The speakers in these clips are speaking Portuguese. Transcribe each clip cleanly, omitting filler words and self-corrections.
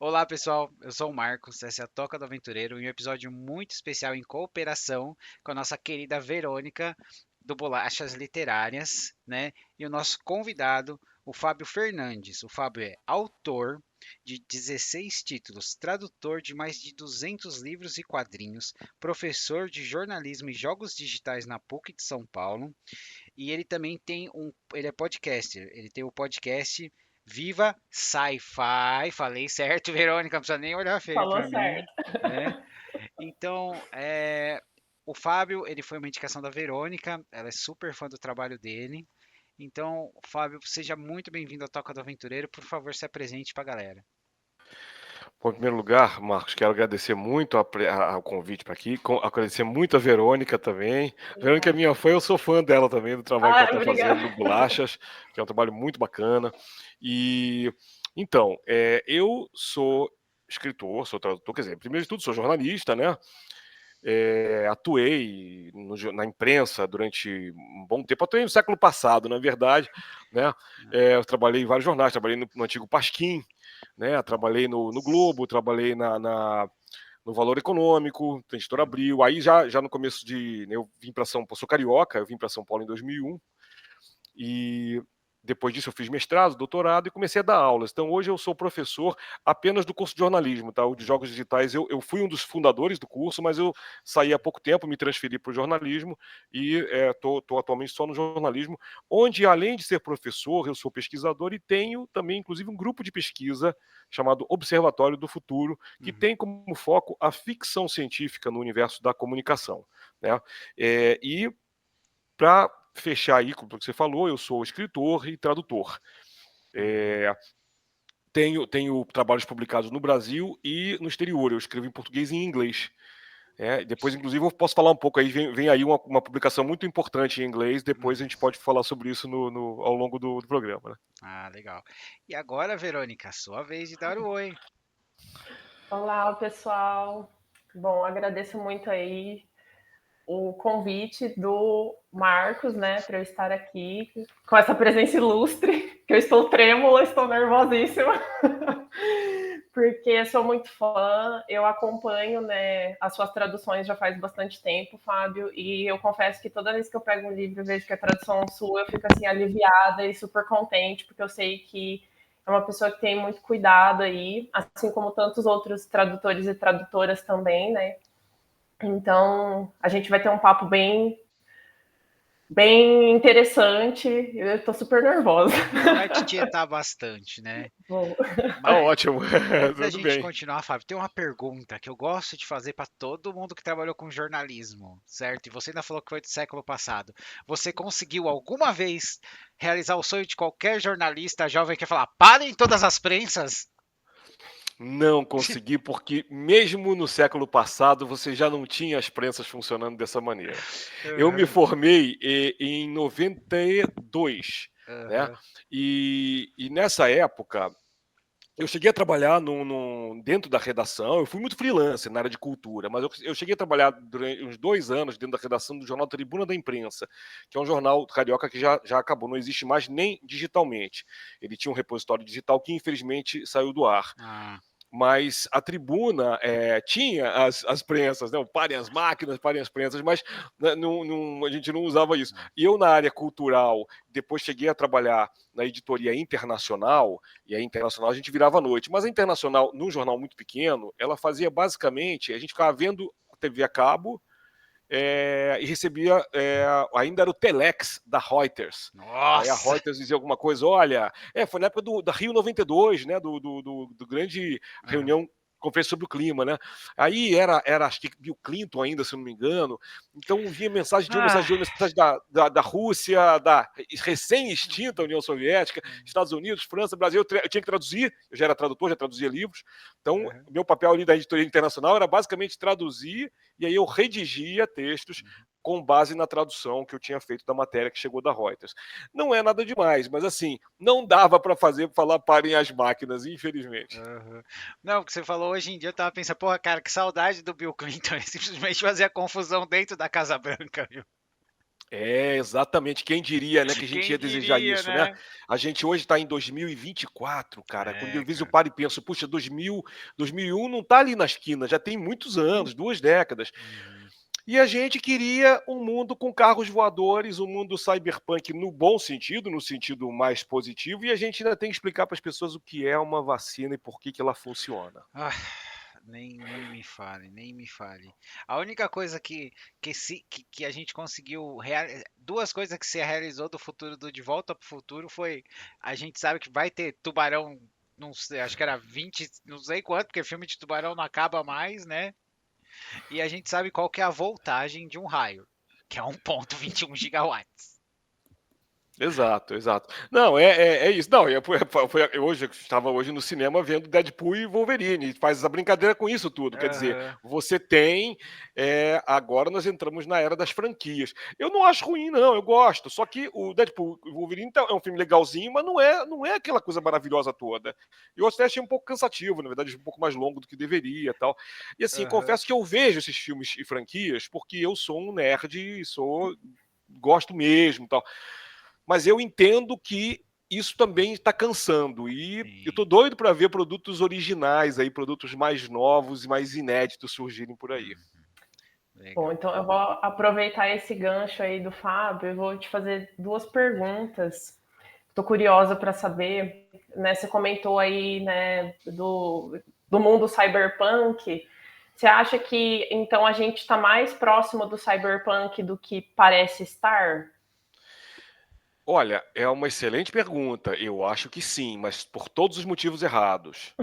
Olá pessoal, eu sou o Marcos, essa é a Toca do Aventureiro e um episódio muito especial em cooperação com a nossa querida Verônica do Bolachas Literárias, né? E o nosso convidado, o Fábio Fernandes. O Fábio é autor de 16 títulos, tradutor de mais de 200 livros e quadrinhos, professor de jornalismo e jogos digitais na PUC de São Paulo, e ele também ele é podcaster, ele tem o podcast Viva Sci-Fi, falei certo, Verônica, não precisa nem olhar feio Falou para mim, certo. né? Então, o Fábio, ele foi uma indicação da Verônica, ela é super fã do trabalho dele. Então, Fábio, seja muito bem-vindo à Toca do Aventureiro, por favor, se apresente para a galera. Bom, em primeiro lugar, Marcos, quero agradecer muito ao convite para aqui, agradecer muito a Verônica também. A Verônica é Obrigada. minha fã, eu sou fã dela também, do trabalho que ela está Obrigada. fazendo no Bolachas, que é um trabalho muito bacana. E então, eu sou escritor, sou tradutor, quer dizer, primeiro de tudo, sou jornalista, né? Atuei na imprensa durante um bom tempo, atuei no século passado, na verdade, né? Eu trabalhei em vários jornais, trabalhei no antigo Pasquim, né? Trabalhei no Globo, trabalhei no Valor Econômico, na Editora Abril. Aí já no começo eu vim para São Paulo, sou carioca, eu vim para São Paulo em 2001 e depois disso eu fiz mestrado, doutorado e comecei a dar aulas. Então hoje eu sou professor apenas do curso de jornalismo, tá? O de jogos digitais eu fui um dos fundadores do curso, mas eu saí há pouco tempo, me transferi para o jornalismo e estou atualmente só no jornalismo, onde além de ser professor, eu sou pesquisador e tenho também inclusive um grupo de pesquisa chamado Observatório do Futuro, que Uhum, tem como foco a ficção científica no universo da comunicação, né? E para fechar aí com o que você falou, eu sou escritor e tradutor. uhum. É, tenho trabalhos publicados no Brasil e no exterior. Eu escrevo em português e em inglês. Depois, inclusive, eu posso falar um pouco aí. Vem aí uma publicação muito importante em inglês. Depois a gente pode falar sobre isso ao longo do programa. Né? Ah, legal. E agora, Verônica, sua vez de dar o oi. Olá, pessoal. Bom, agradeço muito aí o convite do Marcos, né, para eu estar aqui com essa presença ilustre, que eu estou trêmula, estou nervosíssima, porque sou muito fã, eu acompanho, né, as suas traduções já faz bastante tempo, Fábio, e eu confesso que toda vez que eu pego um livro e vejo que é tradução sua, eu fico assim aliviada e super contente, porque eu sei que é uma pessoa que tem muito cuidado aí, assim como tantos outros tradutores e tradutoras também, né? Então, a gente vai ter um papo bem interessante. Eu estou super nervosa. Vai te tietar bastante, né? Bom, Tá Mas ótimo. antes da Tudo gente bem. continuar, Fábio, tem uma pergunta que eu gosto de fazer para todo mundo que trabalhou com jornalismo, certo? E você ainda falou que foi do século passado. Você conseguiu alguma vez realizar o sonho de qualquer jornalista jovem que falar: parem todas as prensas? Não consegui, porque mesmo no século passado você já não tinha as prensas funcionando dessa maneira. Eu me Aham, formei em 92, né? aham, E nessa época eu cheguei a trabalhar dentro da redação. Eu fui muito freelancer na área de cultura, mas eu cheguei a trabalhar durante uns 2 anos dentro da redação do jornal Tribuna da Imprensa, que é um jornal carioca que já acabou, não existe mais nem digitalmente. Ele tinha um repositório digital que infelizmente saiu do ar, ah, mas a tribuna tinha as prensas, né? Parem as máquinas, parem as prensas, mas né, a gente não usava isso. ah. E eu, na área cultural, depois cheguei a trabalhar na editoria internacional, e a internacional a gente virava à noite, mas a internacional, num jornal muito pequeno, ela fazia basicamente, a gente ficava vendo a TV a cabo, e recebia, ainda era o Telex da Reuters. Aí a Nossa! Reuters dizia alguma coisa, olha, foi na época da Rio 92, né, do grande Aham. reunião, conferência sobre o clima, né? Aí acho que Bill Clinton ainda, se eu não me engano. Então vinha mensagem de Ah, mensagem da Rússia, da recém-extinta União Soviética, Estados Unidos, França, Brasil. Eu tinha que traduzir, eu já era tradutor, já traduzia livros. Então, aham. meu papel ali da editoria internacional era basicamente traduzir, e aí eu redigia textos com base na tradução que eu tinha feito da matéria que chegou da Reuters. Não é nada demais, mas assim, não dava para falar parem as máquinas, infelizmente. Aham. Não, o que você falou hoje em dia, eu tava pensando, porra, cara, que saudade do Bill Clinton, ele simplesmente fazia confusão dentro da Casa Branca, viu? É, exatamente. Quem diria, né, que a gente Quem ia desejar diria, isso, né? né? A gente hoje está em 2024, cara. Quando eu É, vejo, eu cara. paro e penso, puxa, 2001 não tá ali na esquina, já tem muitos anos, 2 décadas. Uhum. E a gente queria um mundo com carros voadores, um mundo cyberpunk no bom sentido, no sentido mais positivo, e a gente ainda tem que explicar para as pessoas o que é uma vacina e por que que ela funciona. Ah, nem me fale, nem me fale. A única coisa que a gente conseguiu duas coisas que se realizou do futuro do De Volta pro Futuro foi a gente sabe que vai ter tubarão, não sei, acho que era 20, não sei quanto, porque filme de tubarão não acaba mais, né? E a gente sabe qual que é a voltagem de um raio, que é 1,21 gigawatts. Exato, exato. Não, é isso. Não, hoje, eu estava hoje no cinema vendo Deadpool e Wolverine. E faz essa brincadeira com isso tudo. Quer dizer, Aham, você tem. Agora nós entramos na era das franquias. Eu não acho ruim, não, eu gosto. Só que o Deadpool e Wolverine é um filme legalzinho, mas não é aquela coisa maravilhosa toda. Eu até achei um pouco cansativo, na verdade, um pouco mais longo do que deveria e tal. E assim, aham, confesso que eu vejo esses filmes e franquias porque eu sou um nerd, gosto mesmo e tal. Mas eu entendo que isso também está cansando e eu sim. estou doido para ver produtos originais aí, produtos mais novos e mais inéditos surgirem por aí. Uhum, Bom, legal. então eu vou aproveitar esse gancho aí do Fábio e vou te fazer duas perguntas. Estou curiosa para saber, né? Você comentou aí, né, do mundo cyberpunk. Você acha que então a gente está mais próximo do cyberpunk do que parece estar? Olha, é uma excelente pergunta. Eu acho que sim, mas por todos os motivos errados.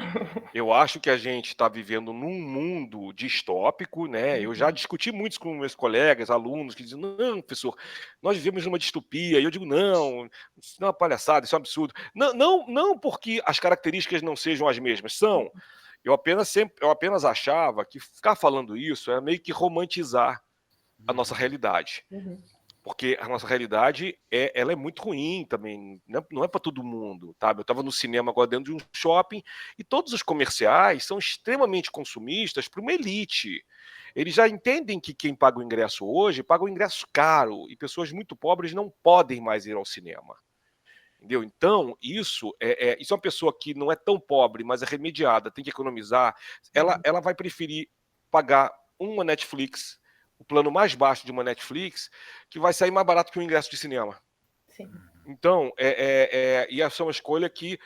Eu acho que a gente está vivendo num mundo distópico, né? Eu já Uhum. discuti muito com meus colegas, alunos, que dizem, não, professor, nós vivemos numa distopia. E eu digo, não, isso não é uma palhaçada, isso é um absurdo. Não, não, não porque as características não sejam as mesmas, são. Eu apenas achava que ficar falando isso era meio que romantizar a nossa Uhum, realidade. Uhum. Porque a nossa realidade ela é muito ruim também, não é para todo mundo, sabe? Eu estava no cinema agora dentro de um shopping e todos os comerciais são extremamente consumistas para uma elite. Eles já entendem que quem paga o ingresso hoje paga o ingresso caro e pessoas muito pobres não podem mais ir ao cinema. Entendeu? Então, isso é uma pessoa que não é tão pobre, mas é remediada, tem que economizar. Ela vai preferir pagar uma Netflix, o plano mais baixo de uma Netflix, que vai sair mais barato que um ingresso de cinema. Sim. Então, e essa é uma escolha que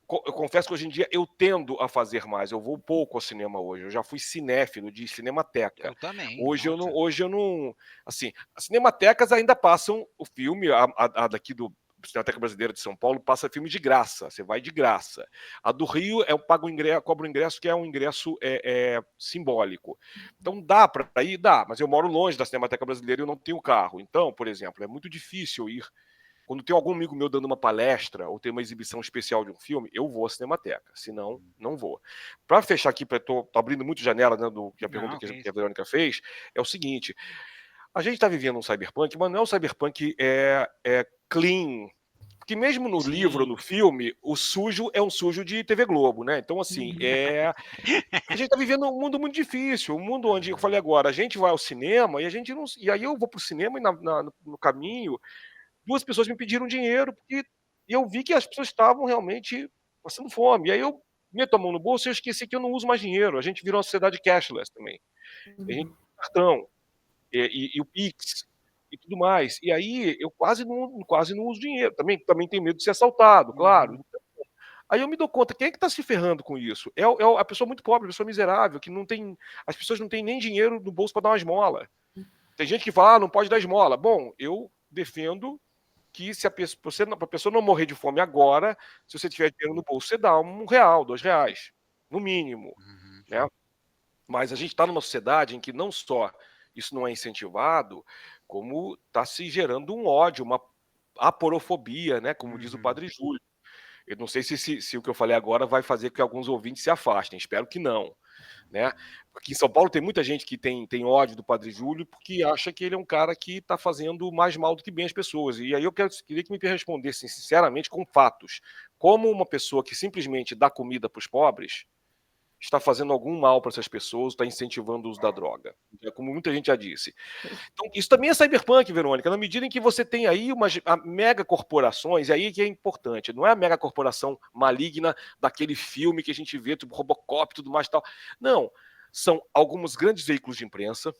eu confesso que hoje em dia eu tendo a fazer mais. Eu vou pouco ao cinema hoje. Eu já fui cinéfilo de cinemateca. eu também, Hoje nossa. eu não, assim, as cinematecas ainda passam o filme, a daqui do Cinemateca Brasileira de São Paulo passa filme de graça. Você vai de graça. A do Rio eu pago o ingresso, cobro o ingresso que é um ingresso simbólico. Então dá para ir, dá. Mas eu moro longe da Cinemateca Brasileira e eu não tenho carro. Então, por exemplo, é muito difícil ir quando tem algum amigo meu dando uma palestra ou tem uma exibição especial de um filme, eu vou à Cinemateca. Senão, não vou. Para fechar aqui, tô abrindo muito janela, né, do que a pergunta Não, que que a isso. Verônica fez, é o seguinte: a gente está vivendo um cyberpunk, mas não é um cyberpunk clean. Porque mesmo no livro, Sim. no filme, o sujo é um sujo de TV Globo, né? Então, assim, a gente está vivendo um mundo muito difícil, um mundo onde, eu falei agora, a gente vai ao cinema e a gente não. E aí eu vou para o cinema e no caminho 2 pessoas me pediram dinheiro, porque eu vi que as pessoas estavam realmente passando fome. E aí eu meto a mão no bolso e eu esqueci que eu não uso mais dinheiro. A gente virou uma sociedade cashless também. A gente Uhum. tem cartão, e o Pix e tudo mais. E aí eu quase não uso dinheiro. Também tenho medo de ser assaltado, claro. Uhum, Aí eu me dou conta, quem é que está se ferrando com isso? A pessoa muito pobre, a pessoa miserável, que não tem. As pessoas não têm nem dinheiro no bolso para dar uma esmola. Tem gente que fala, não pode dar esmola. Bom, eu defendo que se a pessoa não morrer de fome agora, se você tiver dinheiro no bolso, você dá R$ 1, R$ 2, no mínimo, uhum, né? Mas a gente está numa sociedade em que não só isso não é incentivado, como está se gerando um ódio, uma aporofobia, né? Como diz o uhum. Padre Júlio. Eu não sei se o que eu falei agora vai fazer com que alguns ouvintes se afastem, espero que não, né? Aqui em São Paulo tem muita gente que tem ódio do Padre Júlio porque acha que ele é um cara que está fazendo mais mal do que bem as pessoas. E aí queria que me respondessem sinceramente com fatos. Como uma pessoa que simplesmente dá comida para os pobres está fazendo algum mal para essas pessoas, está incentivando o uso da droga. Como muita gente já disse. Então, isso também é cyberpunk, Verônica, na medida em que você tem aí umas mega corporações, e aí que é importante, não é a mega corporação maligna daquele filme que a gente vê, tipo Robocop e tudo mais e tal. Não, são alguns grandes veículos de imprensa,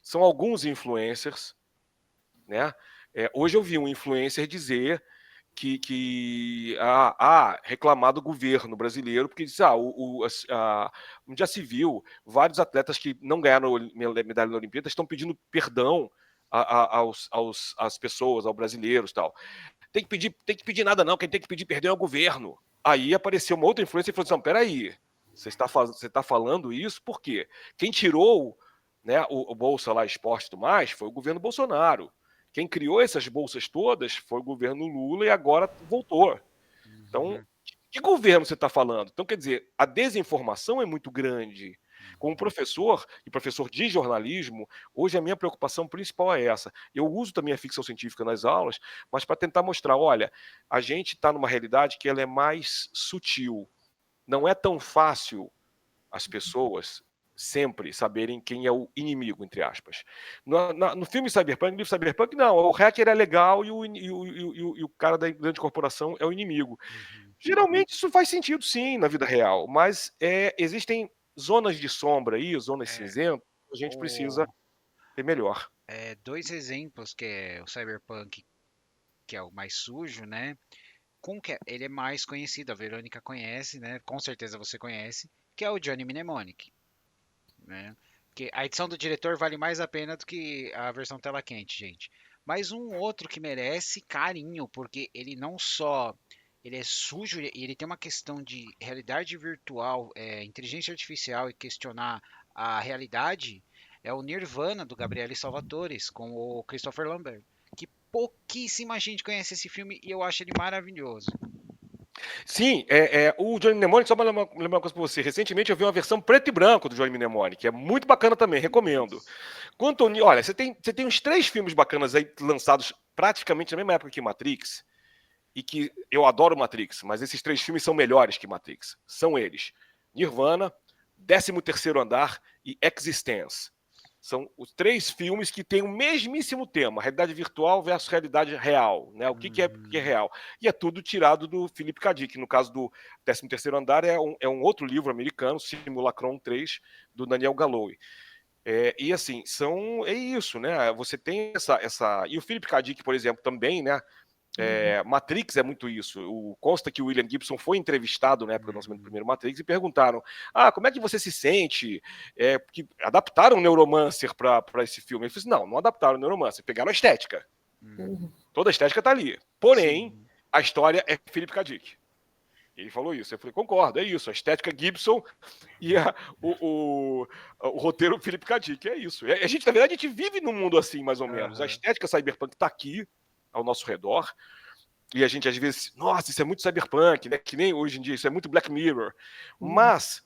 são alguns influencers, né? Hoje eu vi um influencer dizer que reclamar do governo brasileiro, porque diz, já se viu vários atletas que não ganharam medalha na Olimpíada estão pedindo perdão às pessoas, aos brasileiros, tal. Tem que pedir nada não, quem tem que pedir perdão é o governo. Aí apareceu uma outra influência e falou assim, peraí, você está falando isso por quê? Quem tirou, né, o Bolsa lá, esporte e tudo mais, foi o governo Bolsonaro. Quem criou essas bolsas todas foi o governo Lula e agora voltou. Então, que governo você está falando? Então, quer dizer, a desinformação é muito grande. Como professor e professor de jornalismo, hoje a minha preocupação principal é essa. Eu uso também a ficção científica nas aulas, mas para tentar mostrar, olha, a gente está numa realidade que ela é mais sutil. Não é tão fácil as pessoas sempre saberem quem é o inimigo, entre aspas. No filme Cyberpunk, no livro Cyberpunk, não, o hacker é legal e o cara da grande corporação é o inimigo. Geralmente isso faz sentido, sim, na vida real, mas existem zonas de sombra aí, zonas É, cinzentas, a gente precisa o, ter melhor. dois exemplos, que é o Cyberpunk, que é o mais sujo, né? Ele é mais conhecido, a Verônica conhece, né? Com certeza você conhece, que é o Johnny Mnemonic, né? Que a edição do diretor vale mais a pena do que a versão tela quente, gente. Mas um outro que merece carinho, porque ele não só ele é sujo e ele tem uma questão de realidade virtual, inteligência artificial e questionar a realidade, é o Nirvana do Gabriele Salvatore com o Christopher Lambert, que pouquíssima gente conhece esse filme e eu acho ele maravilhoso. Sim, o Johnny Mnemonic, só para lembrar uma coisa para você, recentemente eu vi uma versão preto e branco do Johnny Mnemonic, que é muito bacana também, recomendo. Olha, você tem uns 3 filmes bacanas aí lançados praticamente na mesma época que Matrix, e que eu adoro Matrix, mas esses 3 filmes são melhores que Matrix. São eles: Nirvana, 13º Andar e Existence. São os 3 filmes que têm o mesmíssimo tema, realidade virtual versus realidade real, né? O que é real? E é tudo tirado do Philip K. Dick. No caso do 13º Andar, é um outro livro americano, Simulacron 3, do Daniel Gallowi. E assim, é isso, né? Você tem essa. E o Philip K. Dick, por exemplo, também, né? Matrix é muito isso. Consta que o William Gibson foi entrevistado na época do lançamento do primeiro Matrix e perguntaram: como é que você se sente? Porque adaptaram o Neuromancer para esse filme. Ele disse: não adaptaram o Neuromancer, pegaram a estética. Toda a estética está ali. Porém, Sim. a história é Philip K. Dick. Ele falou isso. Eu falei: concordo, é isso. A estética Gibson e o roteiro Philip K. Dick. É isso. A gente, na verdade, a gente vive num mundo assim, mais ou menos. A estética cyberpunk está aqui, ao nosso redor. E a gente às vezes, nossa, isso é muito cyberpunk, né? Que nem hoje em dia, isso é muito Black Mirror. Mas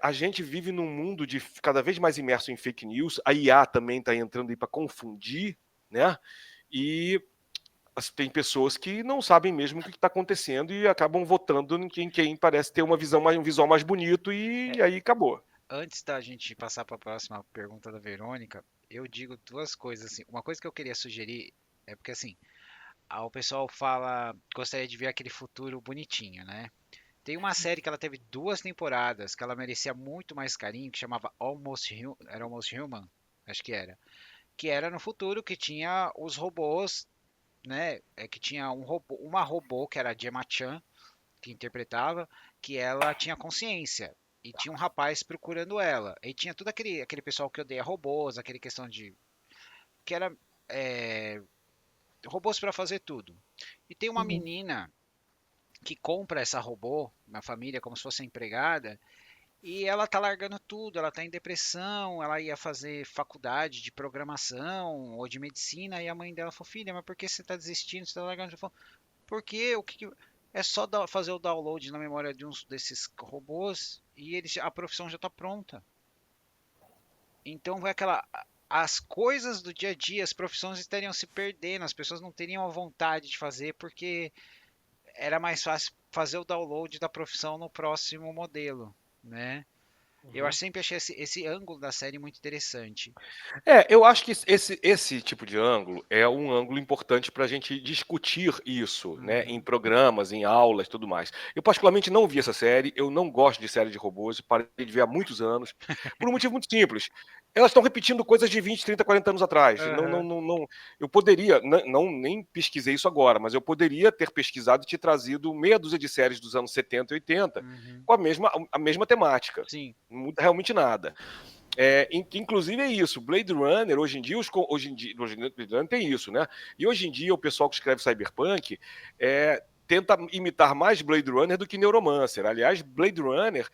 a gente vive num mundo de cada vez mais imerso em fake news. A IA também está entrando aí para confundir, né? E tem pessoas que não sabem mesmo o que está acontecendo e acabam votando em quem parece ter um visual mais bonito e aí acabou. Antes da gente passar para a próxima pergunta da Verônica, eu digo duas coisas assim. Uma coisa que eu queria sugerir é porque assim, o pessoal fala, gostaria de ver aquele futuro bonitinho, né? Tem uma série que ela teve 2 temporadas, que ela merecia muito mais carinho, que chamava era Almost Human, acho que era no futuro que tinha os robôs, né? Que tinha uma robô que era a Gemma Chan, que interpretava, que ela tinha consciência. E tinha um rapaz procurando ela. E tinha todo aquele pessoal que odeia robôs, aquele questão de. Que era é, robôs para fazer tudo. E tem uma menina que compra essa robô na família como se fosse empregada. E ela tá largando tudo, ela tá em depressão, ela ia fazer faculdade de programação ou de medicina, e a mãe dela falou: filha, mas por que você tá desistindo? Você tá largando? Ela falou: porque é só fazer o download na memória de uns desses robôs e a profissão já está pronta. Então vai as coisas do dia a dia, as profissões estariam se perdendo, as pessoas não teriam a vontade de fazer porque era mais fácil fazer o download da profissão no próximo modelo, né? Eu sempre achei esse ângulo da série muito interessante. Eu acho que esse tipo de ângulo é um ângulo importante para a gente discutir isso, né, em programas, em aulas e tudo mais. Eu particularmente não vi essa série, eu não gosto de série de robôs, parei de ver há muitos anos, por um motivo muito simples. Elas estão repetindo coisas de 20, 30, 40 anos atrás. Eu poderia, nem pesquisei isso agora, mas eu poderia ter pesquisado e te trazido meia dúzia de séries dos anos 70 e 80 com a mesma temática. Sim. Não muda realmente nada. Inclusive é isso, Blade Runner, hoje em dia Blade Runner tem isso, né? E hoje em dia o pessoal que escreve Cyberpunk tenta imitar mais Blade Runner do que Neuromancer. Aliás, Blade Runner,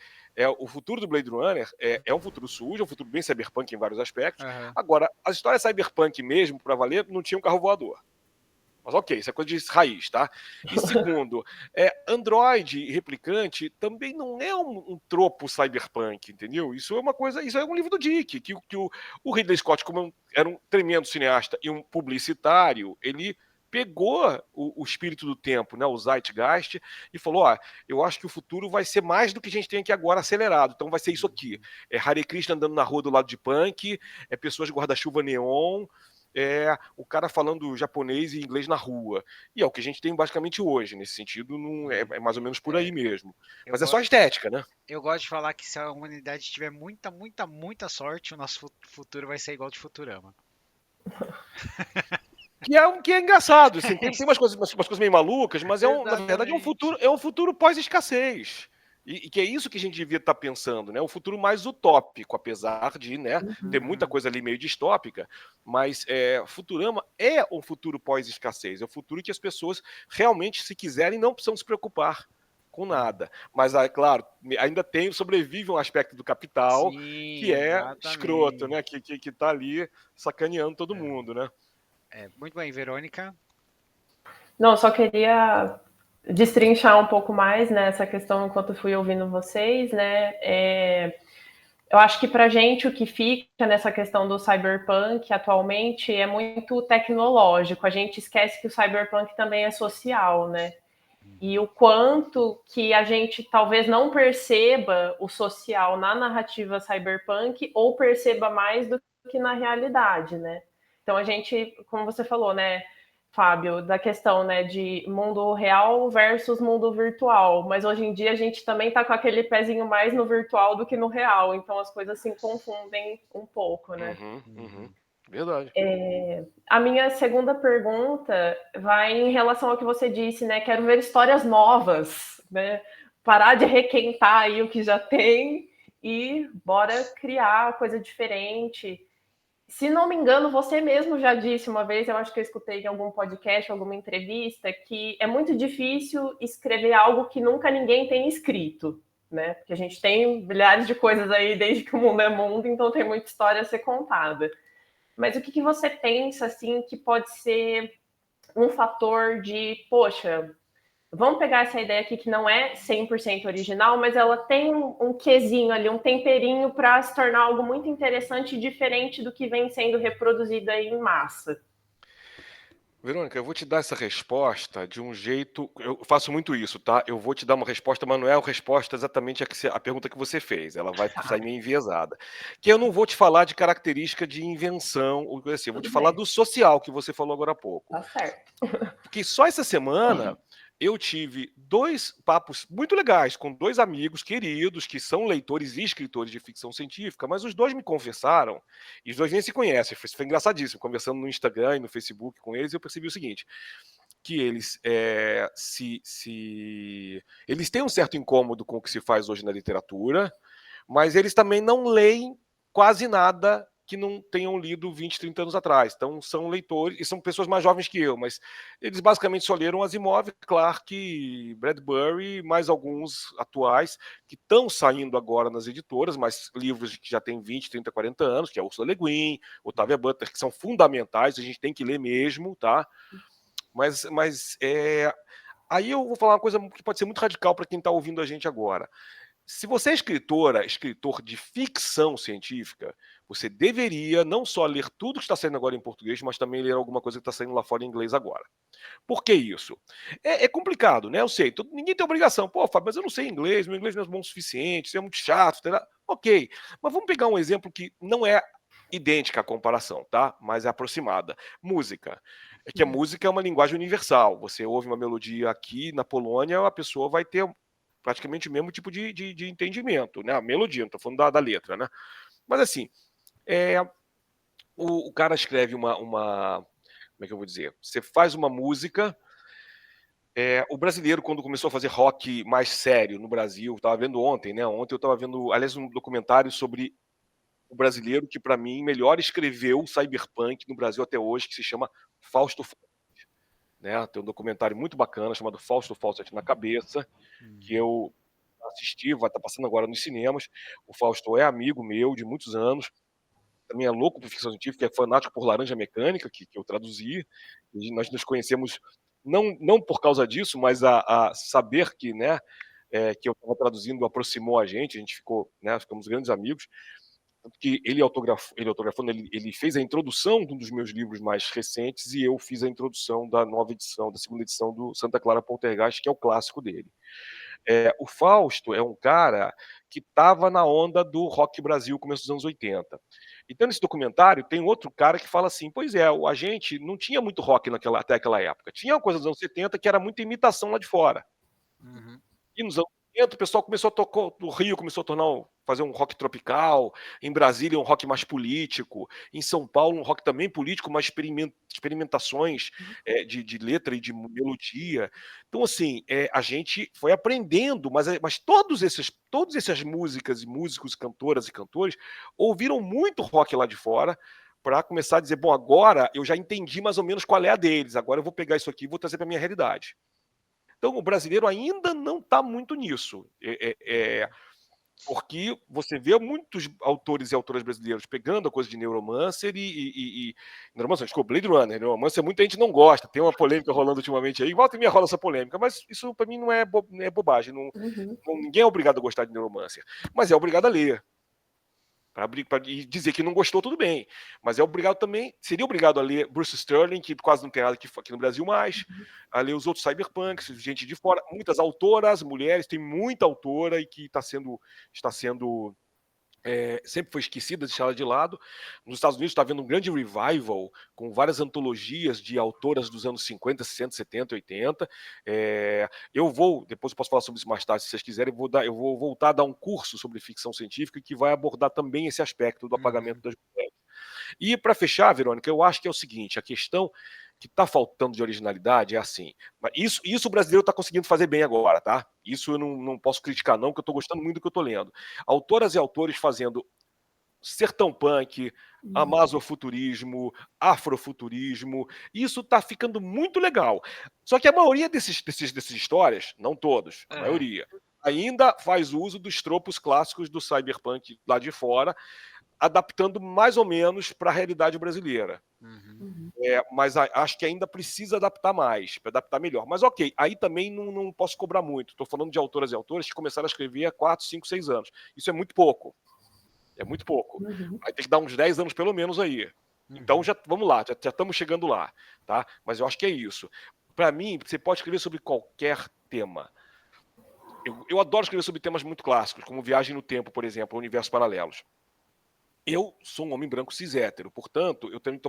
o futuro do Blade Runner é um futuro sujo, é um futuro bem cyberpunk em vários aspectos. Agora, as histórias cyberpunk mesmo, para valer, não tinha um carro voador. Mas ok, isso é coisa de raiz, tá? E segundo, Android e replicante também não é um tropo cyberpunk, entendeu? Isso é um livro do Dick, que o Ridley Scott, como era um tremendo cineasta e um publicitário, ele pegou o espírito do tempo, né, o Zeitgeist, e falou, eu acho que o futuro vai ser mais do que a gente tem aqui agora acelerado, então vai ser isso aqui. Hare Krishna andando na rua do lado de punk, pessoas de guarda-chuva neon, o cara falando japonês e inglês na rua. E é o que a gente tem basicamente hoje. Nesse sentido, não é mais ou menos por aí mesmo. Mas é só estética, né? Eu gosto de falar que se a humanidade tiver muita, muita, muita sorte, o nosso futuro vai ser igual de Futurama. Que é engraçado. Assim, tem umas coisas meio malucas, mas na verdade é um futuro pós-escassez. E que é isso que a gente devia estar pensando, né? Um futuro mais utópico, apesar de, né, ter muita coisa ali meio distópica, mas Futurama é um futuro pós-escassez, é um futuro que as pessoas realmente, se quiserem, não precisam se preocupar com nada. Mas, claro, ainda sobrevive um aspecto do capital. Sim, que é exatamente. Escroto, né? Que tá ali sacaneando todo mundo, né? Muito bem, Verônica. Não, só queria destrinchar um pouco mais nessa questão enquanto fui ouvindo vocês, né? Eu acho que para a gente o que fica nessa questão do cyberpunk atualmente é muito tecnológico. A gente esquece que o cyberpunk também é social, né? E o quanto que a gente talvez não perceba o social na narrativa cyberpunk ou perceba mais do que na realidade, né? Então a gente, como você falou, né, Fábio, da questão, né, de mundo real versus mundo virtual, mas hoje em dia a gente também está com aquele pezinho mais no virtual do que no real, então as coisas se confundem um pouco, né? Verdade. A minha segunda pergunta vai em relação ao que você disse, né? Quero ver histórias novas, né? Parar de requentar aí o que já tem e bora criar coisa diferente. Se não me engano, você mesmo já disse uma vez, eu acho que eu escutei em algum podcast, alguma entrevista, que é muito difícil escrever algo que nunca ninguém tem escrito, né? Porque a gente tem milhares de coisas aí desde que o mundo é mundo, então tem muita história a ser contada. Mas o que você pensa, assim, que pode ser um fator de, poxa, vamos pegar essa ideia aqui que não é 100% original, mas ela tem um quesinho ali, um temperinho para se tornar algo muito interessante e diferente do que vem sendo reproduzido aí em massa. Verônica, eu vou te dar essa resposta de um jeito. Eu faço muito isso, tá? Eu vou te dar uma resposta, mas não é a resposta exatamente a pergunta que você fez. Ela vai sair meio enviesada. Que eu não vou te falar de característica de invenção, ou coisa assim. Eu vou te falar do social que você falou agora há pouco. Tá certo. Porque só essa semana eu tive 2 papos muito legais com 2 amigos queridos que são leitores e escritores de ficção científica, mas os 2 me confessaram, e os 2 nem se conhecem, foi engraçadíssimo, conversando no Instagram e no Facebook com eles, eu percebi o seguinte, que eles eles têm um certo incômodo com o que se faz hoje na literatura, mas eles também não leem quase nada que não tenham lido 20, 30 anos atrás. Então, são leitores, e são pessoas mais jovens que eu, mas eles basicamente só leram Asimov, Clarke, Bradbury, mais alguns atuais, que estão saindo agora nas editoras, mas livros que já têm 20, 30, 40 anos, que é Ursula Le Guin, Octavia Butler, que são fundamentais, a gente tem que ler mesmo, tá? Mas aí eu vou falar uma coisa que pode ser muito radical para quem está ouvindo a gente agora. se você é escritor de ficção científica, você deveria não só ler tudo que está saindo agora em português, mas também ler alguma coisa que está saindo lá fora em inglês agora. Por que isso? É complicado, né? Eu sei, ninguém tem obrigação. Pô, Fábio, mas eu não sei inglês, meu inglês não é bom o suficiente, isso é muito chato. Tá? Ok, mas vamos pegar um exemplo que não é idêntica à comparação, tá? Mas é aproximada. Música. É que a música é uma linguagem universal. Você ouve uma melodia aqui na Polônia, a pessoa vai ter praticamente o mesmo tipo de entendimento, né? A melodia, não estou falando da letra, né? Mas assim, o cara escreve como é que eu vou dizer? Você faz uma música. O brasileiro, quando começou a fazer rock mais sério no Brasil, estava vendo ontem, né? Ontem eu estava vendo, aliás, um documentário sobre o brasileiro que, para mim, melhor escreveu cyberpunk no Brasil até hoje, que se chama Fausto Fawcett, né? Tem um documentário muito bacana chamado Fausto Fawcett na Cabeça, que eu assisti, vai estar passando agora nos cinemas. O Fausto é amigo meu de muitos anos, também é louco por ficção científica, é fanático por Laranja Mecânica, que eu traduzi, e nós nos conhecemos não por causa disso, mas a saber que, né, que eu estava traduzindo aproximou a gente ficou, né, ficamos grandes amigos, tanto que ele autografando, ele fez a introdução de um dos meus livros mais recentes e eu fiz a introdução da nova edição, da segunda edição do Santa Clara Poltergeist, que é o clássico dele. O Fausto é um cara que estava na onda do rock Brasil, começo dos anos 80. Então, nesse documentário, tem outro cara que fala assim: pois é, a gente não tinha muito rock até aquela época. Tinha uma coisa dos anos 70 que era muita imitação lá de fora. Uhum. E nos anos 80, o pessoal começou a tocar, o Rio começou a fazer um rock tropical, em Brasília um rock mais político, em São Paulo um rock também político, mais experimentações de letra e de melodia. Então, assim, a gente foi aprendendo, mas todas essas músicas e músicos, cantoras e cantores, ouviram muito rock lá de fora, para começar a dizer, bom, agora eu já entendi mais ou menos qual é a deles, agora eu vou pegar isso aqui e vou trazer para a minha realidade. Então, o brasileiro ainda não está muito nisso. Porque você vê muitos autores e autoras brasileiros pegando a coisa de Neuromancer Neuromancer, desculpa, Blade Runner. Neuromancer muita gente não gosta. Tem uma polêmica rolando ultimamente aí. Volta e meia rola essa polêmica. Mas isso, para mim, não é bobagem. Ninguém é obrigado a gostar de Neuromancer. Mas é obrigado a ler. Para dizer que não gostou, tudo bem. Mas seria obrigado a ler Bruce Sterling, que quase não tem nada aqui no Brasil mais, a ler os outros cyberpunks, gente de fora, muitas autoras, mulheres, tem muita autora e que está sendo sempre foi esquecida, deixada de lado. Nos Estados Unidos está havendo um grande revival com várias antologias de autoras dos anos 50, 60, 70, 80. Depois eu posso falar sobre isso mais tarde, se vocês quiserem, eu vou voltar a dar um curso sobre ficção científica que vai abordar também esse aspecto do apagamento das mulheres. E para fechar, Verônica, eu acho que é o seguinte, a questão que está faltando de originalidade é assim, isso o brasileiro está conseguindo fazer bem agora, tá? Isso eu não posso criticar não, porque eu estou gostando muito do que eu estou lendo. Autoras e autores fazendo sertão punk, amazofuturismo, afrofuturismo, isso está ficando muito legal. Só que a maioria dessas histórias, não todos, a maioria, ainda faz uso dos tropos clássicos do cyberpunk lá de fora, adaptando mais ou menos para a realidade brasileira. Mas acho que ainda precisa adaptar mais, para adaptar melhor. Mas ok, aí também não posso cobrar muito. Estou falando de autoras e autores que começaram a escrever há 4, 5, 6 anos. Isso é muito pouco. É muito pouco. Vai ter que dar uns 10 anos pelo menos aí. Então vamos lá, já estamos chegando lá. Tá? Mas eu acho que é isso. Para mim, você pode escrever sobre qualquer tema. Eu adoro escrever sobre temas muito clássicos, como viagem no tempo, por exemplo, universos paralelos. Eu sou um homem branco cis hétero, portanto, eu tenho que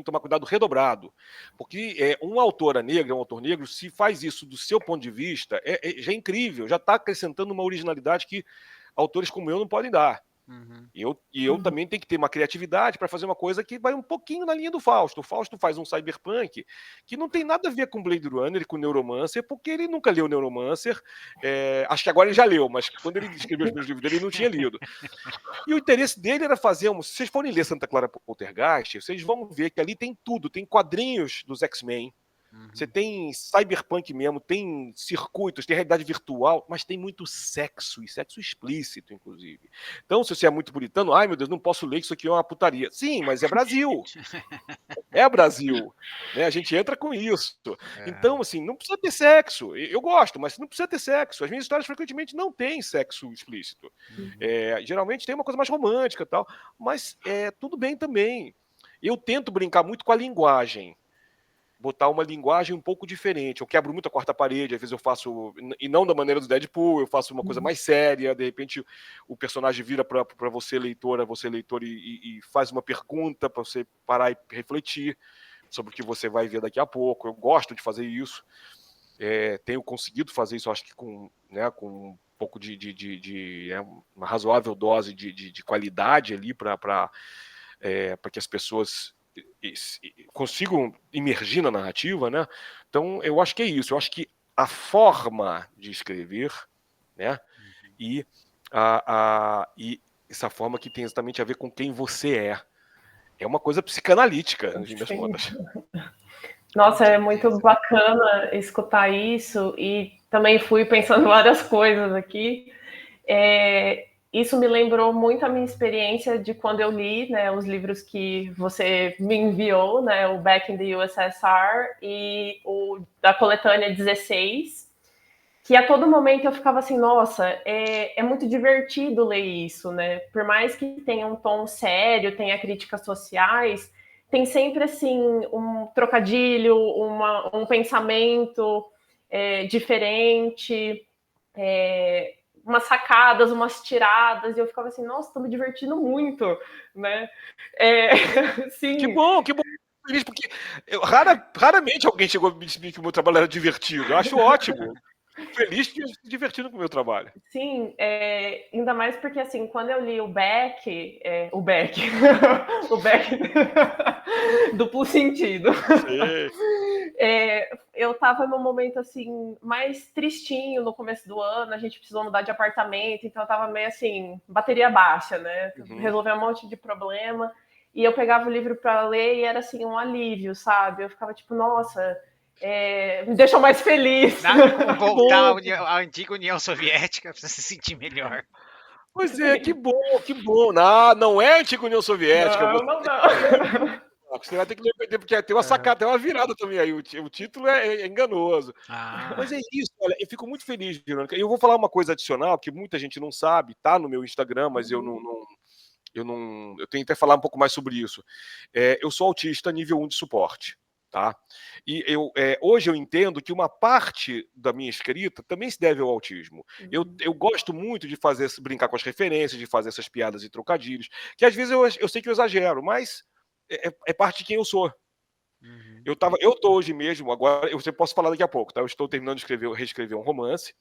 tomar cuidado redobrado, porque uma autora negra, um autor negro, se faz isso do seu ponto de vista, já é incrível, já está acrescentando uma originalidade que autores como eu não podem dar. E eu também tenho que ter uma criatividade para fazer uma coisa que vai um pouquinho na linha do Fausto. O Fausto faz um cyberpunk que não tem nada a ver com Blade Runner e com Neuromancer, porque ele nunca leu Neuromancer. Acho que agora ele já leu, mas quando ele escreveu os primeiros livros dele, ele não tinha lido. E o interesse dele era fazer, se vocês forem ler Santa Clara Poltergeist, vocês vão ver que ali tem tudo, tem quadrinhos dos X-Men, Você tem cyberpunk mesmo, tem circuitos, tem realidade virtual, mas tem muito sexo, e sexo explícito, inclusive. Então, se você é muito puritano, ai meu Deus, não posso ler que isso aqui é uma putaria. Sim, mas é Brasil. É Brasil. Né? A gente entra com isso. Então, assim, não precisa ter sexo. Eu gosto, mas não precisa ter sexo. As minhas histórias frequentemente não têm sexo explícito. Geralmente tem uma coisa mais romântica e tal, mas tudo bem também. Eu tento brincar muito com a linguagem. Botar uma linguagem um pouco diferente. Eu quebro muito a quarta parede, às vezes eu faço, e não da maneira do Deadpool, eu faço uma coisa mais séria, de repente o personagem vira para você, leitor, e faz uma pergunta para você parar e refletir sobre o que você vai ver daqui a pouco. Eu gosto de fazer isso. Tenho conseguido fazer isso, acho que com um pouco de uma razoável dose de qualidade ali para que as pessoas consigam imergir na narrativa, né? Então, eu acho que é isso. Eu acho que a forma de escrever, né? E essa forma que tem exatamente a ver com quem você é uma coisa psicanalítica, no fim das contas. Nossa, é muito bacana escutar isso, e também fui pensando várias coisas aqui. Isso me lembrou muito a minha experiência de quando eu li, né, os livros que você me enviou, né, o Back in the USSR e o da coletânea 16, que a todo momento eu ficava assim, nossa, é muito divertido ler isso, né? Por mais que tenha um tom sério, tenha críticas sociais, tem sempre assim um trocadilho, um pensamento diferente, umas sacadas, umas tiradas, e eu ficava assim, nossa, tô me divertindo muito, né? Sim. Que bom, feliz, porque raramente alguém chegou a me dizer que o meu trabalho era divertido. Eu acho ótimo. Feliz de se divertindo com o meu trabalho. Sim, ainda mais porque, assim, quando eu li o Beck, o Beck, duplo sentido. Eu tava num momento, assim, mais tristinho no começo do ano, a gente precisou mudar de apartamento, então eu tava meio, assim, bateria baixa, né? Resolver um monte de problema, e eu pegava o livro para ler e era, assim, um alívio, sabe? Eu ficava tipo, nossa... me deixou mais feliz. Nada como voltar à antiga União Soviética para se sentir melhor. Pois é, que bom. Não é a antiga União Soviética. Não. Você vai ter que defender, porque tem uma sacada, tem uma virada também aí. O título é enganoso. Mas é isso, olha, eu fico muito feliz, Verônica. E eu vou falar uma coisa adicional que muita gente não sabe, tá no meu Instagram, mas eu tenho que até falar um pouco mais sobre isso. Eu sou autista nível 1 de suporte. Tá? E hoje eu entendo que uma parte da minha escrita também se deve ao autismo. Eu gosto muito de brincar com as referências, de fazer essas piadas e trocadilhos, que às vezes eu sei que eu exagero, mas é parte de quem eu sou. Eu tô hoje mesmo, agora, eu posso falar daqui a pouco, tá? Eu estou terminando de reescrever um romance.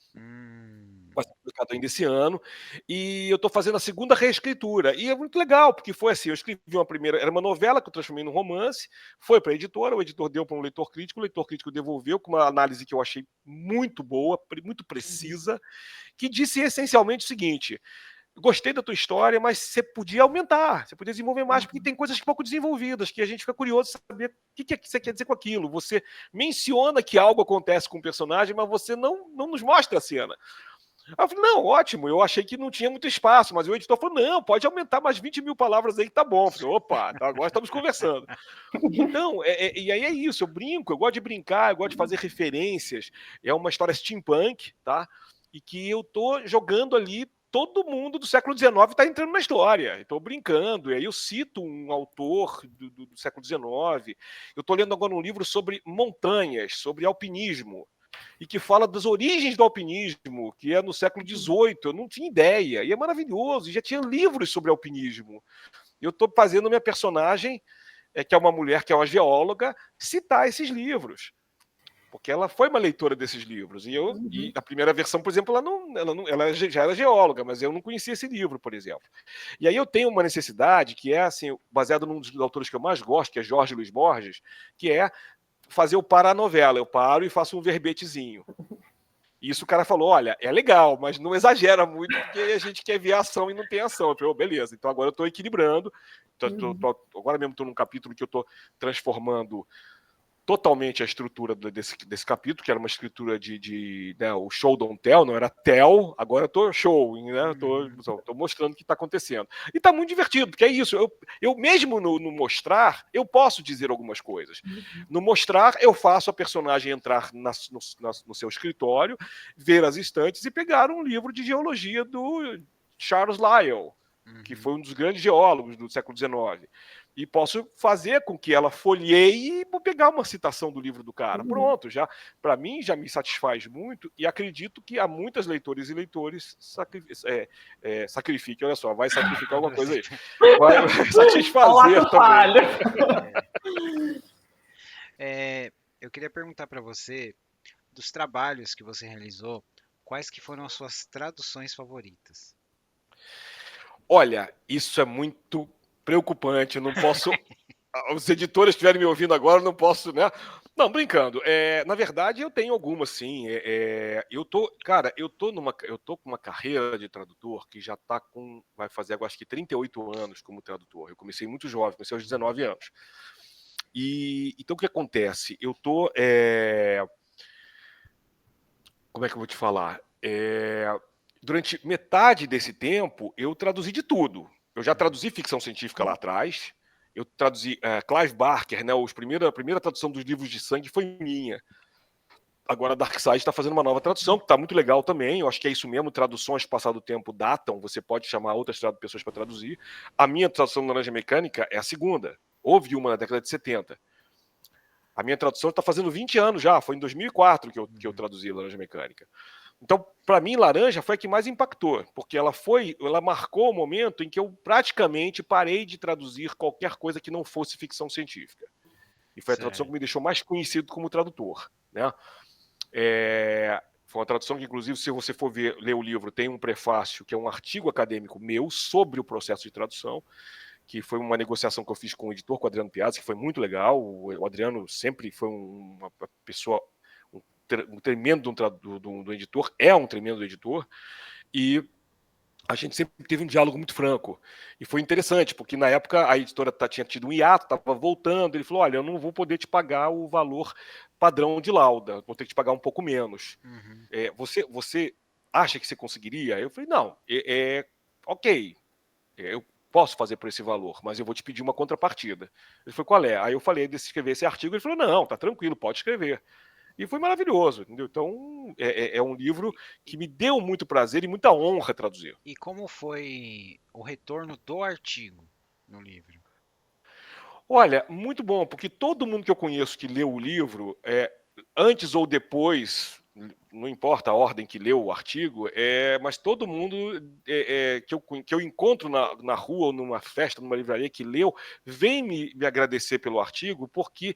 Vai ser publicado ainda esse ano, e eu estou fazendo a segunda reescritura, e é muito legal, porque foi assim, eu escrevi uma primeira, era uma novela que eu transformei num romance, foi para a editora, o editor deu para um leitor crítico, o leitor crítico devolveu com uma análise que eu achei muito boa, muito precisa, que disse essencialmente o seguinte: gostei da tua história, mas você podia aumentar, você podia desenvolver mais, porque tem coisas pouco desenvolvidas, que a gente fica curioso de saber o que você quer dizer com aquilo. Você menciona que algo acontece com o personagem, mas você não nos mostra a cena. Aí eu falei, não, ótimo, eu achei que não tinha muito espaço, mas o editor falou, não, pode aumentar mais 20 mil palavras aí que tá bom. Eu falei, opa, então agora estamos conversando. Então, e aí é isso, eu brinco, eu gosto de brincar, eu gosto de fazer referências, é uma história steampunk, tá? E que eu tô jogando ali, todo mundo do século XIX está entrando na história, estou brincando, e aí eu cito um autor do século XIX, eu estou lendo agora um livro sobre montanhas, sobre alpinismo, e que fala das origens do alpinismo, que é no século XVIII, eu não tinha ideia, e é maravilhoso, e já tinha livros sobre alpinismo. Eu estou fazendo minha personagem, que é uma mulher que é uma geóloga, citar esses livros, porque ela foi uma leitora desses livros, e a primeira versão, por exemplo, ela já era geóloga, mas eu não conhecia esse livro, por exemplo. E aí eu tenho uma necessidade, que é assim, baseado num dos autores que eu mais gosto, que é Jorge Luiz Borges, que é fazer o paranovela. Eu paro e faço um verbetezinho. Isso o cara falou, olha, é legal, mas não exagera muito, porque a gente quer ver ação e não tem ação. Eu falei, beleza, então agora eu estou equilibrando. Agora mesmo estou num capítulo que eu estou transformando totalmente a estrutura desse capítulo, que era uma escritura né, o show don't tell, não era tell, agora eu tô show, né, tô mostrando o que está acontecendo. E está muito divertido, porque é isso, eu mesmo no mostrar, eu posso dizer algumas coisas. No mostrar, eu faço a personagem entrar no seu escritório, ver as estantes e pegar um livro de geologia do Charles Lyell, que foi um dos grandes geólogos do século XIX. E posso fazer com que ela folheie e vou pegar uma citação do livro do cara. Pronto, já para mim já me satisfaz muito e acredito que há muitas leitoras e leitores sacrifiquem. Olha só, vai sacrificar alguma coisa aí. Vai satisfazer também. Eu queria perguntar para você, dos trabalhos que você realizou, quais que foram as suas traduções favoritas? Olha, isso é muito preocupante, eu não posso... Os editores estiverem me ouvindo agora, eu não posso, né? Não, brincando. Na verdade, eu tenho algumas, sim. Eu tô com uma carreira de tradutor que já vai fazer agora acho que 38 anos como tradutor. Eu comecei muito jovem, comecei aos 19 anos. E então o que acontece? Eu tô, como é que eu vou te falar? Durante metade desse tempo, eu traduzi de tudo. Eu já traduzi ficção científica lá atrás. Eu traduzi Clive Barker, né? A primeira tradução dos livros de sangue foi minha. Agora a Darkseid está fazendo uma nova tradução, que está muito legal também. Eu acho que é isso mesmo, traduções passado o tempo datam, você pode chamar outras pessoas para traduzir. A minha tradução do Laranja Mecânica é a segunda. Houve uma na década de 70. A minha tradução está fazendo 20 anos já, foi em 2004 que eu traduzi Laranja Mecânica. Então, para mim, Laranja foi a que mais impactou, porque ela marcou o momento em que eu praticamente parei de traduzir qualquer coisa que não fosse ficção científica. E foi a tradução que me deixou mais conhecido como tradutor, né? Foi uma tradução que, inclusive, se você for ler o livro, tem um prefácio, que é um artigo acadêmico meu sobre o processo de tradução, que foi uma negociação que eu fiz com o editor, com o Adriano Piazza, que foi muito legal. O Adriano sempre foi uma pessoa... um tremendo do editor, é um tremendo editor, e a gente sempre teve um diálogo muito franco. E foi interessante, porque na época a editora tinha tido um hiato, estava voltando, ele falou, olha, eu não vou poder te pagar o valor padrão de lauda, vou ter que te pagar um pouco menos. Você acha que você conseguiria? Eu falei, não, ok, eu posso fazer por esse valor, mas eu vou te pedir uma contrapartida. Ele falou, qual é? Aí eu falei de escrever esse artigo, ele falou, não, tá tranquilo, pode escrever. E foi maravilhoso, entendeu? Então, é um livro que me deu muito prazer e muita honra traduzir. E como foi o retorno do artigo no livro? Olha, muito bom, porque todo mundo que eu conheço que leu o livro, antes ou depois, não importa a ordem que leu o artigo, mas todo mundo que eu encontro na rua ou numa festa, numa livraria que leu, vem me agradecer pelo artigo, porque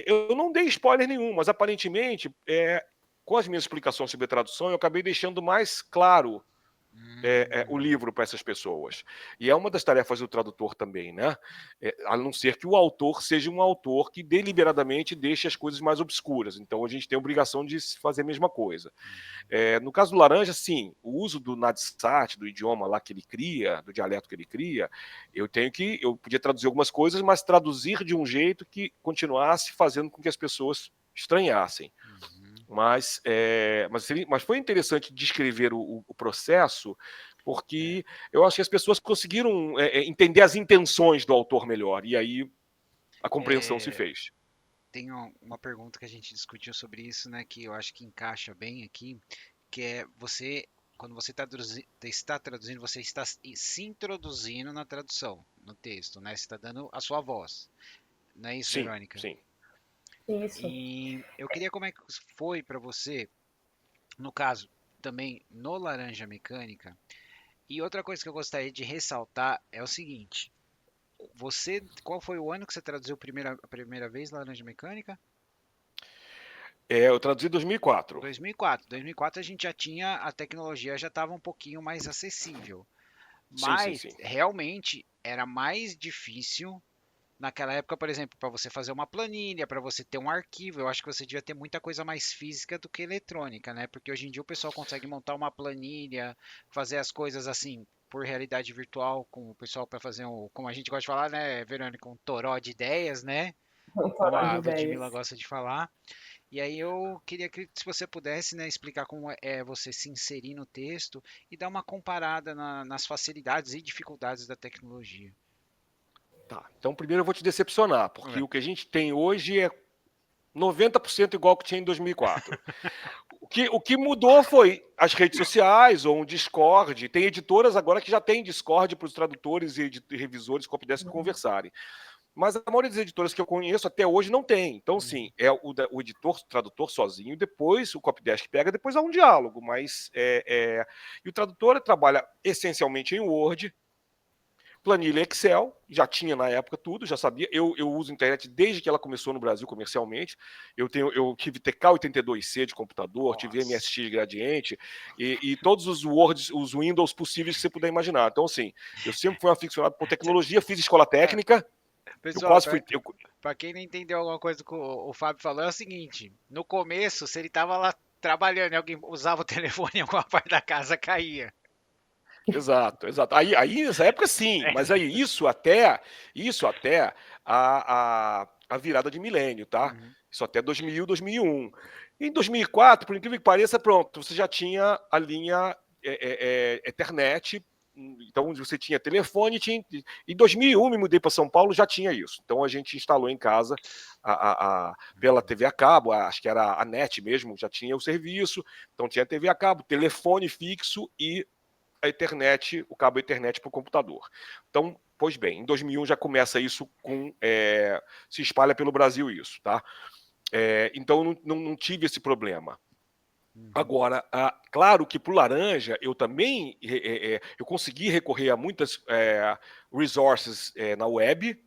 eu não dei spoiler nenhum, mas aparentemente, com as minhas explicações sobre a tradução, eu acabei deixando mais claro o livro para essas pessoas. E é uma das tarefas do tradutor também, né? A não ser que o autor seja um autor que deliberadamente deixe as coisas mais obscuras. Então a gente tem a obrigação de fazer a mesma coisa. No caso do Laranja, sim, o uso do Nadsat, do idioma lá que ele cria, do dialeto que ele cria, eu podia traduzir algumas coisas, mas traduzir de um jeito que continuasse fazendo com que as pessoas estranhassem. Mas foi interessante descrever o processo, porque eu acho que as pessoas conseguiram entender as intenções do autor melhor, e aí a compreensão se fez. Tem uma pergunta que a gente discutiu sobre isso, né, que eu acho que encaixa bem aqui, que é quando você está traduzindo, você está se introduzindo na tradução, no texto, né? Você está dando a sua voz. Não é isso, Sim, Verônica? sim. Isso. E eu queria como é que foi para você, no caso, também no Laranja Mecânica. E outra coisa que eu gostaria de ressaltar é o seguinte: qual foi o ano que você traduziu a primeira vez Laranja Mecânica? Eu traduzi em 2004. 2004. 2004 a gente já tinha, a tecnologia já estava um pouquinho mais acessível. Sim, Mas sim. realmente era mais difícil naquela época, por exemplo, para você fazer uma planilha, para você ter um arquivo. Eu acho que você devia ter muita coisa mais física do que eletrônica, né? Porque hoje em dia o pessoal consegue montar uma planilha, fazer as coisas assim por realidade virtual com o pessoal para fazer como a gente gosta de falar, né, Verônica, um toró de ideias, né? como Cantora de a Ludmilla ideias. gosta de falar. E aí eu queria que se você pudesse, né, explicar como é você se inserir no texto e dar uma comparada nas facilidades e dificuldades da tecnologia. Tá, então primeiro eu vou te decepcionar, porque É. o que a gente tem hoje é 90% igual que tinha em 2004. O que mudou foi as redes sociais ou um Discord. Tem editoras agora que já tem Discord para os tradutores e revisores que pudessem conversarem. Mas a maioria das editoras que eu conheço até hoje não tem. Então, sim, é o editor, o tradutor sozinho, depois o copydesk pega, depois há um diálogo. Mas e o tradutor trabalha essencialmente em Word, planilha Excel, já tinha na época tudo, já sabia. Eu uso internet desde que ela começou no Brasil comercialmente. Eu tive TK82C de computador, tive Nossa. MSX Gradiente e todos os Words, os Windows possíveis que você puder imaginar. Então, assim, eu sempre fui um aficionado por tecnologia, fiz escola É, técnica, eu pessoal, quase fui. pra quem não entendeu alguma coisa que o Fábio falou, é o seguinte: no começo, se ele tava lá trabalhando e alguém usava o telefone em alguma parte da casa, caía. Exato, exato. Aí nessa época sim, mas aí isso até a virada de milênio, tá? Uhum. Isso até 2000, 2001. Em 2004, por incrível que pareça, pronto, você já tinha a linha Ethernet, então você tinha telefone, em 2001 me mudei para São Paulo, já tinha isso. Então a gente instalou em casa pela TV a cabo, acho que era a NET mesmo, já tinha o serviço, então tinha TV a cabo, telefone fixo e a Ethernet, o cabo Ethernet para o computador. Então, pois bem, em 2001 já começa isso se espalha pelo Brasil isso, tá? Então não tive esse problema. Uhum. Agora, claro que para o Laranja eu também eu consegui recorrer a muitas resources na web,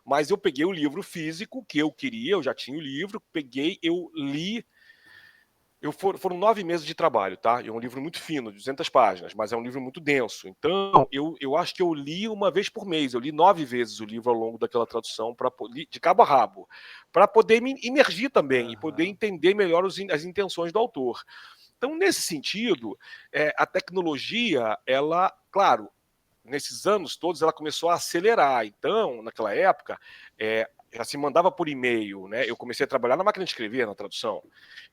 mas eu peguei o livro físico que eu queria, eu já tinha o livro, peguei, eu li. Foram 9 meses de trabalho, tá? É um livro muito fino, 200 páginas, mas é um livro muito denso. Então, eu acho que eu li uma vez por mês. Eu li 9 vezes o livro ao longo daquela tradução, de cabo a rabo, para poder me imergir também e poder Aham. entender melhor as intenções do autor. Então, nesse sentido, a tecnologia, ela, claro, nesses anos todos, ela começou a acelerar. Então, naquela época, já se mandava por e-mail, né? Eu comecei a trabalhar na máquina de escrever, na tradução.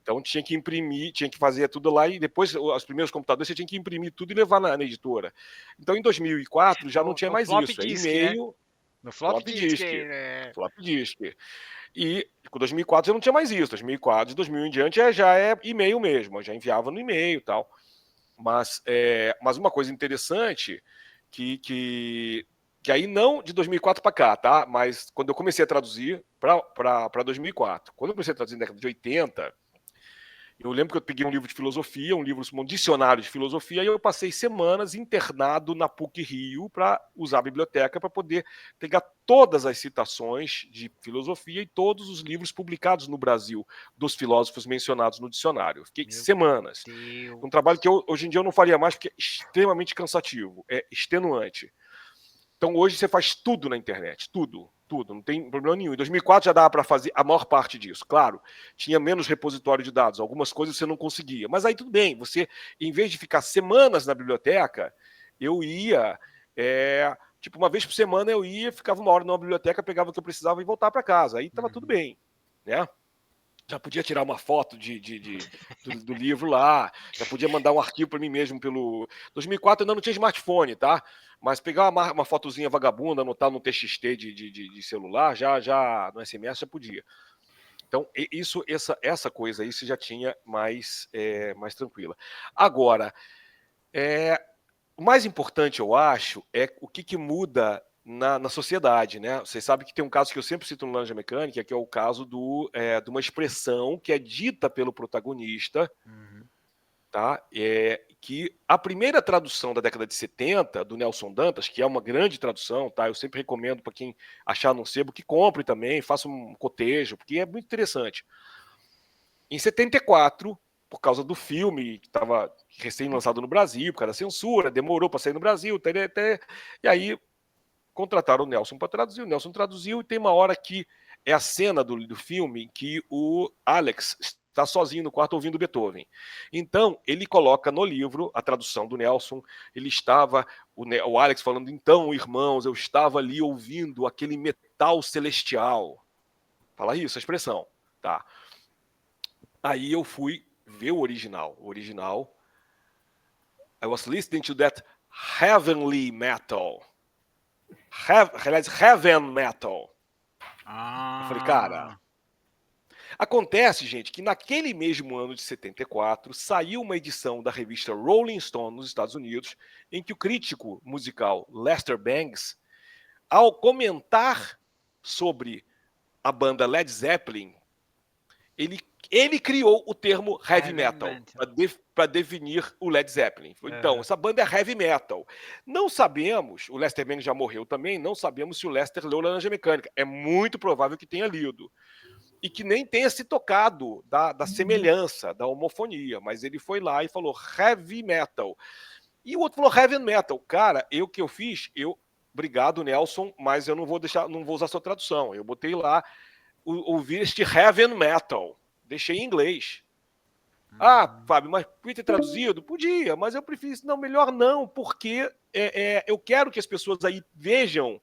Então, tinha que imprimir, tinha que fazer tudo lá e depois, os primeiros computadores, você tinha que imprimir tudo e levar na editora. Então, em 2004, já não tinha No mais flop isso. É disk, né? e-mail, No flop flop disk, disk, é. flop disk. E com 2004 já não tinha mais isso. 2004, de 2000 em diante, já é e-mail mesmo. Eu já enviava no e-mail e tal. Mas uma coisa interessante que aí não de 2004 para cá, tá? Mas quando eu comecei a traduzir para 2004, quando eu comecei a traduzir na década de 80, eu lembro que eu peguei um livro de filosofia, um dicionário de filosofia, e eu passei semanas internado na PUC-Rio para usar a biblioteca para poder pegar todas as citações de filosofia e todos os livros publicados no Brasil dos filósofos mencionados no dicionário. Eu fiquei Meu semanas. Um trabalho Deus. que hoje em dia eu não faria mais porque é extremamente cansativo, é extenuante. Então hoje você faz tudo na internet, tudo, não tem problema nenhum. Em 2004 já dava para fazer a maior parte disso, claro. Tinha menos repositório de dados, algumas coisas você não conseguia. Mas aí tudo bem, você, em vez de ficar semanas na biblioteca, eu ia, tipo, uma vez por semana eu ia, ficava uma hora numa biblioteca, pegava o que eu precisava e voltava para casa. Aí estava tudo Uhum. bem, né? Já podia tirar uma foto do livro lá, já podia mandar um arquivo para mim mesmo pelo. 2004 ainda não tinha smartphone, tá? Mas pegar uma fotozinha vagabunda, anotar no TXT de celular, já no SMS já podia. Então, essa coisa aí você já tinha mais tranquila. Agora, o mais importante, eu acho, é o que muda na sociedade, né? Vocês sabem que tem um caso que eu sempre cito no Laranja Mecânica, que é o caso de uma expressão que é dita pelo protagonista, Uhum. tá? Que a primeira tradução da década de 70, do Nelson Dantas, que é uma grande tradução, tá? Eu sempre recomendo para quem achar no sebo que compre também, faça um cotejo, porque é muito interessante. Em 74, por causa do filme que estava recém-lançado no Brasil, por causa da censura, demorou para sair no Brasil, e aí contrataram o Nelson para traduzir, o Nelson traduziu, e tem uma hora que é a cena do filme que o Alex está sozinho no quarto ouvindo Beethoven. Então, ele coloca no livro a tradução do Nelson, o Alex falando, então, irmãos, eu estava ali ouvindo aquele metal celestial. Fala isso, a expressão. Tá. Aí eu fui ver o original. O original, I was listening to that heavenly metal. Aliás, heaven metal. Eu falei, cara, acontece, gente, que naquele mesmo ano de 74 saiu uma edição da revista Rolling Stone nos Estados Unidos, em que o crítico musical Lester Bangs, ao comentar sobre a banda Led Zeppelin, ele criou o termo heavy metal para definir o Led Zeppelin. Então, essa banda é heavy metal. Não sabemos, o Lester Bangs já morreu também, não sabemos se o Lester leu Laranja Mecânica. É muito provável que tenha lido. E que nem tenha se tocado da semelhança, da homofonia. Mas ele foi lá e falou heavy metal. E o outro falou heavy metal. Cara, o que eu fiz, obrigado, Nelson, mas eu não vou usar sua tradução. Eu botei lá, ouvir este heavy metal. Deixei em inglês. Ah, Fábio, mas podia ter traduzido? Podia, mas eu prefiro. Não, melhor não, porque eu quero que as pessoas aí vejam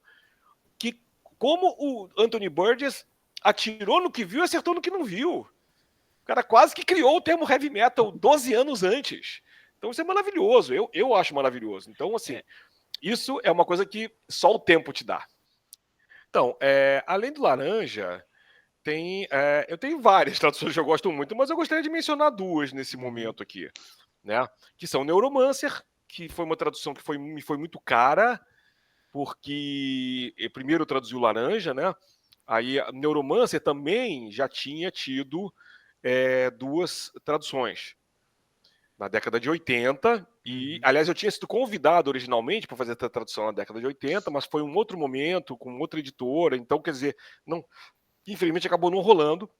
que como o Anthony Burgess atirou no que viu e acertou no que não viu. O cara quase que criou o termo heavy metal 12 anos antes. Então isso é maravilhoso, eu acho maravilhoso. Então, assim, isso é uma coisa que só o tempo te dá. Então, além do Laranja, eu tenho várias traduções que eu gosto muito, mas eu gostaria de mencionar duas nesse momento aqui, né? Que são Neuromancer, que foi uma tradução que me foi muito cara, porque primeiro eu traduzi o Laranja, né? Aí Neuromancer também já tinha tido duas traduções. Na década de 80, e aliás eu tinha sido convidado originalmente para fazer a tradução na década de 80, mas foi um outro momento, com outra editora, então quer dizer, infelizmente acabou não rolando.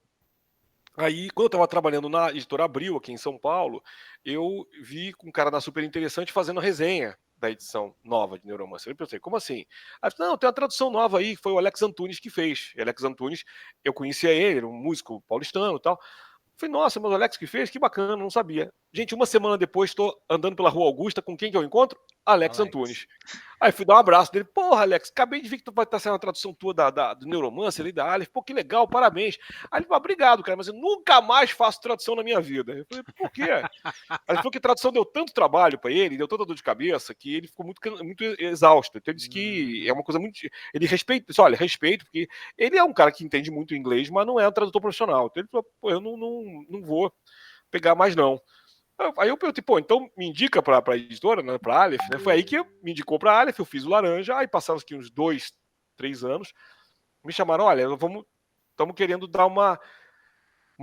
Aí, quando eu estava trabalhando na editora Abril, aqui em São Paulo, eu vi um cara da Super Interessante fazendo a resenha da edição nova de Neuromancer. Eu pensei, como assim? Aí, não, tem uma tradução nova aí, foi o Alex Antunes que fez. E Alex Antunes, eu conhecia ele, era um músico paulistano e tal. Falei, nossa, mas o Alex que fez? Que bacana, não sabia. Gente, uma semana depois, estou andando pela Rua Augusta, com quem que eu encontro? Alex Antunes. Aí fui dar um abraço dele. Porra, Alex, acabei de ver que tu vai estar saindo a tradução tua do Neuromancer ali, da Aleph. Pô, que legal, parabéns. Aí ele falou, obrigado, cara, mas eu nunca mais faço tradução na minha vida. Eu falei, por quê? Aí ele falou que a tradução deu tanto trabalho para ele, deu tanta dor de cabeça, que ele ficou muito exausto. Então ele disse que é uma coisa muito... Ele respeita, disse, olha, respeito, porque ele é um cara que entende muito inglês, mas não é um tradutor profissional. Então ele falou, pô, eu não vou pegar mais não. Aí eu perguntei, pô, então me indica para a editora, né, para a Aleph, né? Foi aí que me indicou para a Aleph, eu fiz o Laranja, aí passaram aqui uns 2, 3 anos, me chamaram, olha, estamos querendo dar uma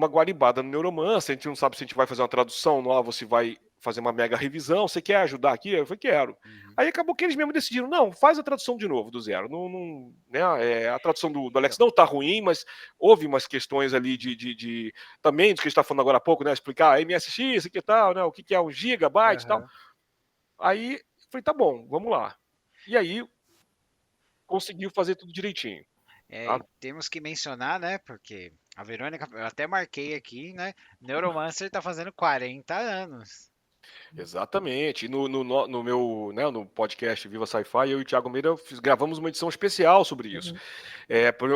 guaribada no Neuromancer, a gente não sabe se a gente vai fazer uma tradução nova ou se vai fazer uma mega revisão, você quer ajudar aqui? Eu falei, quero. Aí acabou que eles mesmos decidiram, não, faz a tradução de novo, do zero. Né, a tradução do Alex não tá ruim, mas houve umas questões ali também do que a gente tá falando agora há pouco, né, explicar MSX, isso que tal, né, o que é um gigabyte e tal. Aí, falei, tá bom, vamos lá. E aí, conseguiu fazer tudo direitinho. Temos que mencionar, né, porque a Verônica, eu até marquei aqui, né, Neuromancer tá fazendo 40 anos. Exatamente. E no meu, né, no podcast Viva Sci-Fi, eu e o Thiago Meira gravamos uma edição especial sobre isso.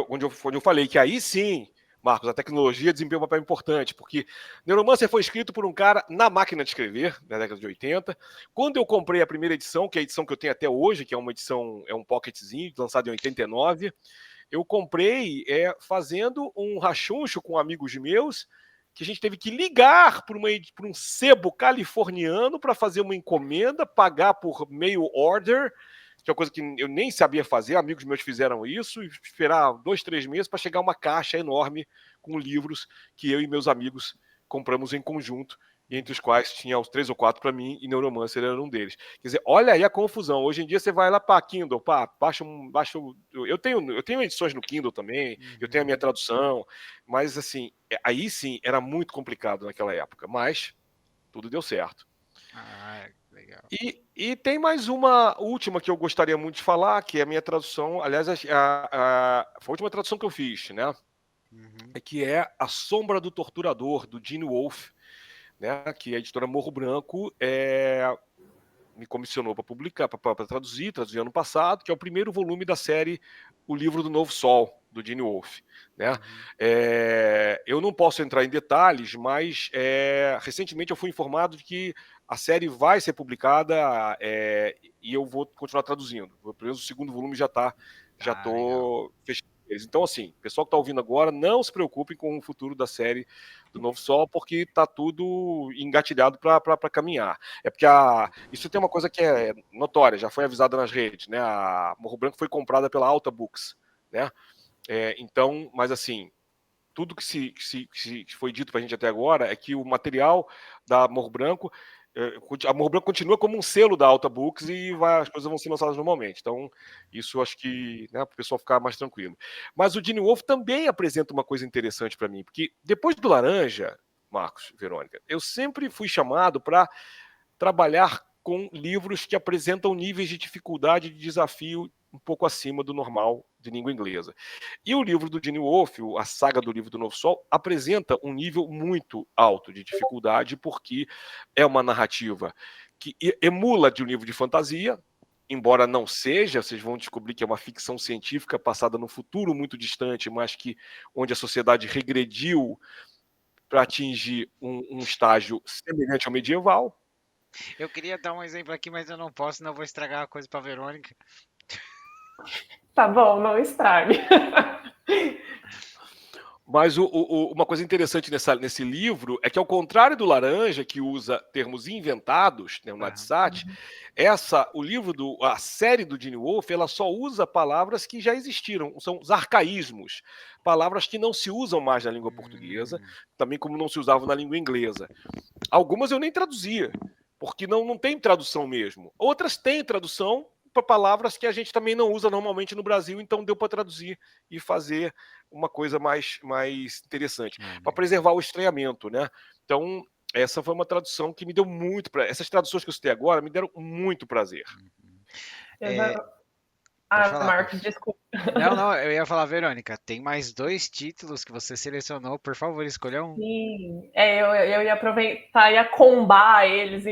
Onde eu falei que aí sim, Marcos, a tecnologia desempenha um papel importante, porque Neuromancer foi escrito por um cara na máquina de escrever, na década de 80. Quando eu comprei a primeira edição, que é a edição que eu tenho até hoje, que é uma edição, é um pocketzinho, lançado em 89, eu comprei fazendo um rachuncho com amigos meus, que a gente teve que ligar para um sebo californiano para fazer uma encomenda, pagar por mail order, que é uma coisa que eu nem sabia fazer, amigos meus fizeram isso, e esperar 2, 3 meses para chegar uma caixa enorme com livros que eu e meus amigos compramos em conjunto, entre os quais tinha os 3 ou 4 para mim, e Neuromancer era um deles. Quer dizer, olha aí a confusão. Hoje em dia você vai lá para Kindle, eu tenho edições no Kindle também, eu tenho a minha tradução, mas assim, aí sim, era muito complicado naquela época, mas tudo deu certo. Legal. E tem mais uma última que eu gostaria muito de falar, que é a minha tradução, aliás, foi a última tradução que eu fiz, né? Que é A Sombra do Torturador, do Gene Wolfe, né, que a editora Morro Branco me comissionou para publicar, para traduzir ano passado, que é o primeiro volume da série O Livro do Novo Sol, do Gene Wolfe, né? Eu não posso entrar em detalhes, mas recentemente eu fui informado de que a série vai ser publicada e eu vou continuar traduzindo. Pelo menos o segundo volume já estou fechando eles. Então, assim, o pessoal que está ouvindo agora, não se preocupem com o futuro da série do Novo Sol, porque está tudo engatilhado para caminhar. É porque isso tem uma coisa que é notória, já foi avisada nas redes, né? A Morro Branco foi comprada pela Alta Books, né? Então, mas assim, tudo que foi dito para a gente até agora é que o material da Morro Branco, a Morro Branco continua como um selo da Alta Books e as coisas vão ser lançadas normalmente. Então, isso eu acho que, né, para o pessoal ficar mais tranquilo. Mas o Gene Wolfe também apresenta uma coisa interessante para mim, porque depois do Laranja, Marcos, Verônica, eu sempre fui chamado para trabalhar com livros que apresentam níveis de dificuldade e de desafio um pouco acima do normal de língua inglesa. E o livro do Gene Wolfe, a saga do Livro do Novo Sol, apresenta um nível muito alto de dificuldade, porque é uma narrativa que emula de um livro de fantasia, embora não seja, vocês vão descobrir que é uma ficção científica passada no futuro muito distante, mas que onde a sociedade regrediu para atingir um estágio semelhante ao medieval. Eu queria dar um exemplo aqui, mas eu não posso, senão eu vou estragar a coisa para Verônica. Tá bom, não estrague. Mas uma coisa interessante nesse livro é que, ao contrário do Laranja, que usa termos inventados, né, o Nadsat, a série do Gene Wolfe, ela só usa palavras que já existiram, são os arcaísmos, palavras que não se usam mais na língua portuguesa, também como não se usavam na língua inglesa. Algumas eu nem traduzia, porque não tem tradução mesmo. Outras têm tradução para palavras que a gente também não usa normalmente no Brasil, então deu para traduzir e fazer uma coisa mais interessante, para preservar o estranhamento, né? Então, essa foi uma tradução que me deu muito prazer. Essas traduções que eu citei agora me deram muito prazer. Marcos, desculpa. Não, eu ia falar, Verônica, tem mais 2 títulos que você selecionou, por favor, escolha um. Sim, eu ia aproveitar, ia combar eles,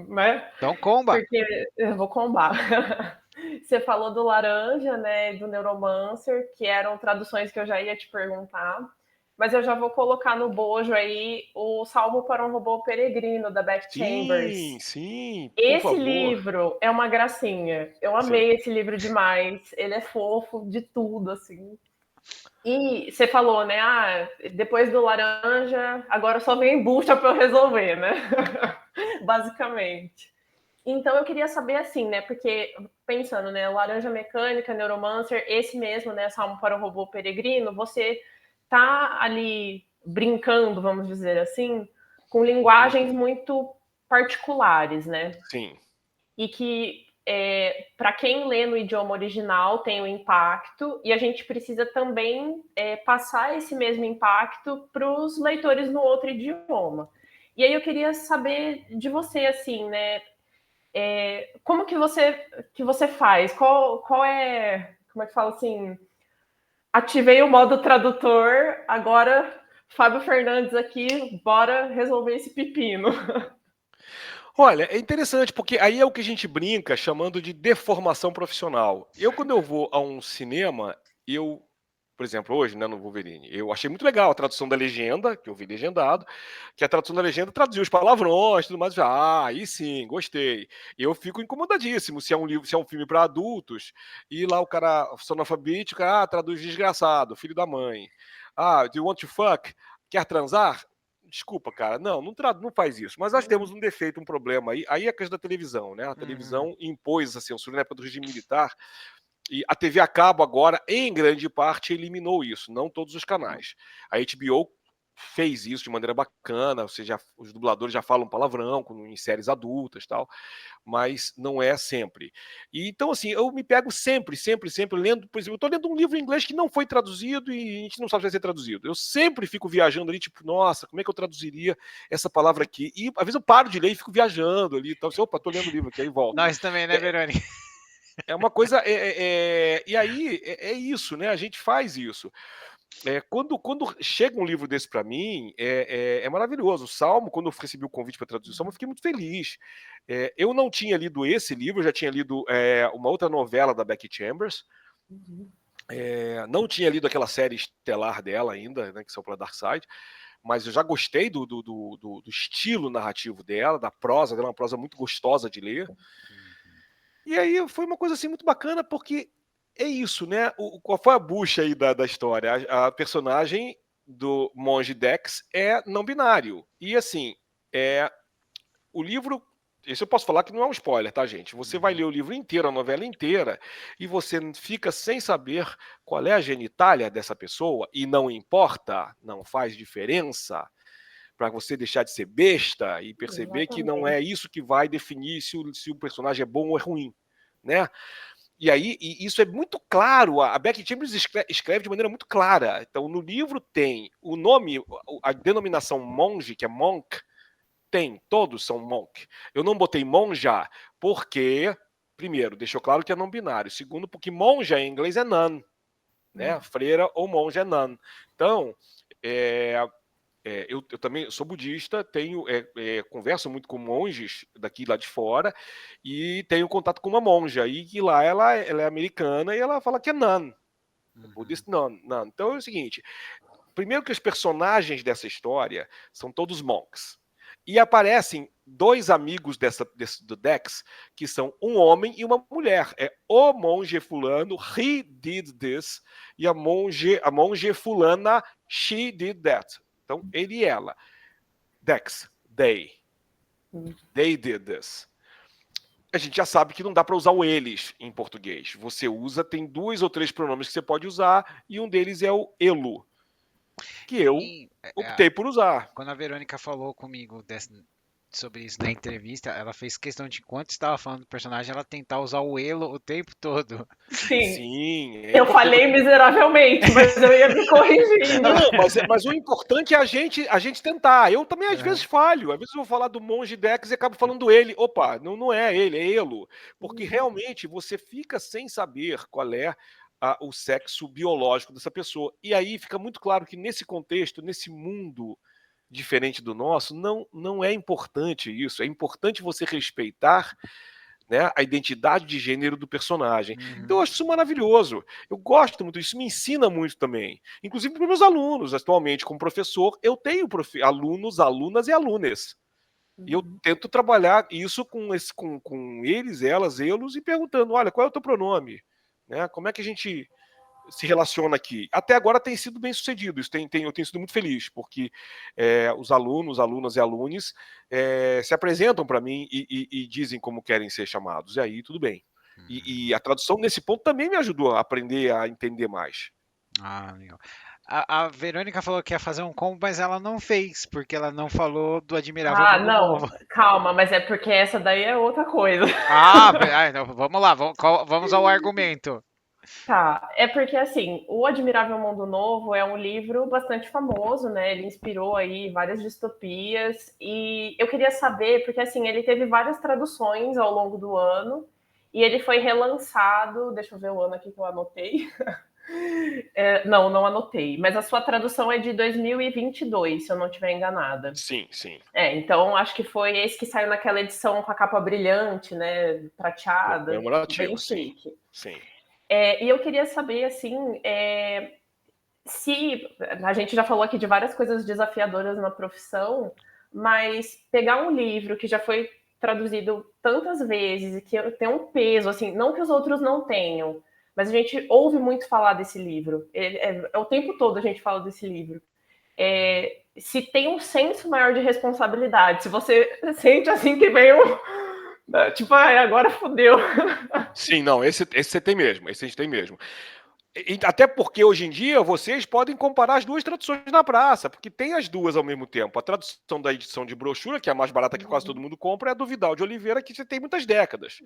né? Então, comba! Porque eu vou combar. Você falou do Laranja, né, do Neuromancer, que eram traduções que eu já ia te perguntar, mas eu já vou colocar no bojo aí o Salmo para um Robô Peregrino, da Beth Chambers. Sim, por Esse favor. livro é uma gracinha. Eu amei esse livro demais. Ele é fofo de tudo, assim. E você falou, né? Depois do Laranja, agora só vem bucha para eu resolver, né? Basicamente. Então eu queria saber assim, né? Porque pensando, né? Laranja Mecânica, Neuromancer, esse mesmo, né? Salmo para o Robô Peregrino, você tá ali brincando, vamos dizer assim, com linguagens muito particulares, né? Sim. E que para quem lê no idioma original tem um impacto, e a gente precisa também passar esse mesmo impacto para os leitores no outro idioma. E aí eu queria saber de você, assim, né? Como que você faz? Qual é, como é que fala assim? Ativei o modo tradutor, agora Fábio Fernandes aqui, bora resolver esse pepino. Olha, é interessante, porque aí é o que a gente brinca chamando de deformação profissional. Quando eu vou a um cinema, por exemplo, hoje, né, no Wolverine, eu achei muito legal a tradução da legenda, que eu vi legendado, que a tradução da legenda traduziu os palavrões e tudo mais. Aí sim, gostei. Eu fico incomodadíssimo se é um filme para adultos, e lá o cara, sonofabete, o cara traduz desgraçado, filho da mãe. Do you want to fuck? Quer transar? Desculpa, cara, não faz isso. Mas nós temos um defeito, um problema aí. Aí é a questão da televisão, né? A televisão impôs essa censura na época do regime militar. E a TV a cabo agora, em grande parte, eliminou isso, não todos os canais. A HBO fez isso de maneira bacana, ou seja, os dubladores já falam palavrão em séries adultas, tal, mas não é sempre. E então, assim, eu me pego sempre lendo, por exemplo, eu estou lendo um livro em inglês que não foi traduzido e a gente não sabe se vai ser traduzido. Eu sempre fico viajando ali, tipo, nossa, como é que eu traduziria essa palavra aqui? E às vezes eu paro de ler e fico viajando ali, então, assim, opa, tô lendo o livro aqui, aí volto. Nós também, né, Verônica? É uma coisa. E aí é isso, né? A gente faz isso. quando chega um livro desse para mim, é maravilhoso. O Salmo, quando eu recebi o convite para traduzir o Salmo, eu fiquei muito feliz. Eu não tinha lido esse livro, eu já tinha lido uma outra novela da Becky Chambers. Não tinha lido aquela série estelar dela ainda, né, que saiu pela Dark Side, mas eu já gostei do estilo narrativo dela, da prosa dela, uma prosa muito gostosa de ler. E aí foi uma coisa assim muito bacana, porque é isso, né? Qual foi a bucha aí da história? A personagem do monge Dex é não binário. E assim, o livro. Isso eu posso falar que não é um spoiler, tá, gente? Você vai ler o livro inteiro, a novela inteira, e você fica sem saber qual é a genitália dessa pessoa, e não importa, não faz diferença, para você deixar de ser besta e perceber que não é isso que vai definir se o personagem é bom ou é ruim, né? E aí, isso é muito claro, a Becky Chambers escreve de maneira muito clara. Então, no livro tem o nome, a denominação monge, que é monk, todos são monk. Eu não botei monja porque, primeiro, deixou claro que é não binário. Segundo, porque monja em inglês é nun, né? Freira ou monja é nun. Então, eu também sou budista, converso muito com monges daqui lá de fora e tenho contato com uma monja e que lá ela é americana e ela fala que é nun. Budista nun. Então é o seguinte, primeiro que os personagens dessa história são todos monks. E aparecem dois amigos do Dex, que são um homem e uma mulher. É o monge fulano, he did this, e a monge fulana, she did that. Então, ele e ela. Dex, they did this. A gente já sabe que não dá para usar o eles em português. Você tem 2 ou 3 pronomes que você pode usar, e um deles é o elo, que eu optei por usar. Quando a Verônica falou comigo sobre isso na entrevista, ela fez questão de, enquanto estava falando do personagem, ela tentar usar o elo o tempo todo. Sim. Eu falei miseravelmente, mas eu ia me corrigindo. Não, mas o importante é a gente tentar. Eu também às vezes falho. Às vezes eu vou falar do monge Dex e acabo falando ele. Opa, não é ele, é elo. Porque realmente você fica sem saber qual é o sexo biológico dessa pessoa. E aí fica muito claro que nesse contexto, nesse mundo diferente do nosso, não é importante isso. É importante você respeitar, né, a identidade de gênero do personagem. Então eu acho isso maravilhoso. Eu gosto muito, isso me ensina muito também. Inclusive para meus alunos, atualmente como professor, eu tenho alunos, alunas e alunas. E eu tento trabalhar isso com eles, elas, elos, e perguntando, olha, qual é o teu pronome? Né? Como é que a gente se relaciona aqui? Até agora tem sido bem sucedido, eu tenho sido muito feliz, porque os alunos, alunas e alunos se apresentam para mim e dizem como querem ser chamados, e aí tudo bem. E a tradução nesse ponto também me ajudou a aprender a entender mais. Ah, legal. A Verônica falou que ia fazer um combo, mas ela não fez, porque ela não falou do Admirável Mundo Novo. Calma, mas é porque essa daí é outra coisa. Então, vamos lá, vamos ao argumento. Tá, é porque assim, o Admirável Mundo Novo é um livro bastante famoso, né? Ele inspirou aí várias distopias e eu queria saber, porque assim, ele teve várias traduções ao longo do ano e ele foi relançado, deixa eu ver o ano aqui que eu anotei. Não anotei, mas a sua tradução é de 2022, se eu não estiver enganada. Sim. Então acho que foi esse que saiu naquela edição com a capa brilhante, né? Prateada. Comemorativo, sim. E eu queria saber, assim, se a gente já falou aqui de várias coisas desafiadoras na profissão, mas pegar um livro que já foi traduzido tantas vezes e que tem um peso, assim, não que os outros não tenham, mas a gente ouve muito falar desse livro. O tempo todo a gente fala desse livro. Se tem um senso maior de responsabilidade, se você sente assim que vem tipo, agora fodeu. Sim, não, esse você tem mesmo, esse a gente tem mesmo. Até porque hoje em dia vocês podem comparar as duas traduções na praça, porque tem as duas ao mesmo tempo. A tradução da edição de brochura, que é a mais barata que quase todo mundo compra, é a do Vidal de Oliveira, que já tem muitas décadas.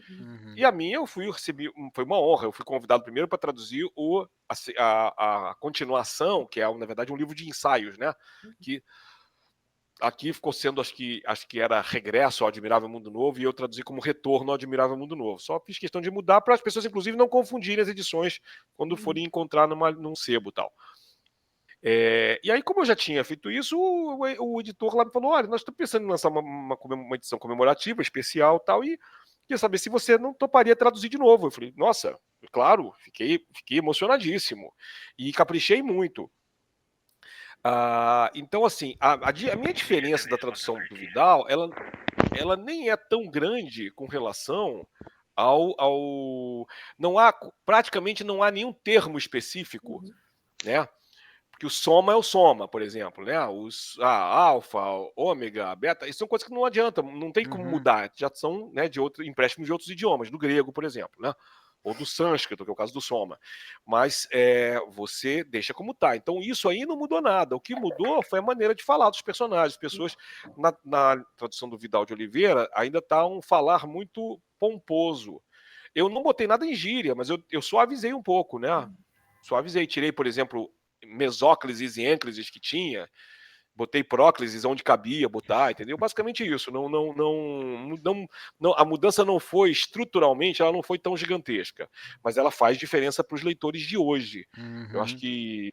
E a minha foi uma honra, eu fui convidado primeiro para traduzir a continuação, que é, na verdade, um livro de ensaios, né? Que aqui ficou sendo, acho que era Regresso ao Admirável Mundo Novo, e eu traduzi como Retorno ao Admirável Mundo Novo. Só fiz questão de mudar para as pessoas, inclusive, não confundirem as edições quando forem encontrar num sebo e tal. E aí, como eu já tinha feito isso, o editor lá me falou: olha, nós estamos pensando em lançar uma edição comemorativa, especial tal, e queria saber se você não toparia traduzir de novo. Eu falei, nossa, claro, fiquei emocionadíssimo. E caprichei muito. Então, assim, a minha diferença da tradução do Vidal, ela nem é tão grande com relação praticamente não há nenhum termo específico, né? Porque o soma é o soma, por exemplo, né? Alfa, ômega, beta, isso são coisas que não adianta, não tem como mudar, já são, né, de empréstimos de outros idiomas, do grego, por exemplo, né? Ou do sânscrito, que é o caso do soma. Mas você deixa como tá. Então isso aí não mudou nada. O que mudou foi a maneira de falar dos personagens. As pessoas, na tradução do Vidal de Oliveira, ainda tá um falar muito pomposo. Eu não botei nada em gíria, mas eu suavizei um pouco, né? Suavizei, tirei, por exemplo, mesóclises e ênclises que tinha, botei próclises onde cabia botar, entendeu? Basicamente isso. A mudança não foi estruturalmente, ela não foi tão gigantesca, mas ela faz diferença para os leitores de hoje. Eu acho que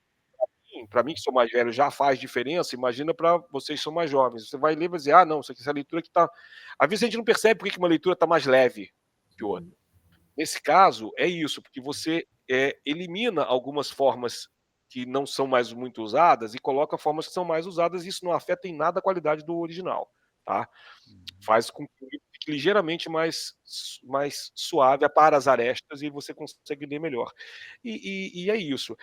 para mim que sou mais velho já faz diferença. Imagina para vocês que são mais jovens. Você vai ler e vai dizer, não, essa leitura que tá. Às vezes a gente não percebe por que uma leitura está mais leve que outra. Nesse caso, é isso, porque você elimina algumas formas que não são mais muito usadas e coloca formas que são mais usadas, e isso não afeta em nada a qualidade do original, tá? Faz com que o livro fique ligeiramente mais suave, apara as arestas e você consegue ler melhor. E é isso.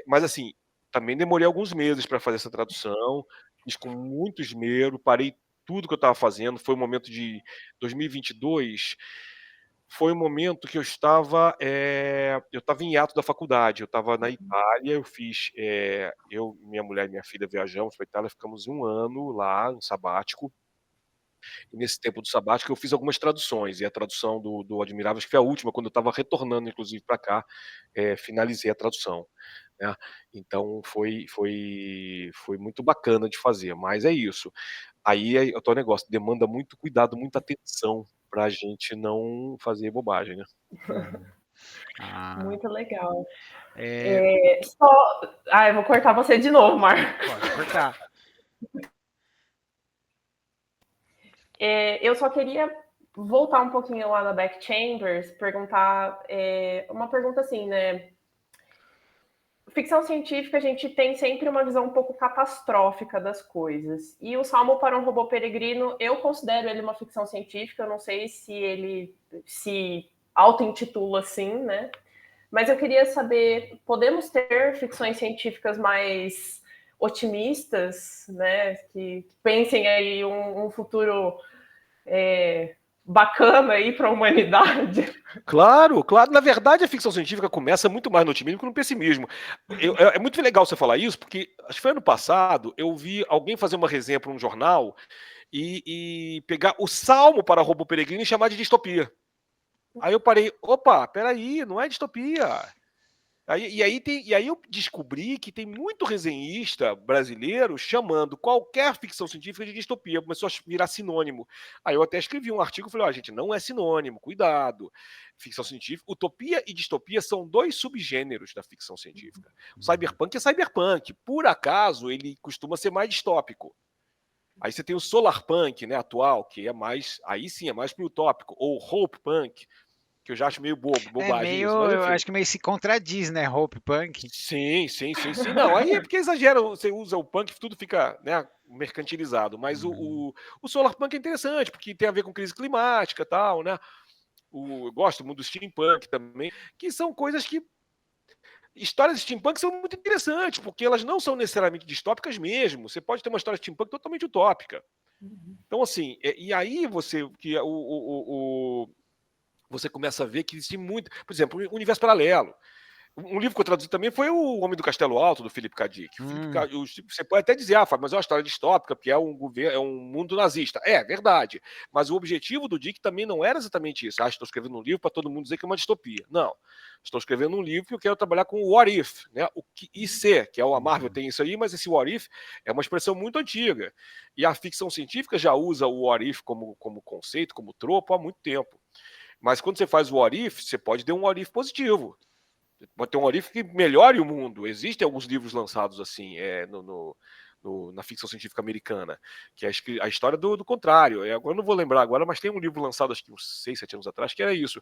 Mas, assim, também demorei alguns meses para fazer essa tradução, fiz com muito esmero, parei tudo que eu estava fazendo. Foi um momento de 2022, foi um momento que eu estava em hiato da faculdade, eu estava na Itália, minha mulher e minha filha viajamos para a Itália, ficamos um ano lá, no sabático, e nesse tempo do sabático eu fiz algumas traduções, e a tradução do Admiráveis, que foi a última, quando eu estava retornando, inclusive, para cá, finalizei a tradução, né? Então foi muito bacana de fazer, mas é isso. Aí é o teu negócio, demanda muito cuidado, muita atenção para a gente não fazer bobagem, né? Muito legal. É, Eu vou cortar você de novo, Marcos. pode cortar. Eu só queria voltar um pouquinho lá na Back Chambers, perguntar uma pergunta assim, né? Ficção científica, a gente tem sempre uma visão um pouco catastrófica das coisas. E o Salmo para um Robô Peregrino, eu considero ele uma ficção científica, eu não sei se ele se auto-intitula assim, né? Mas eu queria saber, podemos ter ficções científicas mais otimistas, né? Que pensem aí um futuro bacana aí para a humanidade? Claro, claro. Na verdade, a ficção científica começa muito mais no otimismo que no pessimismo. É muito legal você falar isso, porque acho que foi ano passado, eu vi alguém fazer uma resenha para um jornal e pegar o Salmo para Robô Peregrino e chamar de distopia. Aí eu parei, opa, peraí, não é distopia. E aí eu descobri que tem muito resenhista brasileiro chamando qualquer ficção científica de distopia, começou a virar sinônimo. Aí eu até escrevi um artigo e falei, gente, não é sinônimo, cuidado. Ficção científica, utopia e distopia são dois subgêneros da ficção científica. O cyberpunk é cyberpunk, por acaso ele costuma ser mais distópico. Aí você tem o solarpunk, né, atual, que é mais, aí sim, é mais pro utópico, ou hopepunk, que eu já acho meio bobagem isso, mas Eu enfim. acho que meio se contradiz, né? Hope Punk. Sim. Não, aí é porque exagera, você usa o punk, tudo fica, né, mercantilizado. Mas o solar punk é interessante, porque tem a ver com crise climática e tal, né? Eu gosto muito do steampunk também, que são coisas que. Histórias de steampunk são muito interessantes, porque elas não são necessariamente distópicas mesmo. Você pode ter uma história de steampunk totalmente utópica. Então, assim, e aí você começa a ver que existe muito. Por exemplo, o universo paralelo. Um livro que eu traduzi também foi O Homem do Castelo Alto, do Philip K. Dick. Você pode até dizer, Fábio, mas é uma história distópica, porque é um mundo nazista. É verdade. Mas o objetivo do Dick também não era exatamente isso. Estou escrevendo um livro para todo mundo dizer que é uma distopia. Não. Estou escrevendo um livro que eu quero trabalhar com o What If, né? O que IC, que é a Marvel tem isso aí, mas esse What If é uma expressão muito antiga. E a ficção científica já usa o What If como conceito, como tropo há muito tempo. Mas quando você faz o What If, você pode ter um What If positivo. Pode ter um livro que melhore o mundo. Existem alguns livros lançados assim, na ficção científica americana, que é a história do contrário. Agora eu não vou lembrar agora, mas tem um livro lançado acho que uns 6, 7 anos atrás, que era isso.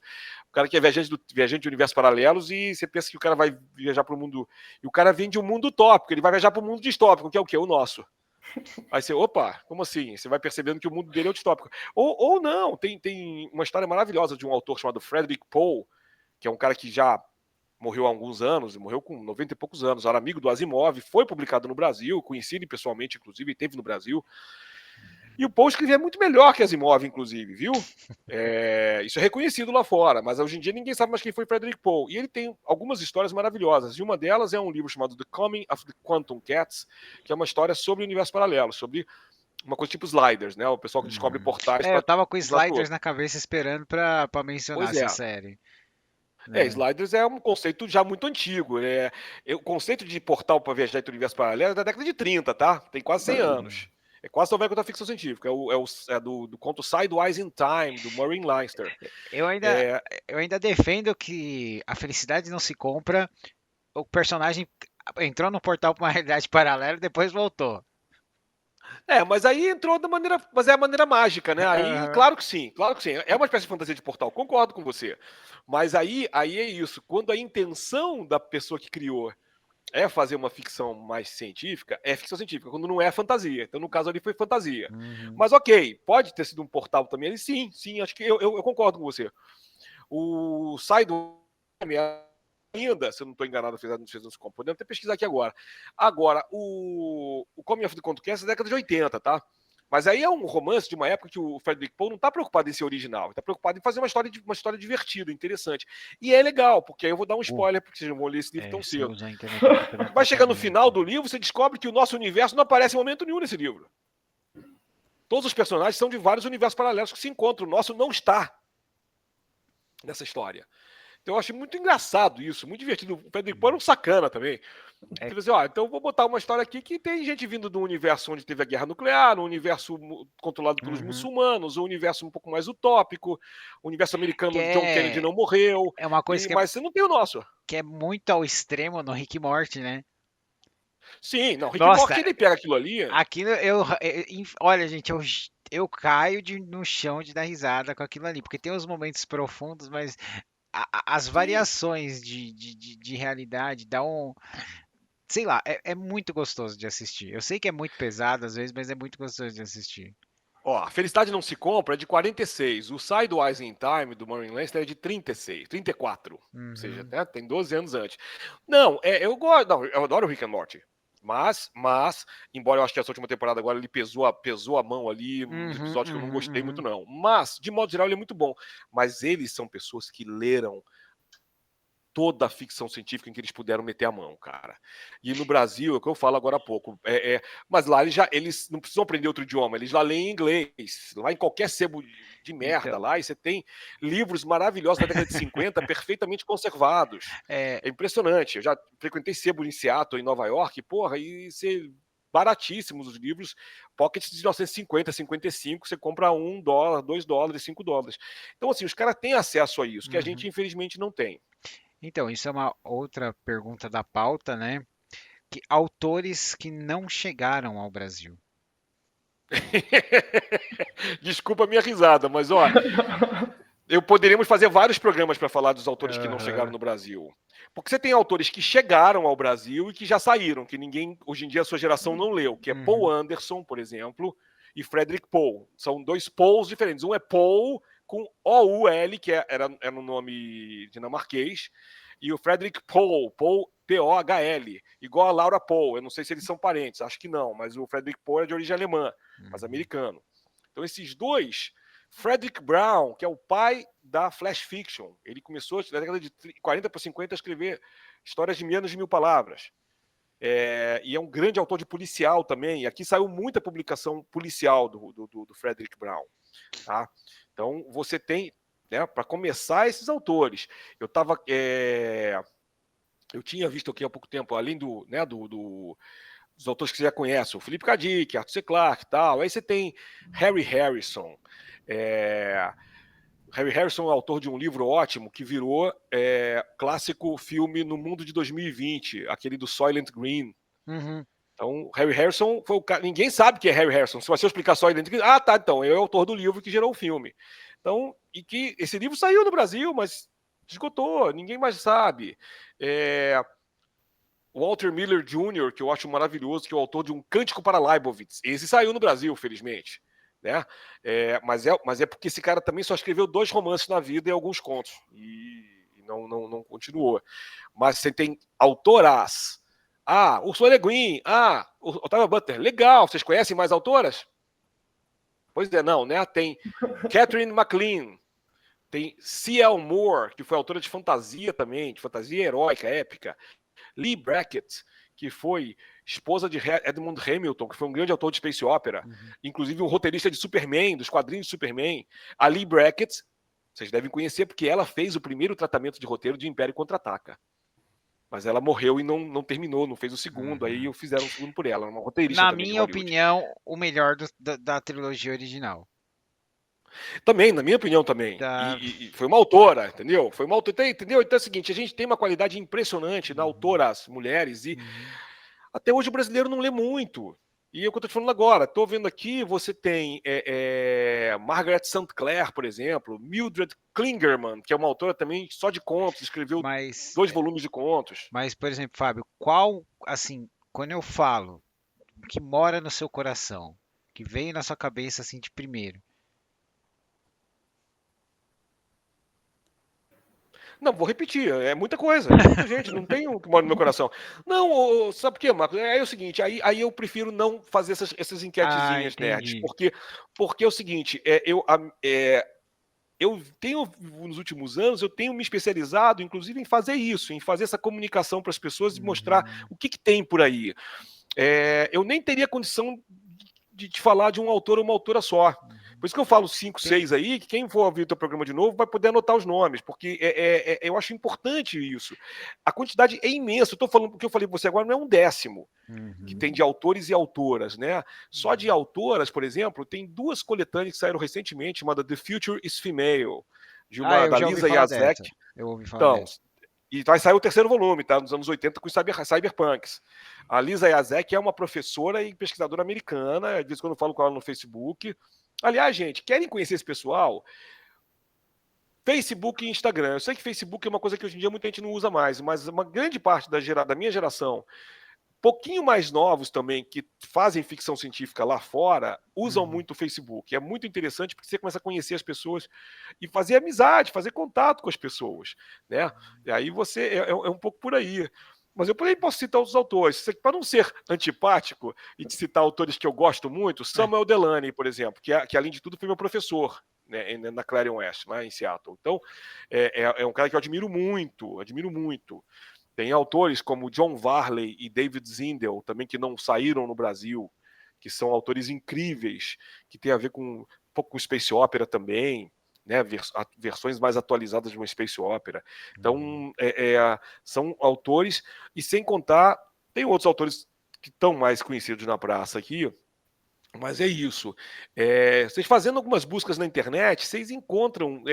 O cara que é viajante de universos paralelos e você pensa que o cara vai viajar para o mundo... E o cara vem de um mundo utópico, ele vai viajar para o mundo distópico, que é o quê? O nosso. Aí você, opa, como assim? Você vai percebendo que o mundo dele é distópico. Ou não, tem uma história maravilhosa de um autor chamado Frederick Pohl, que é um cara que já morreu há alguns anos, morreu com 90 e poucos anos, era amigo do Asimov, foi publicado no Brasil, conheci ele pessoalmente, inclusive, esteve no Brasil. E o Poe escrevia muito melhor que Asimov, inclusive, viu? Isso é reconhecido lá fora, mas hoje em dia ninguém sabe mais quem foi Frederick Poe. E ele tem algumas histórias maravilhosas. E uma delas é um livro chamado The Coming of the Quantum Cats, que é uma história sobre o universo paralelo, sobre uma coisa tipo sliders, né? O pessoal que descobre portais. Eu tava com de um lado pro sliders outro. na cabeça esperando pra mencionar Pois essa é. série. Né? Sliders é um conceito já muito antigo. O conceito de portal para viajar entre o universo paralelo é da década de 30, tá? Tem quase 100 anos. É quase tão velho quanto a ficção científica. É do conto Sidewise in Time, do Murray Leinster. Eu ainda defendo que a felicidade não se compra. O personagem entrou no portal para uma realidade paralela e depois voltou. Mas aí entrou da maneira. Mas é a maneira mágica, né? Aí, Aham. claro que sim, claro que sim. É uma espécie de fantasia de portal, concordo com você. Mas aí é isso. Quando a intenção da pessoa que criou é fazer uma ficção mais científica, é ficção científica, quando não é fantasia. Então, no caso ali, foi fantasia. Uhum. Mas ok, pode ter sido um portal também ali, sim, acho que eu concordo com você. O Sidewise ainda, se eu não estou enganado, fez nos compras. Podemos até pesquisar aqui agora. Agora, o Coming of the Conto Cast é da década de 80, tá? Mas aí é um romance de uma época que o Frederick Poe não está preocupado em ser original, ele está preocupado em fazer uma história divertida, interessante. E é legal, porque aí eu vou dar um spoiler, porque vocês não vão ler esse livro tão Você cedo. usa a internet pra procurar Vai chegar no propaganda. final do livro, você descobre que o nosso universo não aparece em momento nenhum nesse livro. Todos os personagens são de vários universos paralelos que se encontram. O nosso não está nessa história. Então eu acho muito engraçado isso, muito divertido. O Frederick Poe era um sacana também. Você diz, então eu vou botar uma história aqui que tem gente vindo do universo onde teve a guerra nuclear, um universo controlado pelos muçulmanos, um universo um pouco mais utópico, o universo americano Que onde John Kennedy é, não morreu, é uma coisa mas você não tem o nosso. que é muito ao extremo no Rick e Morty, né? Sim, não, Rick Nossa, Morty ele pega aquilo ali. aquilo olha, gente, eu caio no chão de dar risada com aquilo ali, porque tem uns momentos profundos, mas as Sim. variações de realidade dá um, sei lá, é muito gostoso de assistir. Eu sei que é muito pesado às vezes, mas é muito gostoso de assistir. Ó, a Felicidade Não Se Compra é de 46. O Sidewise in Time, do Murray Leinster, é de 36, 34. Ou seja, Uhum. né, tem 12 anos antes. Não, eu gosto. Não, eu adoro o Rick and Morty. Mas, embora eu acho que essa última temporada agora ele pesou a mão ali, uns Uhum, episódios que eu não uhum, gostei muito, uhum. não. Mas, de modo geral, ele é muito bom. Mas eles são pessoas que leram toda a ficção científica em que eles puderam meter a mão, cara. E no Brasil, é o que eu falo agora há pouco, mas lá eles não precisam aprender outro idioma, eles lá leem inglês, lá em qualquer sebo de merda Então, lá, e você tem livros maravilhosos da década de 50, perfeitamente conservados. é, É impressionante, eu já frequentei sebo em Seattle, em Nova York, porra, e você... baratíssimos os livros, pockets de 1950, 55, você compra $1, $2, $5. Então, assim, os caras têm acesso a isso, que a gente, uhum. infelizmente, não tem. Então, isso é uma outra pergunta da pauta, né? Que autores que não chegaram ao Brasil. Desculpa a minha risada, mas ó, poderíamos fazer vários programas para falar dos autores que não chegaram Aham. no Brasil. Porque você tem autores que chegaram ao Brasil e que já saíram, que ninguém, hoje em dia, a sua geração não leu, que é Paul Uhum. Anderson, por exemplo, e Frederick Poe. São dois Pauls diferentes. Um é Paul com O-U-L, que era um nome dinamarquês, e o Frederick Pohl, P-O-H-L, igual a Laura Pohl. Eu não sei se eles são parentes, acho que não, mas o Frederick Pohl é de origem alemã, mas Uhum. americano. Então esses dois, Frederick Brown, que é o pai da flash fiction, ele começou na década de 40 para 50 a escrever histórias de menos de 1000 palavras. E é um grande autor de policial também. E aqui saiu muita publicação policial do Frederick Brown. Tá? Então você tem, né, para começar, esses autores. Eu tinha visto aqui há pouco tempo, além dos autores que você já conhece, o Philip K. Dick, Arthur C. Clarke e tal. Aí você tem Harry Harrison, é, Harry Harrison é autor de um livro ótimo que virou clássico filme no mundo de 2020, aquele do Soylent Green. Uhum. Então, Harry Harrison foi o cara. Ninguém sabe que é Harry Harrison. Se você explicar Soylent Green, tá, então, ele é o autor do livro que gerou o filme. Então, e que esse livro saiu no Brasil, mas esgotou, ninguém mais sabe. Walter Miller Jr., que eu acho maravilhoso, que é o autor de Um Cântico para Leibowitz. Esse saiu no Brasil, felizmente. Né? Mas é porque esse cara também só escreveu 2 romances na vida e alguns contos. E não continuou. Mas você tem autoras. Ursula Le Guin. O Octavia Butler. Legal. Vocês conhecem mais autoras? Pois é, não, né? Tem Catherine MacLean. Tem C.L. Moore, que foi autora de fantasia também, de fantasia heróica, épica. Lee Brackett, que foi esposa de Edmund Hamilton, que foi um grande autor de space opera, inclusive um roteirista de Superman, dos quadrinhos de Superman. A Lee Brackett, vocês devem conhecer, porque ela fez o primeiro tratamento de roteiro de Império Contra-Ataca. Mas ela morreu e não terminou, não fez o segundo, aí fizeram o segundo por ela, uma roteirista Na também de minha Hollywood. opinião, o melhor da trilogia original. Também, na minha opinião também. E foi uma autora, entendeu? Foi uma autora, entendeu? Então é o seguinte, a gente tem uma qualidade impressionante na autoras, mulheres, e até hoje o brasileiro não lê muito. E é o que eu estou te falando agora. Estou vendo aqui, você tem Margaret St. Clair, por exemplo, Mildred Klingerman, que é uma autora também só de contos, escreveu 2 volumes de contos. Mas, por exemplo, Fábio, qual, assim, quando eu falo que mora no seu coração, que vem na sua cabeça, assim, de primeiro? Não, vou repetir, é muita coisa, é muita gente, não tem um que mora no meu coração. Não, sabe por quê, Marcos? É o seguinte, aí eu prefiro não fazer essas enquetezinhas nerds, porque é o seguinte, eu tenho, nos últimos anos, eu tenho me especializado, inclusive, em fazer isso, em fazer essa comunicação para as pessoas e mostrar o que tem por aí. Eu nem teria condição de te falar de um autor ou uma autora só. Por isso que eu falo 5, 6 aí, que quem for ouvir o teu programa de novo vai poder anotar os nomes, porque eu acho importante isso. A quantidade é imensa. Eu estou falando, o que eu falei para você agora não é 1/10 que tem de autores e autoras, né? Só de autoras, por exemplo, tem 2 coletâneas que saíram recentemente, chamada The Future is Female, Eu da já ouvi Lisa falar Yazek. dessa. Eu ouvi falar Então, dessa. e vai sair o 3º volume, tá? Nos anos 80, com os cyberpunks. A Lisa Yazek é uma professora e pesquisadora americana, de vez em quando eu falo com ela no Facebook. Aliás, gente, querem conhecer esse pessoal? Facebook e Instagram. Eu sei que Facebook é uma coisa que hoje em dia muita gente não usa mais, mas uma grande parte da minha geração, pouquinho mais novos também, que fazem ficção científica lá fora, usam muito o Facebook. É muito interessante porque você começa a conhecer as pessoas e fazer amizade, fazer contato com as pessoas, né? E aí você é um pouco por aí. Mas eu também posso citar outros autores. Para não ser antipático e te citar autores que eu gosto muito, Samuel Delany, por exemplo, que além de tudo foi meu professor, né, na Clarion West, lá em Seattle. Então, é um cara que eu admiro muito, admiro muito. Tem autores como John Varley e David Zindel, também que não saíram no Brasil, que são autores incríveis, que tem a ver com um pouco com space opera também, né? Versões mais atualizadas de uma space opera. Então, são autores, e sem contar, tem outros autores que estão mais conhecidos na praça aqui, mas é isso. Vocês fazendo algumas buscas na internet, vocês encontram.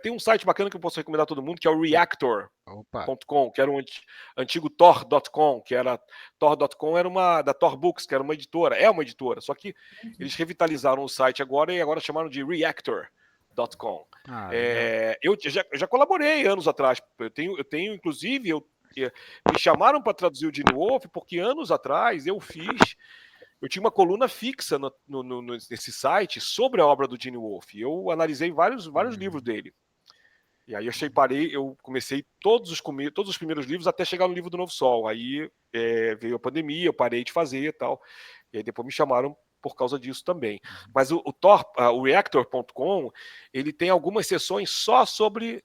Tem um site bacana que eu posso recomendar a todo mundo, que é o Reactor.com, que era um antigo Tor.com, que era. Tor.com era da Tor Books, que era uma editora, é uma editora, só que eles revitalizaram o site agora e agora chamaram de Reactor.com. Eu já colaborei anos atrás. Eu tenho inclusive, me chamaram para traduzir o Gene Wolfe, porque anos atrás eu tinha uma coluna fixa nesse site sobre a obra do Gene Wolfe. Eu analisei vários livros dele. E aí eu comecei todos os primeiros livros até chegar no livro do Novo Sol. Aí veio a pandemia, eu parei de fazer e tal. E aí depois me chamaram por causa disso também. Mas o Reactor.com, ele tem algumas sessões só sobre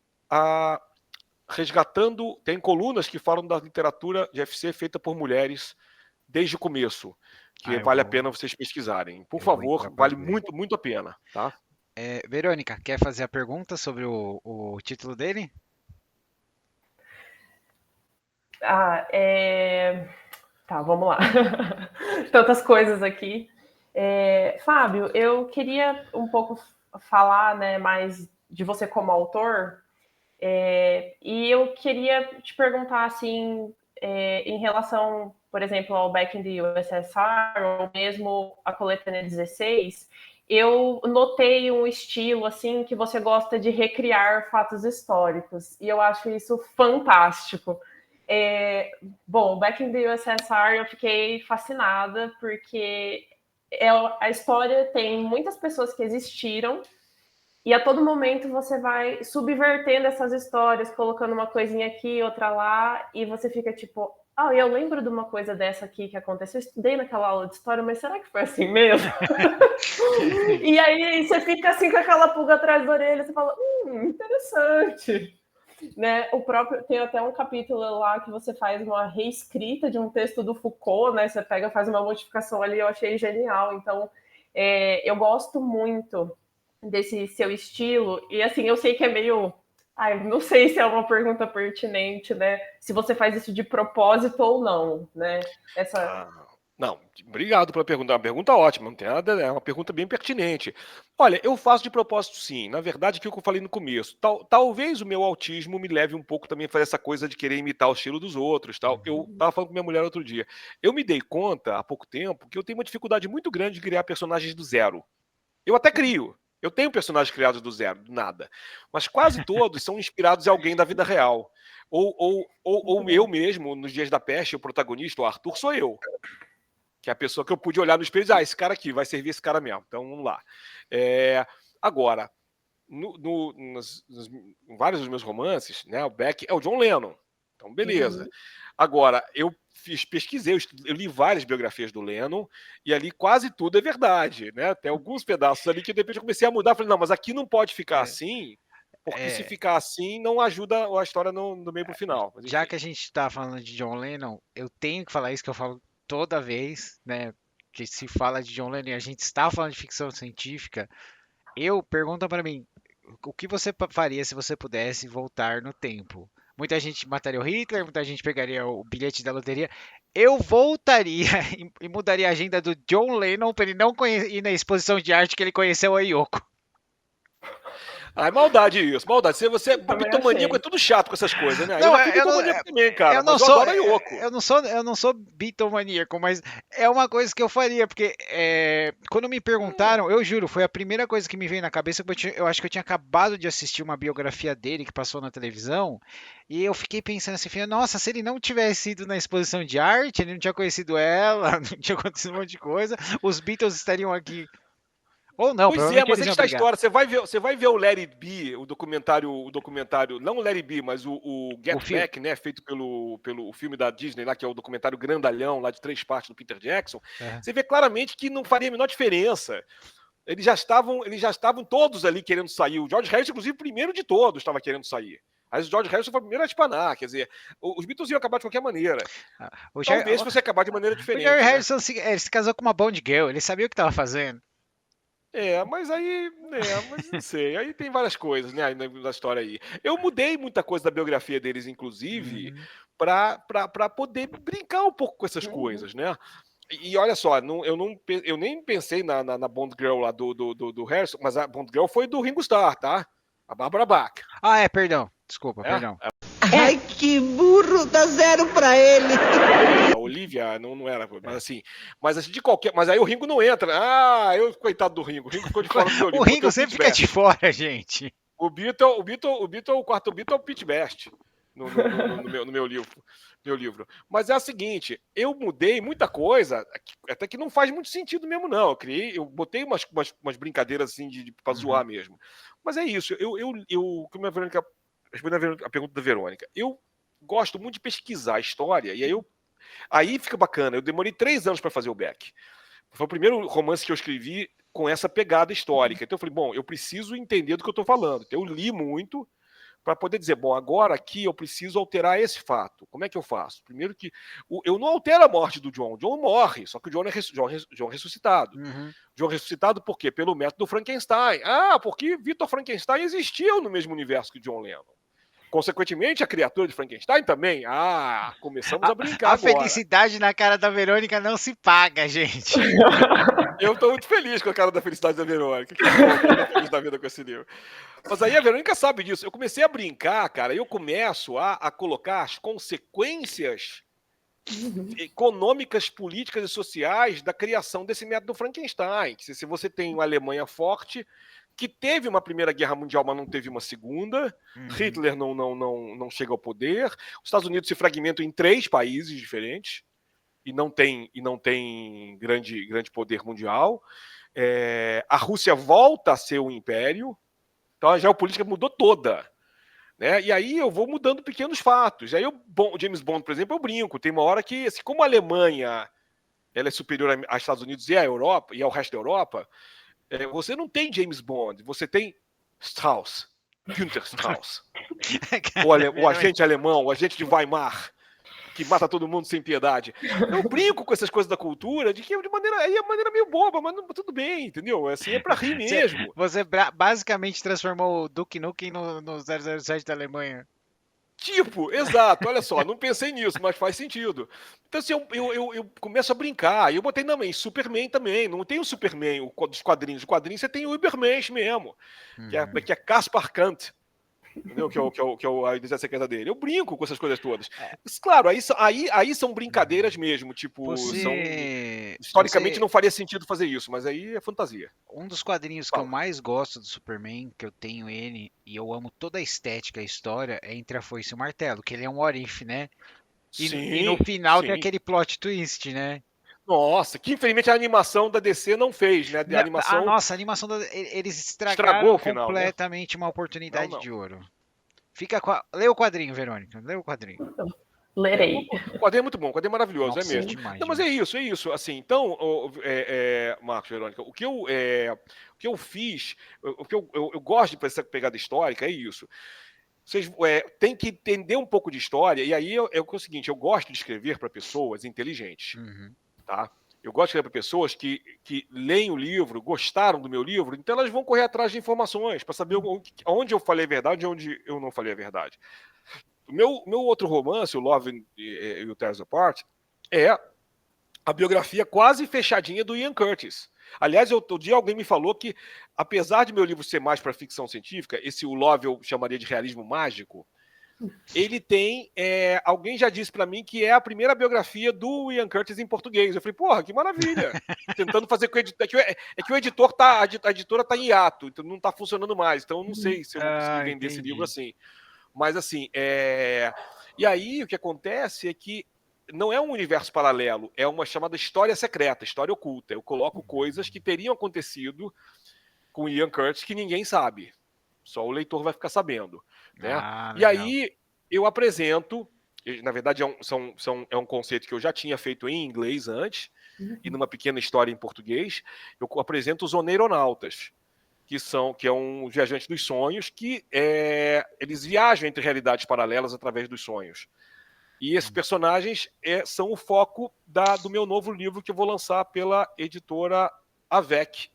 resgatando. Tem colunas que falam da literatura de FC feita por mulheres desde o começo, que vale a pena vocês pesquisarem. Por favor, vale muito, muito a pena, tá? Verônica, quer fazer a pergunta sobre o título dele? Tá, vamos lá. Tantas coisas aqui. Fábio, eu queria um pouco falar, né, mais de você como autor. E eu queria te perguntar, assim, em relação, por exemplo, ao Back in the USSR, ou mesmo a coletânea 16, eu notei um estilo, assim, que você gosta de recriar fatos históricos, e eu acho isso fantástico. Bom, Back in the USSR eu fiquei fascinada, porque a história tem muitas pessoas que existiram, e a todo momento você vai subvertendo essas histórias, colocando uma coisinha aqui, outra lá, e você fica tipo, eu lembro de uma coisa dessa aqui que aconteceu, eu estudei naquela aula de história, mas será que foi assim mesmo? E aí você fica assim com aquela pulga atrás da orelha, você fala, interessante. Né? O próprio tem até um capítulo lá que você faz uma reescrita de um texto do Foucault, né? Você pega, faz uma modificação ali, eu achei genial. Então, eu gosto muito desse seu estilo. E assim, eu sei que é meio. Não sei se é uma pergunta pertinente, né? Se você faz isso de propósito ou não, né? Não, obrigado pela pergunta. É uma pergunta ótima, não tem nada, é uma pergunta bem pertinente. Olha, eu faço de propósito sim. Na verdade, aquilo que eu falei no começo, talvez o meu autismo me leve um pouco também a fazer essa coisa de querer imitar o estilo dos outros, tal. Eu estava falando com minha mulher outro dia. Eu me dei conta há pouco tempo que eu tenho uma dificuldade muito grande de criar personagens do zero. Eu até crio. Eu tenho personagens criados do zero, do nada. Mas quase todos são inspirados em alguém da vida real. Ou eu mesmo, nos Dias da Peste, o protagonista, o Arthur, sou eu. Que é a pessoa que eu pude olhar no espelho e dizer, esse cara aqui vai servir esse cara mesmo. Então, vamos lá. Agora, em vários dos meus romances, né, o Beck é o John Lennon. Então, beleza. Agora, eu pesquisei, eu li várias biografias do Lennon, e ali quase tudo é verdade, né? Tem alguns pedaços ali que de repente eu comecei a mudar, falei, não, mas aqui não pode ficar assim, porque se ficar assim, não ajuda a história no meio pro final. Mas, já que a gente está falando de John Lennon, eu tenho que falar isso que eu falo toda vez, né? Que se fala de John Lennon e a gente está falando de ficção científica, pergunta para mim, o que você faria se você pudesse voltar no tempo? Muita gente mataria o Hitler, muita gente pegaria o bilhete da loteria. Eu voltaria e mudaria a agenda do John Lennon para ele não ir na exposição de arte que ele conheceu a Yoko. É maldade isso, maldade. Se você é bitomaníaco, é tudo chato com essas coisas, né? Eu já fui bitomaníaco também, cara, mas eu adoro a Yoko. Eu não sou bitomaníaco, mas é uma coisa que eu faria, porque quando me perguntaram, eu juro, foi a primeira coisa que me veio na cabeça, porque eu acho que eu tinha acabado de assistir uma biografia dele que passou na televisão, e eu fiquei pensando assim, nossa, se ele não tivesse ido na exposição de arte, ele não tinha conhecido ela, não tinha acontecido um monte de coisa, os Beatles estariam aqui. Ou não, pois mas aí está a história. Você vai ver o Let It Be, o documentário, não o Let It Be, mas o Get Back, né? Feito pelo filme da Disney lá, que é o documentário grandalhão, lá de 3 partes do Peter Jackson. Você vê claramente que não faria a menor diferença. Eles já estavam todos ali querendo sair. O George Harrison, inclusive, primeiro de todos, estava querendo sair. Mas o George Harrison foi o primeiro a espanar, quer dizer, os Beatles iam acabar de qualquer maneira. Talvez fosse acabar de maneira diferente. O George Harrison se casou com uma Bond Girl, ele sabia o que estava fazendo. Mas não sei. Aí tem várias coisas, né, na história aí. Eu mudei muita coisa da biografia deles, inclusive, para poder brincar um pouco com essas coisas, né? E olha só, eu nem pensei na Bond Girl lá do Harrison, mas a Bond Girl foi do Ringo Starr, tá? A Barbara Bach. Perdão. Desculpa, perdão. Ai, que burro, dá 0 pra ele. A Olivia não era, mas assim, mas aí o Ringo não entra. Coitado do Ringo. O Ringo ficou de fora do meu livro. O Ringo sempre fica de fora, gente. O quarto Beatle é o Pete Best no meu livro. Mas é o seguinte, eu mudei muita coisa, até que não faz muito sentido mesmo, não. Eu botei umas brincadeiras assim pra zoar mesmo. Mas é isso, como a Verônica, respondendo a pergunta da Verônica, eu gosto muito de pesquisar a história, e aí fica bacana. Eu demorei 3 anos para fazer o Beck. Foi o primeiro romance que eu escrevi com essa pegada histórica. Então eu falei, bom, eu preciso entender do que eu estou falando. Então eu li muito para poder dizer, bom, agora aqui eu preciso alterar esse fato. Como é que eu faço? Primeiro que eu não altero a morte do John. O John morre, só que o John é ressuscitado. John ressuscitado por quê? Pelo método Frankenstein. Porque Victor Frankenstein existiu no mesmo universo que John Lennon. consequentemente, a criatura de Frankenstein também. Começamos a brincar A agora. felicidade na cara da Verônica não se paga, gente. Eu tô muito feliz com a cara da felicidade da Verônica. Que bom que eu tô feliz da vida com esse livro. Mas aí a Verônica sabe disso. Eu comecei a brincar, cara, eu começo a colocar as consequências econômicas, políticas e sociais da criação desse método Frankenstein. Se você tem uma Alemanha forte, que teve uma Primeira Guerra Mundial, mas não teve uma Segunda, Hitler não chega ao poder, os Estados Unidos se fragmentam em 3 países diferentes, e não tem grande poder mundial. A Rússia volta a ser um império, então a geopolítica mudou toda. Né? E aí eu vou mudando pequenos fatos. Aí o James Bond, por exemplo, eu brinco. Tem uma hora que, assim, como a Alemanha ela é superior aos Estados Unidos e à Europa, e ao resto da Europa, você não tem James Bond, você tem Strauss, Günther Strauss. o agente alemão, o agente de Weimar, que mata todo mundo sem piedade. Eu brinco com essas coisas da cultura, de que de maneira meio boba, mas tudo bem, entendeu? Assim, é pra rir mesmo. Você basicamente transformou o Duke Nukem no 007 da Alemanha. Tipo, exato, olha só, não pensei nisso, mas faz sentido. Então, assim, eu começo a brincar, e eu botei também Superman também, não tem o Superman dos quadrinhos, os quadrinhos você tem o Übermensch mesmo, que é Kaspar Kant, entendeu? Que é a identidade secreta dele. Eu brinco com essas coisas todas. Mas, claro, aí são brincadeiras mesmo, tipo, historicamente não faria sentido fazer isso, mas aí é fantasia. Um dos quadrinhos que eu mais gosto do Superman, que eu tenho ele, e eu amo toda a estética, a história, é Entre a Foice e o Martelo, que ele é um what if, né? E no final tem aquele plot twist, né? Nossa, que infelizmente a animação da DC não fez, né? Nossa, a animação eles estragou completamente, né? Uma oportunidade de ouro. Lê o quadrinho, Verônica. Lê o quadrinho. Lerei. O quadrinho é muito bom, o quadrinho é maravilhoso, Nossa, é mesmo. Demais, não, mas é isso. Assim, então, Marcos, Verônica, o que eu fiz, o que eu gosto de essa pegada histórica é isso. Vocês têm que entender um pouco de história, e aí é o seguinte, eu gosto de escrever para pessoas inteligentes. Tá? Eu gosto de escrever para pessoas que leem o livro, gostaram do meu livro, então elas vão correr atrás de informações para saber onde eu falei a verdade e onde eu não falei a verdade. O meu outro romance, o Love and You Tear Us Apart, é a biografia quase fechadinha do Ian Curtis. Aliás, outro dia alguém me falou que, apesar de meu livro ser mais para ficção científica, esse o Love eu chamaria de realismo mágico, ele tem... alguém já disse para mim que é a primeira biografia do Ian Curtis em português. Eu falei, porra, que maravilha! Tentando fazer com o editor... É que o editor a editora está em hiato, então não está funcionando mais. Então eu não sei se eu vou conseguir vender esse livro assim. Mas assim, e aí o que acontece é que não é um universo paralelo, é uma chamada história secreta, história oculta. Eu coloco coisas que teriam acontecido com Ian Curtis que ninguém sabe. Só o leitor vai ficar sabendo. Né? E aí eu apresento, na verdade é um conceito que eu já tinha feito em inglês antes, e numa pequena história em português, eu apresento os oneironautas, que é um viajante dos sonhos, que eles viajam entre realidades paralelas através dos sonhos. E esses personagens são o foco do meu novo livro que eu vou lançar pela editora Avec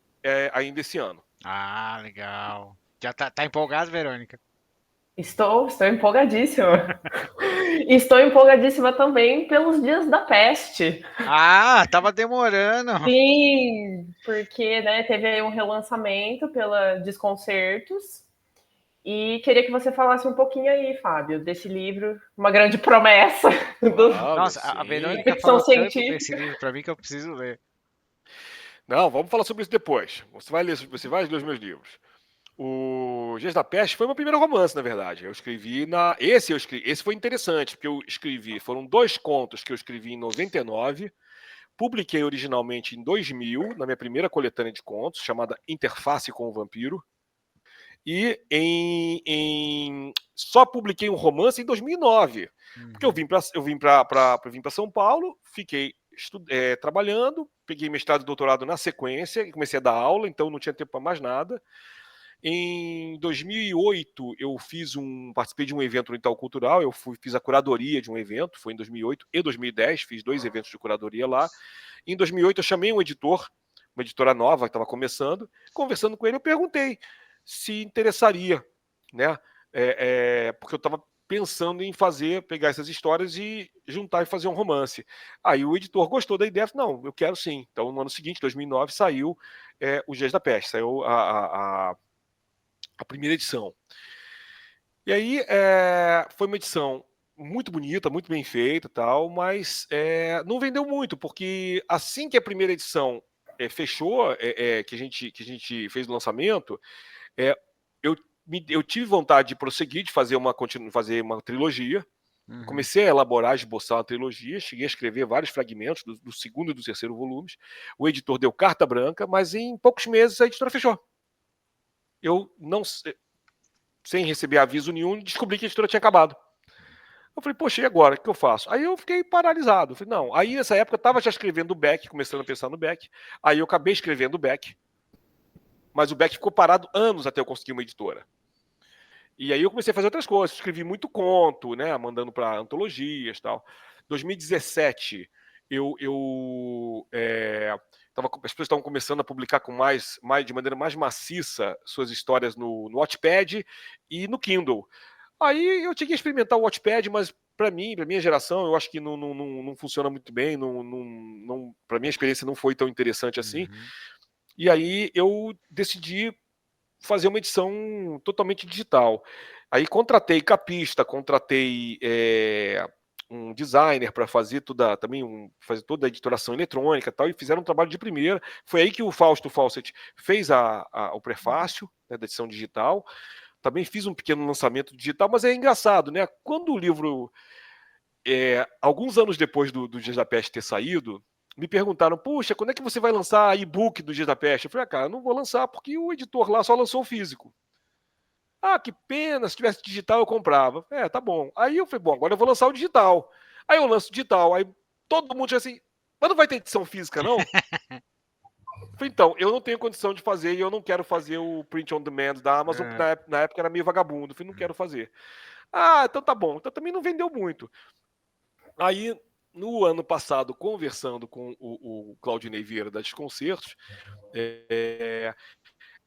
ainda esse ano. Ah, legal. Já tá empolgado, Verônica? Estou empolgadíssima. Estou empolgadíssima também pelos Dias da Peste. Tava demorando. Sim, porque teve aí um relançamento pela Desconcertos. E queria que você falasse um pouquinho aí, Fábio, desse livro, uma grande promessa. Nossa, a Verônica falou tanto desse livro para mim que eu preciso ler. Não, vamos falar sobre isso depois. Você vai ler os meus livros. O Dias da Peste foi meu primeiro romance, na verdade. Eu escrevi esse foi interessante, porque eu escrevi, foram 2 contos que eu escrevi em 99, publiquei originalmente em 2000, na minha primeira coletânea de contos, chamada Interface com o Vampiro, e só publiquei um romance em 2009, porque eu vim para São Paulo, fiquei trabalhando, peguei mestrado e doutorado na sequência, e comecei a dar aula, então não tinha tempo para mais nada. Em 2008, eu participei de um evento no Itaú Cultural, fiz a curadoria de um evento, foi em 2008 e 2010, fiz 2 eventos de curadoria lá. Em 2008, eu chamei um editor, uma editora nova que estava começando, conversando com ele, eu perguntei se interessaria, né, porque eu estava pensando em pegar essas histórias e juntar e fazer um romance. Aí o editor gostou da ideia, falou, não, eu quero sim. Então, no ano seguinte, 2009, saiu Os Dias da Peste, saiu a primeira edição. E aí foi uma edição muito bonita, muito bem feita e tal, mas não vendeu muito, porque assim que a primeira edição fechou, que a gente fez o lançamento, eu, eu tive vontade de prosseguir, de fazer uma trilogia. Uhum. Comecei a elaborar, esboçar uma trilogia, cheguei a escrever vários fragmentos do segundo e do terceiro volumes. O editor deu carta branca, mas em poucos meses a editora fechou. Eu não, sem receber aviso nenhum, descobri que a editora tinha acabado. Eu falei, poxa, e agora? O que eu faço? Aí eu fiquei paralisado. Eu falei, não. Aí nessa época eu estava já escrevendo o Beck, começando a pensar no Beck. Aí eu acabei escrevendo o Beck, mas o Beck ficou parado anos até eu conseguir uma editora. E aí eu comecei a fazer outras coisas, escrevi muito conto, né, mandando para antologias e tal. 2017, as pessoas estavam começando a publicar com de maneira mais maciça suas histórias no Wattpad e no Kindle. Aí eu tinha que experimentar o Wattpad, mas para minha geração, eu acho que não funciona muito bem, para minha experiência não foi tão interessante assim. Uhum. E aí eu decidi fazer uma edição totalmente digital. Aí contratei capista, contratei um designer para fazer fazer toda a editoração eletrônica e tal, e fizeram um trabalho de primeira. Foi aí que o Fausto Fawcett fez o prefácio, né, da edição digital. Também fiz um pequeno lançamento digital, mas é engraçado, né? Quando o livro, alguns anos depois do Dias da Peste ter saído, me perguntaram, puxa, quando é que você vai lançar e-book do Dias da Peste? Eu falei, cara, eu não vou lançar, porque o editor lá só lançou o físico. Ah, que pena, se tivesse digital eu comprava. Tá bom. Aí eu falei, bom, agora eu vou lançar o digital. Aí eu lanço o digital, aí todo mundo diz assim, mas não vai ter edição física, não? Eu falei, então, eu não tenho condição de fazer e eu não quero fazer o print on demand da Amazon, porque na época era meio vagabundo. Eu falei, não quero fazer. Ah, então tá bom. Então também não vendeu muito. Aí, no ano passado, conversando com o Claudinei Vieira da Desconcertos,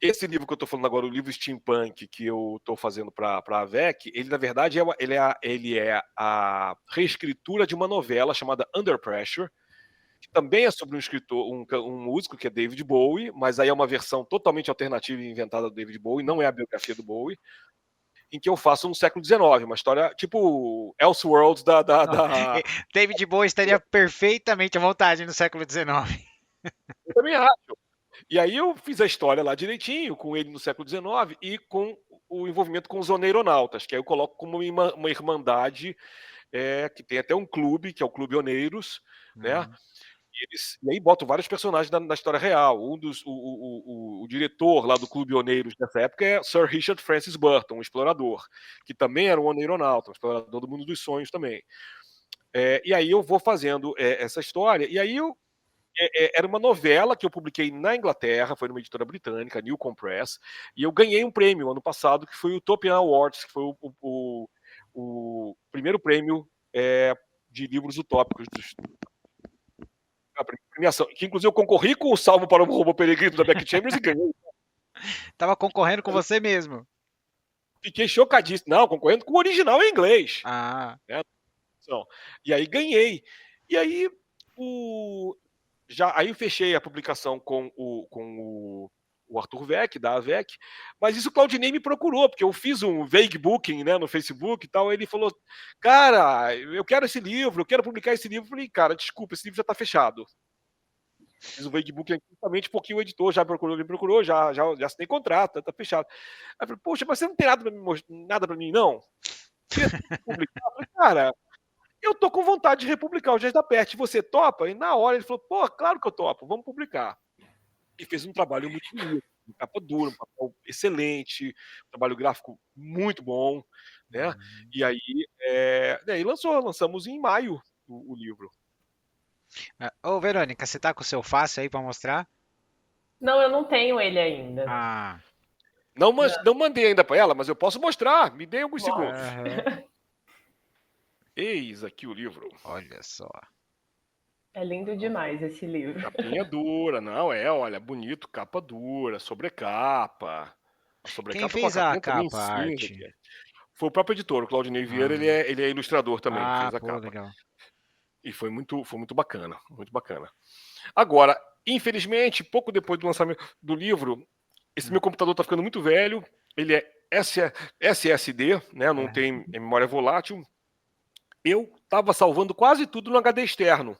esse livro que eu estou falando agora, o livro Steampunk, que eu estou fazendo para a AVEC, ele, na verdade, ele é a reescritura de uma novela chamada Under Pressure, que também é sobre um escritor, um músico, que é David Bowie, mas aí é uma versão totalmente alternativa e inventada do David Bowie, não é a biografia do Bowie, em que eu faço no século XIX, uma história tipo Elseworlds da... David Bowie estaria perfeitamente à vontade no século XIX. Eu também acho. E aí eu fiz a história lá direitinho, com ele no século XIX e com o envolvimento com os oneironautas, que aí eu coloco como uma irmandade, que tem até um clube, que é o Clube Oneiros, né? E aí botam vários personagens da história real. O diretor lá do Clube Oneiros nessa época é Sir Richard Francis Burton, um explorador, que também era um oneironauta, um explorador do mundo dos sonhos também. E aí eu vou fazendo essa história, e aí era uma novela que eu publiquei na Inglaterra, foi numa editora britânica, Newcomb Press, e eu ganhei um prêmio ano passado, que foi o Utopian Awards, que foi o primeiro prêmio de livros utópicos a premiação, que inclusive eu concorri com o Salvo para o Robô Peregrino da Beck Chambers e ganhei. Tava concorrendo com você mesmo. Fiquei chocadíssimo. Não, concorrendo com o original em inglês. Ah. E aí ganhei. E aí aí eu fechei a publicação com o Arthur Weck, da AVEC, mas isso o Claudinei me procurou, porque eu fiz um vague booking, né, no Facebook e tal, ele falou, cara, eu quero esse livro, eu quero publicar esse livro. Eu falei, cara, desculpa, esse livro já está fechado. Fiz o vague booking justamente porque o editor já me procurou, já assinei contrato, tá fechado. Aí eu falei, poxa, mas você não tem nada para mim, não? Publicar? Eu falei, cara, eu tô com vontade de republicar o Dias da Peste, você topa? E na hora ele falou, pô, claro que eu topo, vamos publicar. E fez um trabalho muito bonito, um capa dura, um papel excelente, um trabalho gráfico muito bom, né? E aí, lançamos em maio o livro. Ô, Verônica, você tá com o seu fácil aí pra mostrar? Não, eu não tenho ele ainda. Ah. Não mandei ainda para ela, mas eu posso mostrar. Me dê alguns segundos. Eis aqui o livro. Olha só. É lindo demais esse livro. Capinha dura, não olha, bonito, capa dura, sobrecapa. Quem fez a capa, a arte? Foi o próprio editor, o Claudinei Vieira, ele é ilustrador também, fez a pô, capa. legal. E foi muito bacana, muito bacana. Agora, infelizmente, pouco depois do lançamento do livro, esse meu computador está ficando muito velho, ele é SSD, né, não tem memória volátil. Eu estava salvando quase tudo no HD externo.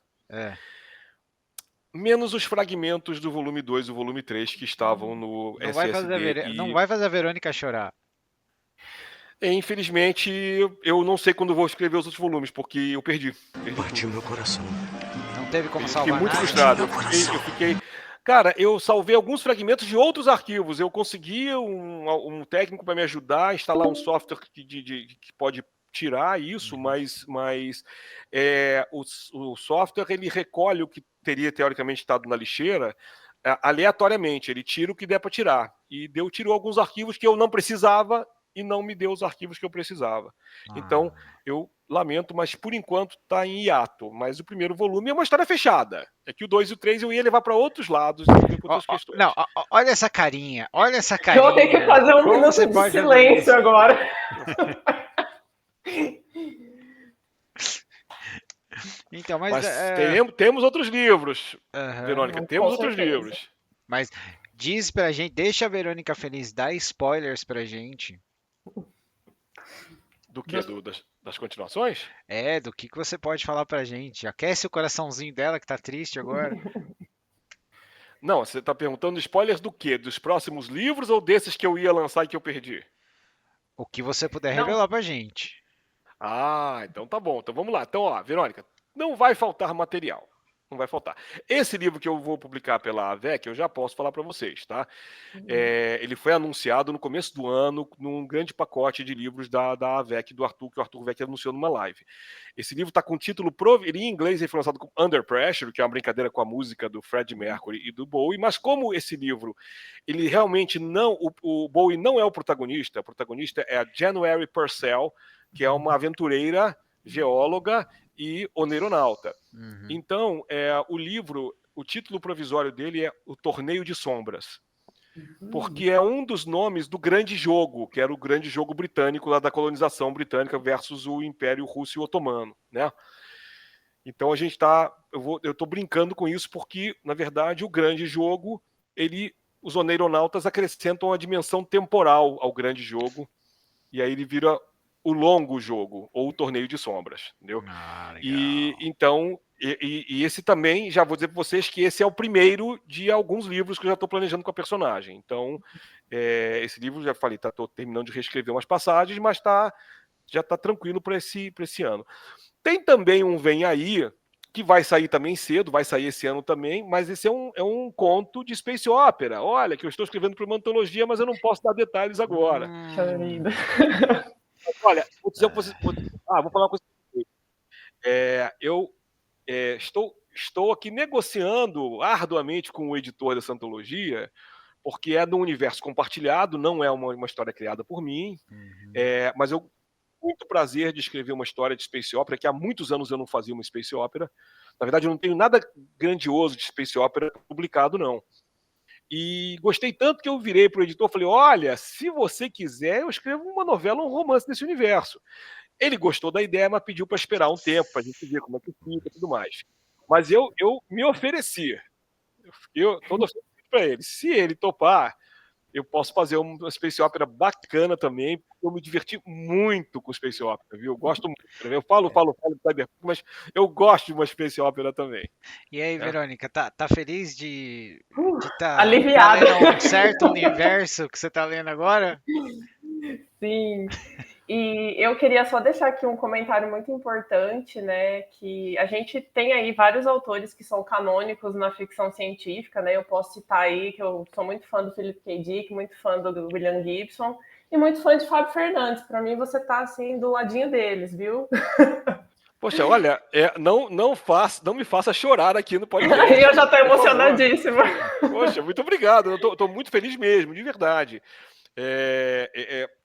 Menos os fragmentos do volume 2 e do volume 3 que estavam no SSD. Não vai fazer a Verônica chorar. Infelizmente, eu não sei quando vou escrever os outros volumes, porque eu perdi. Bate meu coração. Não teve como Eu salvar fiquei muito nada. frustrado. Cara, eu salvei alguns fragmentos de outros arquivos. Eu consegui um técnico para me ajudar a instalar um software que pode tirar isso, mas o software ele recolhe o que teria teoricamente estado na lixeira aleatoriamente. Ele tira o que der para tirar. E tirou alguns arquivos que eu não precisava e não me deu os arquivos que eu precisava. Então, eu lamento, mas por enquanto está em hiato. Mas o primeiro volume é uma história fechada. É que o 2 e o 3 eu ia levar para outros lados, outras questões. Não, olha essa carinha, olha essa carinha. Eu vou ter que fazer um minuto de silêncio agora. Então, mas temos outros livros, Verônica, temos outros livros. Mas diz pra gente, deixa a Verônica feliz, dá spoilers pra gente. Do que? Das continuações? Do que você pode falar pra gente? Aquece o coraçãozinho dela que tá triste agora. Não, você tá perguntando spoilers do quê? Dos próximos livros ou desses que eu ia lançar e que eu perdi? O que você puder revelar pra gente. Então tá bom. Então vamos lá. Então, Verônica, não vai faltar material. Não vai faltar. Esse livro que eu vou publicar pela AVEC, eu já posso falar para vocês, tá? Ele foi anunciado no começo do ano num grande pacote de livros da AVEC, do Arthur, que o Arthur Vec anunciou numa live. Esse livro está com o título, ele em inglês ele foi lançado como Under Pressure, que é uma brincadeira com a música do Freddie Mercury e do Bowie, mas como esse livro, ele realmente não, o Bowie não é o protagonista é a January Purcell, que é uma aventureira, geóloga e oneironauta. Então, o livro, o título provisório dele é O Torneio de Sombras, porque é um dos nomes do grande jogo, que era o grande jogo britânico lá da colonização britânica versus o Império Russo e Otomano, né? Então a gente eu tô brincando com isso porque, na verdade, o grande jogo, os oneironautas acrescentam uma dimensão temporal ao grande jogo, e aí ele vira o longo jogo, ou o Torneio de Sombras, entendeu? Então, esse também, já vou dizer para vocês que esse é o primeiro de alguns livros que eu já estou planejando com a personagem. Então, esse livro, já falei, estou terminando de reescrever umas passagens, mas já está tranquilo para esse ano. Tem também um Vem Aí, que vai sair também cedo, vai sair esse ano também, mas esse é um conto de space opera. Olha, que eu estou escrevendo para uma antologia, mas eu não posso dar detalhes agora. Olha, vou falar uma coisa pra vocês. Eu estou aqui negociando arduamente com o editor dessa antologia, porque é no universo compartilhado, não é uma história criada por mim, mas eu tenho muito prazer de escrever uma história de space opera, que há muitos anos eu não fazia uma space opera. Na verdade, eu não tenho nada grandioso de space opera publicado, não. E gostei tanto que eu virei para o editor e falei, olha, se você quiser, eu escrevo uma novela, um romance desse universo. Ele gostou da ideia, mas pediu para esperar um tempo, para a gente ver como é que fica e tudo mais. Mas eu me ofereci. Eu estou oferecendo para ele. Se ele topar, eu posso fazer uma space opera bacana também, porque eu me diverti muito com space opera, viu? Eu gosto muito. Eu falo de cyberpunk, mas eu gosto de uma space opera também. E aí, Verônica, tá feliz de aliviada. Tá lendo um certo universo que você tá lendo agora? Sim. E eu queria só deixar aqui um comentário muito importante, né? Que a gente tem aí vários autores que são canônicos na ficção científica, né? Eu posso citar aí que eu sou muito fã do Philip K. Dick, muito fã do William Gibson e muito fã de Fábio Fernandes. Para mim, você tá assim do ladinho deles, viu? Poxa, olha, não me faça chorar aqui no podcast. Eu já tô emocionadíssima. Poxa, muito obrigado. Eu tô muito feliz mesmo, de verdade.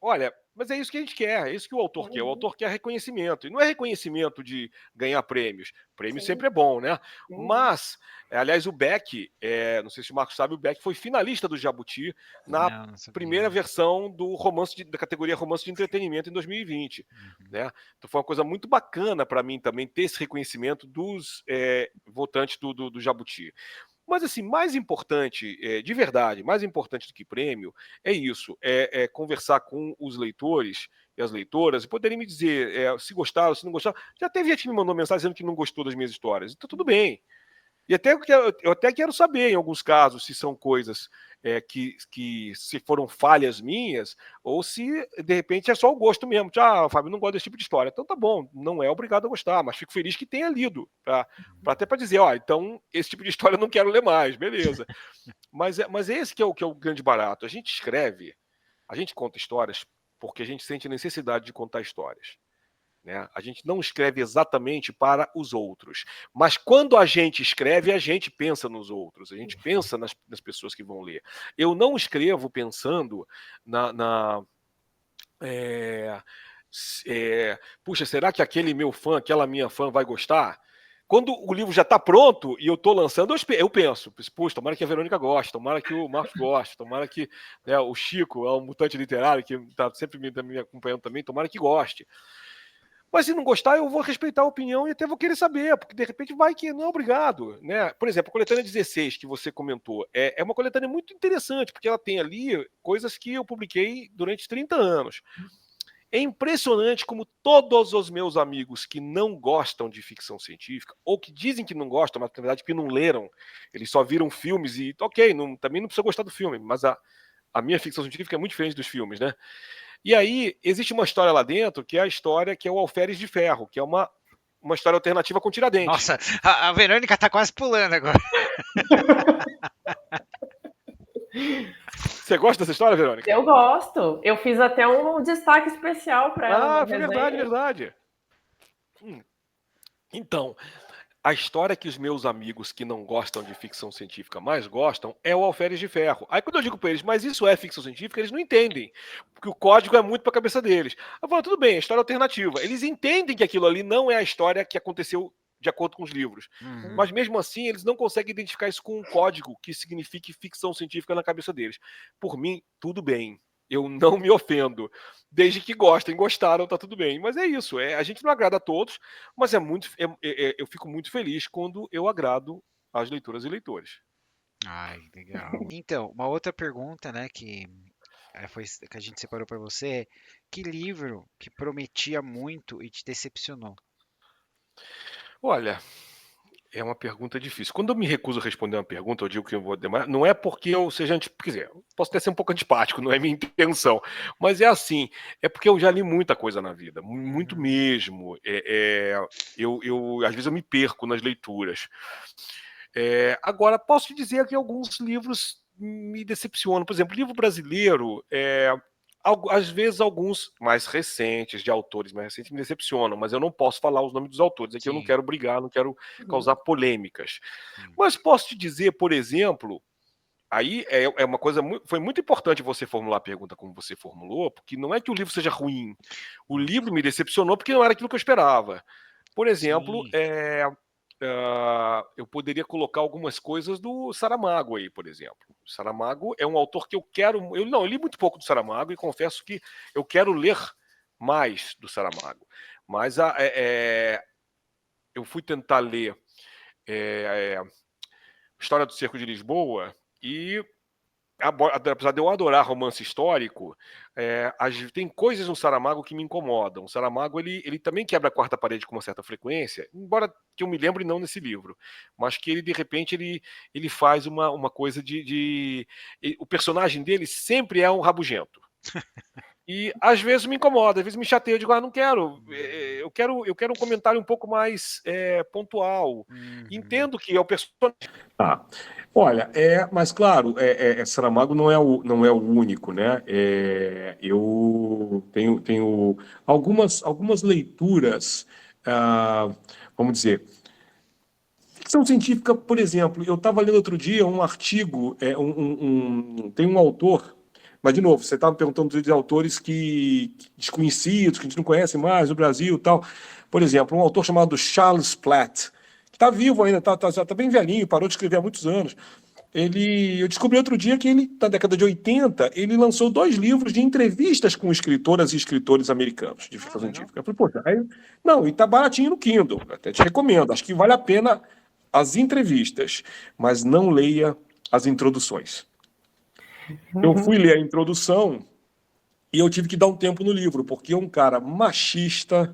Olha, Mas é isso que a gente quer, é isso que o autor quer. O Uhum. autor quer reconhecimento. E não é reconhecimento de ganhar prêmios. Prêmio Sim. sempre é bom, né? Uhum. Mas, aliás, o Beck, não sei se o Marcos sabe, o Beck foi finalista do Jabuti na Não sabia. primeira versão do da categoria romance de entretenimento em 2020. Né? Então foi uma coisa muito bacana para mim também ter esse reconhecimento dos votantes do Jabuti. Mas, assim, mais importante, de verdade, mais importante do que prêmio, é isso, é conversar com os leitores e as leitoras e poderem me dizer se gostaram, se não gostaram. Já teve gente que me mandou mensagem dizendo que não gostou das minhas histórias. Então, tudo bem. E até eu até quero saber, em alguns casos, se são coisas que se foram falhas minhas, ou se, de repente, é só o gosto mesmo. Fábio, não gosto desse tipo de história. Então tá bom, não é obrigado a gostar, mas fico feliz que tenha lido, até para dizer, então esse tipo de história eu não quero ler mais, beleza. Mas esse que é o grande barato. A gente escreve, a gente conta histórias porque a gente sente necessidade de contar histórias. Né? A gente não escreve exatamente para os outros, mas quando a gente escreve, a gente pensa nos outros, a gente pensa nas pessoas que vão ler. Eu não escrevo pensando puxa, será que aquele meu fã, aquela minha fã vai gostar? Quando o livro já está pronto e eu estou lançando, eu penso, puxa, tomara que a Verônica goste, tomara que o Marcos goste, tomara que o Chico, é um mutante literário que está sempre me acompanhando também, tomara que goste. Mas se não gostar, eu vou respeitar a opinião e até vou querer saber, porque de repente vai que não, obrigado. Né? Por exemplo, a coletânea 16 que você comentou, é uma coletânea muito interessante, porque ela tem ali coisas que eu publiquei durante 30 anos. É impressionante como todos os meus amigos que não gostam de ficção científica, ou que dizem que não gostam, mas na verdade que não leram, eles só viram filmes e, ok, também não precisa gostar do filme, mas a minha ficção científica é muito diferente dos filmes, né? E aí, existe uma história lá dentro, que é a história que é o Alferes de Ferro, que é uma história alternativa com Tiradentes. Nossa, a Verônica tá quase pulando agora. Você gosta dessa história, Verônica? Eu gosto. Eu fiz até um destaque especial para ela. Verdade. Então, a história que os meus amigos que não gostam de ficção científica mais gostam é o Alferes de Ferro. Aí quando eu digo para eles, mas isso é ficção científica, eles não entendem, porque o código é muito para a cabeça deles. Eu falo, tudo bem, é história alternativa. Eles entendem que aquilo ali não é a história que aconteceu de acordo com os livros. Mas mesmo assim, eles não conseguem identificar isso com um código que signifique ficção científica na cabeça deles. Por mim, tudo bem. Eu não me ofendo. Desde que gostem, gostaram, tá tudo bem. Mas é isso, a gente não agrada a todos, mas eu fico muito feliz quando eu agrado as leitoras e leitores. Ai, legal. Então, uma outra pergunta, né, que que a gente separou para você é: que livro que prometia muito e te decepcionou? Olha, é uma pergunta difícil. Quando eu me recuso a responder uma pergunta, eu digo que eu vou demorar, não é porque eu seja quer dizer, posso até ser um pouco antipático, não é minha intenção, mas é assim, é porque eu já li muita coisa na vida, muito mesmo. Às vezes eu me perco nas leituras. Agora, posso te dizer que alguns livros me decepcionam. Por exemplo, livro brasileiro, às vezes alguns mais recentes, de autores mais recentes, me decepcionam, mas eu não posso falar os nomes dos autores. Aqui eu não Sim. quero brigar, não quero causar polêmicas. Mas posso te dizer, por exemplo, aí é uma coisa foi muito importante você formular a pergunta como você formulou, porque não é que o livro seja ruim. O livro me decepcionou porque não era aquilo que eu esperava. Por exemplo, Sim. eu poderia colocar algumas coisas do Saramago aí, por exemplo. O Saramago é um autor que eu quero. Eu li muito pouco do Saramago e confesso que eu quero ler mais do Saramago. Mas eu fui tentar ler História do Cerco de Lisboa e, apesar de eu adorar romance histórico, tem coisas no Saramago que me incomodam. O Saramago ele também quebra a quarta parede com uma certa frequência, embora que eu me lembre não nesse livro, mas que ele de repente ele faz uma coisa o personagem dele sempre é um rabugento. E às vezes me incomoda, às vezes me chateia, eu digo, não quero, eu quero um comentário um pouco mais pontual. Entendo que é o personagem. Olha, mas claro, Saramago não é o único, né? Eu tenho algumas leituras, vamos dizer, ficção científica, por exemplo. Eu estava lendo outro dia um artigo, tem um autor, Mas, de novo, você estava me perguntando de autores desconhecidos, que a gente não conhece mais no Brasil e tal. Por exemplo, um autor chamado Charles Platt, que está vivo ainda, já está bem velhinho, parou de escrever há muitos anos. Eu descobri outro dia que ele, na década de 80, ele lançou 2 livros de entrevistas com escritoras e escritores americanos de ficção científica. Eu falei, poxa, não, e tá baratinho no Kindle, até te recomendo. Acho que vale a pena as entrevistas, mas não leia as introduções. Eu fui ler a introdução e eu tive que dar um tempo no livro, porque é um cara machista,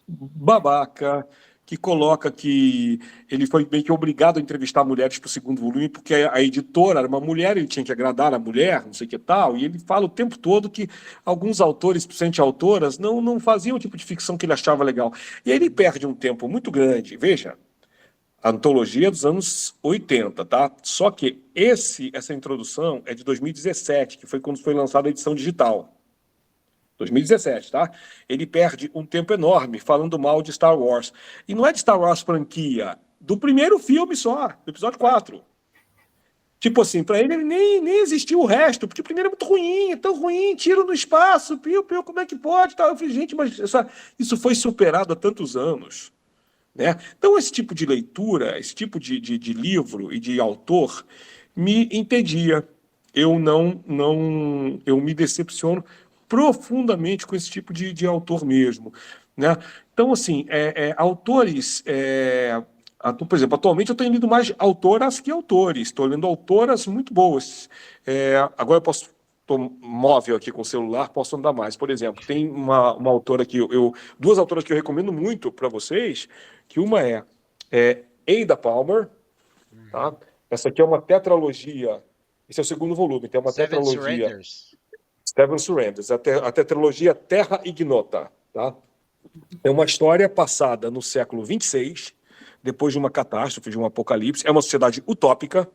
babaca, que coloca que ele foi meio que obrigado a entrevistar mulheres para o 2º volume, porque a editora era uma mulher, ele tinha que agradar a mulher, não sei o que tal, e ele fala o tempo todo que alguns autores, principalmente autoras, não faziam o tipo de ficção que ele achava legal. E aí ele perde um tempo muito grande. Veja, a antologia dos anos 80, tá? Só que essa introdução é de 2017, que foi quando foi lançada a edição digital. 2017, tá? Ele perde um tempo enorme falando mal de Star Wars. E não é de Star Wars franquia, do primeiro filme só, do episódio 4. Tipo assim, pra ele nem existiu o resto, porque o primeiro é muito ruim, é tão ruim, tiro no espaço, piu, como é que pode? Eu falei, gente, mas isso foi superado há tantos anos. Né? Então, esse tipo de leitura, esse tipo de livro e de autor me entedia. Eu me decepciono profundamente com esse tipo de autor mesmo. Né? Então, assim, autores... por exemplo, atualmente eu tenho lido mais autoras que autores. Estou lendo autoras muito boas. Agora eu posso... Estou móvel aqui com o celular, posso andar mais. Por exemplo, tem uma autora que 2 autoras que eu recomendo muito para vocês, que uma é Ada Palmer, tá? Essa aqui é uma tetralogia. Esse é o 2º volume, tem uma Seven tetralogia. Surrenders. Seven Surrenders, a tetralogia Terra Ignota, tá? É uma história passada no século 26, depois de uma catástrofe, de um apocalipse. É uma sociedade utópica,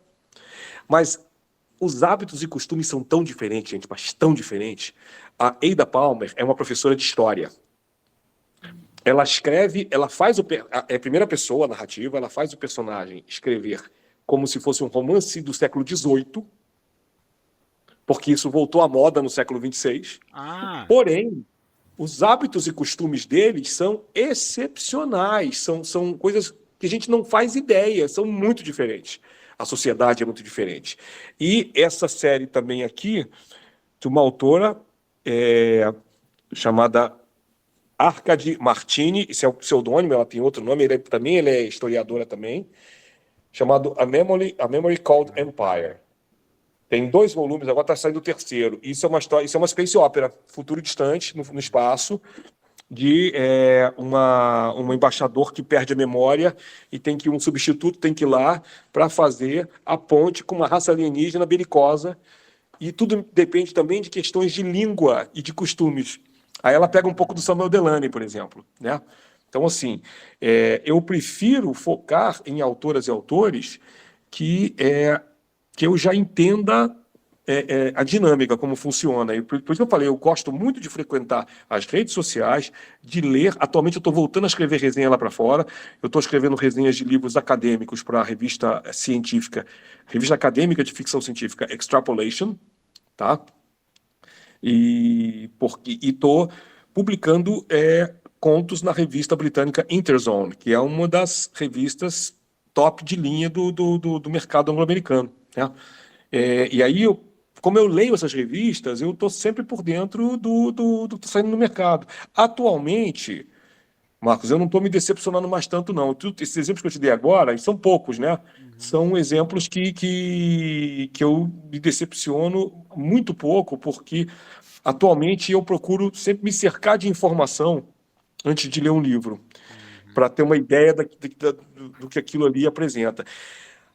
mas os hábitos e costumes são tão diferentes, gente, mas tão diferentes. A Ada Palmer é uma professora de história. Ela escreve, ela faz é a primeira pessoa narrativa, ela faz o personagem escrever como se fosse um romance do século XVIII, porque isso voltou à moda no século XXVI. Porém, os hábitos e costumes deles são excepcionais, são coisas que a gente não faz ideia, são muito diferentes. A sociedade é muito diferente. E essa série também aqui, de uma autora chamada Arcade Martini, esse é o pseudônimo, ela tem outro nome, ela é historiadora também, chamado A Memory Called Empire. Tem 2 volumes, agora está saindo o 3º. Isso é uma história, isso é uma space opera, futuro distante, no espaço, de um embaixador que perde a memória e um substituto tem que ir lá para fazer a ponte com uma raça alienígena belicosa, e tudo depende também de questões de língua e de costumes. Aí ela pega um pouco do Samuel Delany, por exemplo, né? Então, assim, eu prefiro focar em autoras e autores que eu já entenda a dinâmica, como funciona. E por isso que eu falei, eu gosto muito de frequentar as redes sociais, de ler. Atualmente eu estou voltando a escrever resenha lá para fora. Eu estou escrevendo resenhas de livros acadêmicos para a revista científica, revista acadêmica de ficção científica Extrapolation, tá? E estou publicando contos na revista britânica Interzone, que é uma das revistas top de linha do mercado anglo-americano, né? E aí, como eu leio essas revistas, eu estou sempre por dentro do que está saindo no mercado. Atualmente, Marcos, eu não estou me decepcionando mais tanto, não. Esses exemplos que eu te dei agora, e são poucos, né? São exemplos que eu me decepciono muito pouco, porque atualmente eu procuro sempre me cercar de informação antes de ler um livro, para ter uma ideia do que aquilo ali apresenta.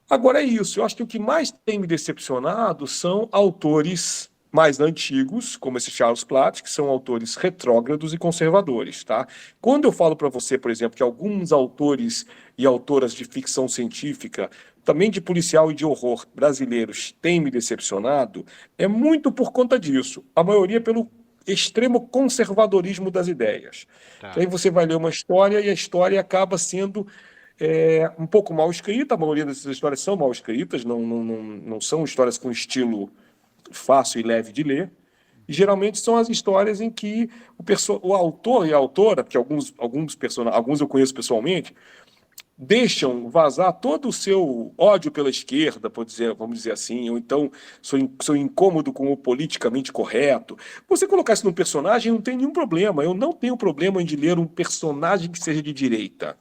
Agora é isso, eu acho que o que mais tem me decepcionado são autores mais antigos, como esse Charles Platt, que são autores retrógrados e conservadores, tá? Quando eu falo para você, por exemplo, que alguns autores e autoras de ficção científica, também de policial e de horror brasileiros, têm me decepcionado, é muito por conta disso. A maioria pelo extremo conservadorismo das ideias. Tá. Aí você vai ler uma história e a história acaba sendo um pouco mal escrita. A maioria dessas histórias são mal escritas, não são histórias com estilo fácil e leve de ler. E geralmente são as histórias em que o autor e a autora, que alguns eu conheço pessoalmente, deixam vazar todo o seu ódio pela esquerda, vamos dizer assim, ou então sou incômodo com o politicamente correto. Você colocar isso num personagem não tem nenhum problema. Eu não tenho problema de ler um personagem que seja de direita.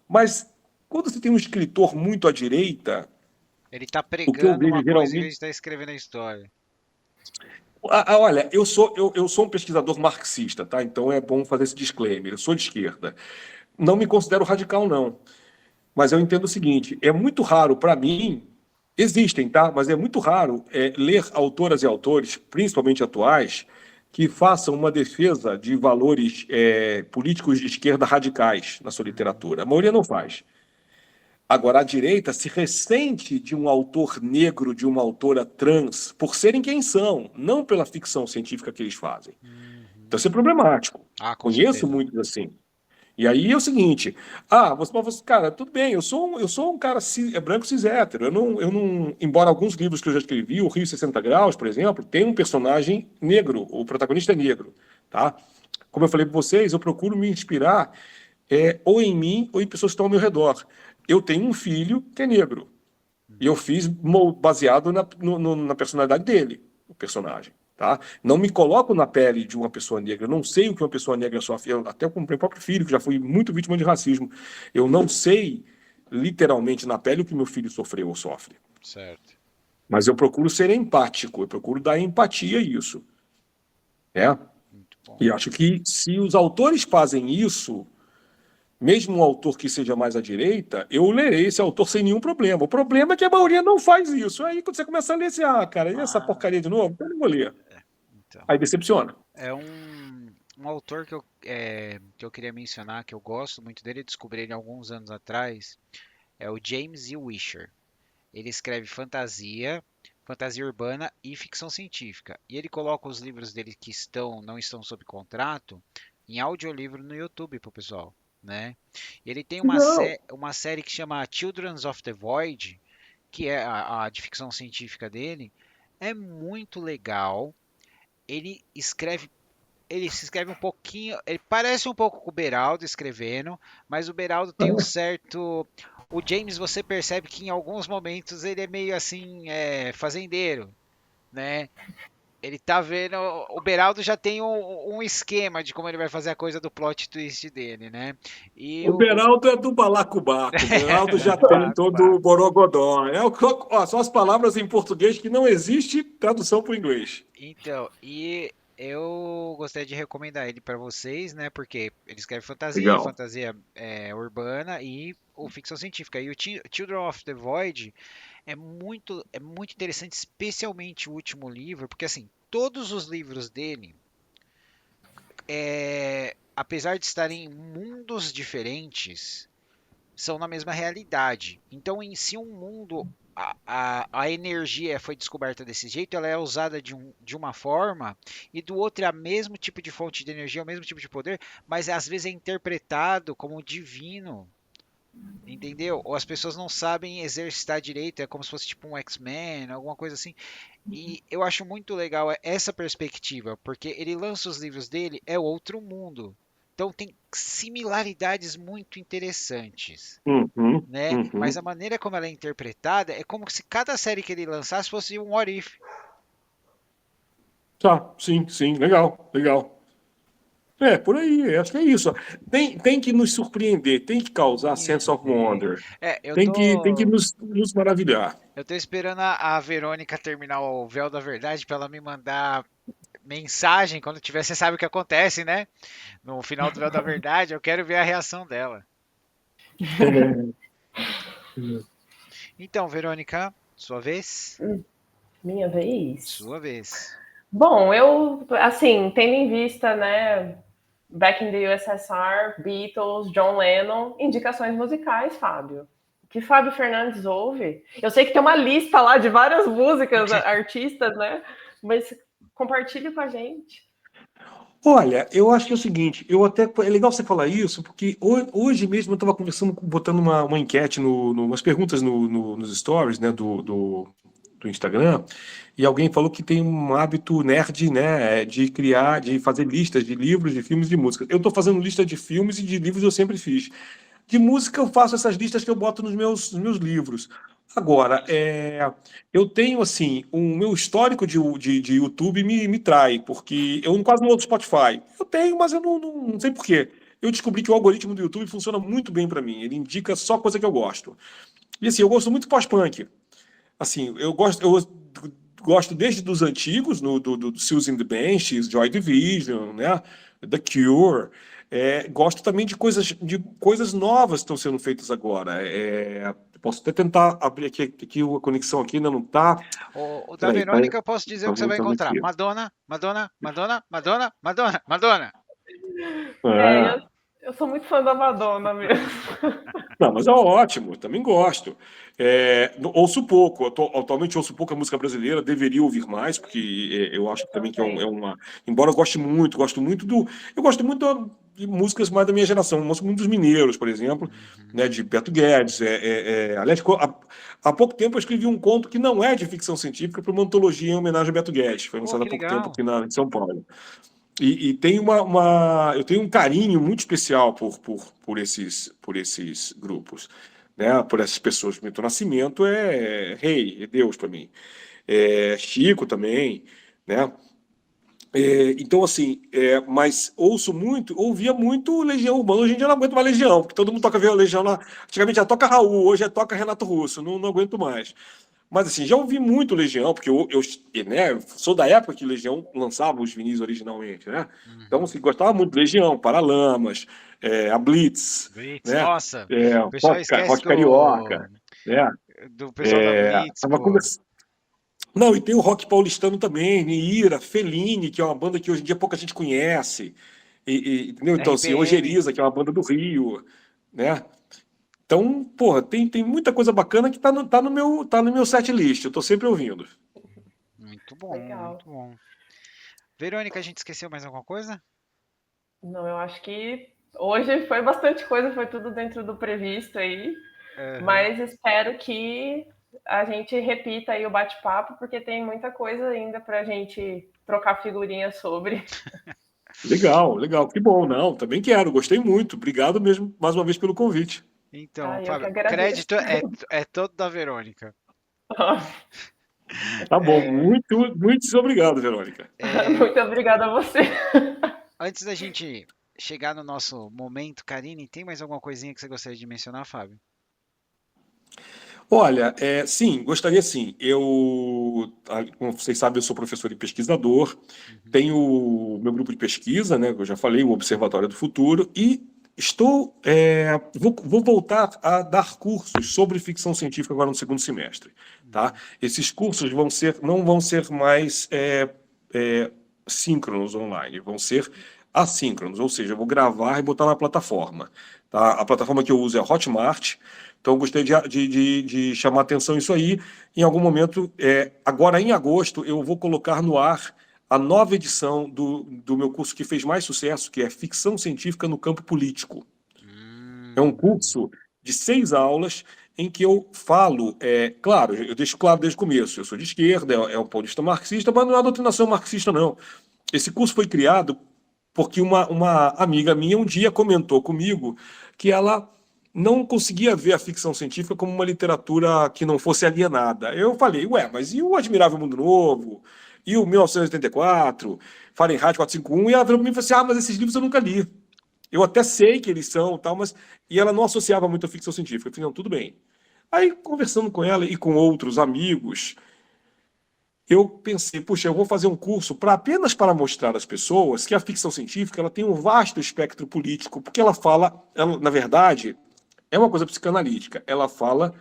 Mas quando você tem um escritor muito à direita, Ele tá o que eu pregando vejo uma coisa em geralmente... vez de estar escrevendo a história. Olha, eu sou um pesquisador marxista, tá? Então é bom fazer esse disclaimer. Eu sou de esquerda. Não me considero radical, não. Mas eu entendo o seguinte: é muito raro para mim, existem, tá? Mas é muito raro ler autoras e autores, principalmente atuais, que façam uma defesa de valores políticos de esquerda radicais na sua literatura. A maioria não faz. Agora, a direita se ressente de um autor negro, de uma autora trans, por serem quem são, não pela ficção científica que eles fazem. Então, isso é problemático. Ah, com Conheço certeza. muitos assim. E aí é o seguinte, cara, tudo bem, eu sou um cara branco cis hétero. Eu não, embora alguns livros que eu já escrevi, o Rio 60 Graus, por exemplo, tem um personagem negro, o protagonista é negro, tá? Como eu falei para vocês, eu procuro me inspirar ou em mim ou em pessoas que estão ao meu redor. Eu tenho um filho que é negro. E eu fiz baseado na personalidade dele, o personagem. Tá? Não me coloco na pele de uma pessoa negra. Eu não sei o que uma pessoa negra sofre. Eu, até com o meu próprio filho, que já fui muito vítima de racismo. Eu não sei, literalmente, na pele o que meu filho sofreu ou sofre. Certo. Mas eu procuro ser empático. Eu procuro dar empatia a isso. Muito bom. E acho que se os autores fazem isso, mesmo um autor que seja mais à direita, eu lerei esse autor sem nenhum problema. O problema é que a maioria não faz isso. Aí quando você começa a ler, você, cara, e essa porcaria de novo? Eu não vou ler. Então, Aí decepciona. é um autor que eu queria mencionar, que eu gosto muito dele, eu descobri ele alguns anos atrás, é o James E. Wisher. Ele escreve fantasia urbana e ficção científica. E ele coloca os livros dele que não estão sob contrato em audiolivro no YouTube pro pessoal, né? Ele tem uma série que chama Children of the Void, que é a de ficção científica dele. É muito legal. Ele se escreve um pouquinho, ele parece um pouco com o Beraldo escrevendo, mas o Beraldo tem um certo... O James, você percebe que em alguns momentos ele é meio assim, fazendeiro, né? Ele tá vendo. O Beraldo já tem um esquema de como ele vai fazer a coisa do plot twist dele, né? E O Beraldo é do balacobaco. O Beraldo já tem todo o borogodó. São as palavras em português que não existe tradução para o inglês. Então, e eu gostaria de recomendar ele para vocês, né? Porque ele escreve Legal. fantasia urbana e ficção científica. E o Children of the Void é muito interessante, especialmente o último livro, porque assim, todos os livros dele, apesar de estarem em mundos diferentes, são na mesma realidade. Então, em si, um mundo, a energia foi descoberta desse jeito, ela é usada de uma forma, e do outro é o mesmo tipo de fonte de energia, o mesmo tipo de poder, mas às vezes é interpretado como divino. Entendeu? Ou as pessoas não sabem exercitar direito, é como se fosse tipo um X-Men, alguma coisa assim. E eu acho muito legal essa perspectiva, porque ele lança os livros dele, é outro mundo. Então tem similaridades muito interessantes, né? Mas a maneira como ela é interpretada é como se cada série que ele lançasse fosse um What If. Tá, sim, legal. Por aí, acho que é isso. Tem que nos surpreender, tem que causar sense of wonder. Tem que nos maravilhar. Eu tô esperando a Verônica terminar o Véu da Verdade para ela me mandar mensagem quando tiver. Você sabe o que acontece, né? No final do Véu da Verdade, eu quero ver a reação dela. Então, Verônica, sua vez? Minha vez? Sua vez. Bom, eu, assim, tendo em vista, né, Back in the USSR, Beatles, John Lennon, indicações musicais, Fábio. O que Fábio Fernandes ouve? Eu sei que tem uma lista lá de várias músicas, artistas, né? Mas compartilhe com a gente. Olha, eu acho que é o seguinte, é legal você falar isso, porque hoje mesmo eu estava conversando, botando uma enquete, umas perguntas nos stories, né, do do Instagram, e alguém falou que tem um hábito nerd, né, de fazer listas de livros, de filmes, de música. Eu estou fazendo lista de filmes e de livros eu sempre fiz. De música eu faço essas listas que eu boto nos meus livros. Agora, eu tenho, assim, o meu histórico de YouTube me trai, porque eu quase não uso Spotify. Eu tenho, mas eu não sei por quê. Eu descobri que o algoritmo do YouTube funciona muito bem para mim. Ele indica só coisa que eu gosto. E assim, eu gosto muito de pós-punk. Assim, eu gosto desde dos antigos, do Susan the Banshees, Joy Division, né? The Cure. Gosto também de coisas novas que estão sendo feitas agora. Posso até tentar abrir aqui a conexão aqui, ainda não está. O da Verônica, eu posso dizer o que você vai encontrar. Madonna, Madonna, Madonna, Madonna, Madonna, Madonna. Eu sou muito fã da Madonna mesmo. Não, mas é ótimo, também gosto. Ouço pouco, atualmente ouço pouco a música brasileira, deveria ouvir mais, porque eu acho também que é uma. Embora eu goste muito, eu gosto muito de músicas mais da minha geração, eu gosto muito dos Mineiros, por exemplo, né, de Beto Guedes. Aliás, há pouco tempo eu escrevi um conto que não é de ficção científica para uma antologia em homenagem a Beto Guedes, foi lançado há pouco tempo aqui em São Paulo. E tem eu tenho um carinho muito especial por esses grupos, né? Por essas pessoas. Milton Nascimento é rei, é Deus para mim. Chico também, né? Então, assim, mas ouvia muito Legião Urbana. Hoje em dia eu não aguento mais Legião, porque todo mundo toca Legião lá. Antigamente já toca Raul, hoje já toca Renato Russo, não aguento mais. Mas assim, já ouvi muito Legião, porque eu né, sou da época que Legião lançava os vinis originalmente, né? Então, assim, gostava muito de Legião, Paralamas, a Blitz, né? Nossa, o pessoal esquece Rock Carioca, né? do pessoal da Blitz, Não, e tem o rock paulistano também, Ira, Fellini, que é uma banda que hoje em dia pouca gente conhece, entendeu? Então, assim, Ojeriza, que é uma banda do Rio, né? Então, porra, tem muita coisa bacana que tá no meu set list. Eu tô sempre ouvindo. Muito bom, Legal. muito bom. Verônica, a gente esqueceu mais alguma coisa? Não, eu acho que hoje foi bastante coisa, foi tudo dentro do previsto aí. Mas espero que a gente repita aí o bate-papo, porque tem muita coisa ainda pra gente trocar figurinhas sobre. Legal. Que bom. Não, também quero. Gostei muito. Obrigado mesmo, mais uma vez, pelo convite. Então, Fábio, o crédito é todo da Verônica. Tá bom. Muito, muito obrigado, Verônica. Muito obrigada a você. Antes da gente chegar no nosso momento, Karine, tem mais alguma coisinha que você gostaria de mencionar, Fábio? Olha, sim, gostaria sim. Como vocês sabem, eu sou professor e pesquisador, tenho o meu grupo de pesquisa, né, que eu já falei, o Observatório do Futuro, e vou voltar a dar cursos sobre ficção científica agora no segundo semestre. Tá? Esses cursos não vão ser mais síncronos online, vão ser assíncronos, ou seja, eu vou gravar e botar na plataforma. Tá? A plataforma que eu uso é a Hotmart. Então, eu gostaria de chamar atenção isso aí. Em algum momento, agora em agosto, eu vou colocar no ar a nova edição do meu curso que fez mais sucesso, que é Ficção Científica no Campo Político. É um curso de 6 aulas em que eu falo, claro, eu deixo claro desde o começo, eu sou de esquerda, é um paulista marxista, mas não é a doutrinação marxista, não. Esse curso foi criado porque uma amiga minha um dia comentou comigo que ela não conseguia ver a ficção científica como uma literatura que não fosse alienada. Eu falei, mas e o Admirável Mundo Novo? E o 1984? Fahrenheit 451? E ela virou para mim e falou assim, mas esses livros eu nunca li. Eu até sei que eles são, tal, mas... E ela não associava muito a ficção científica. Eu falei, não, tudo bem. Aí, conversando com ela e com outros amigos, eu pensei, puxa, eu vou fazer um curso apenas para mostrar às pessoas que a ficção científica ela tem um vasto espectro político, porque ela, na verdade, é uma coisa psicanalítica. Ela fala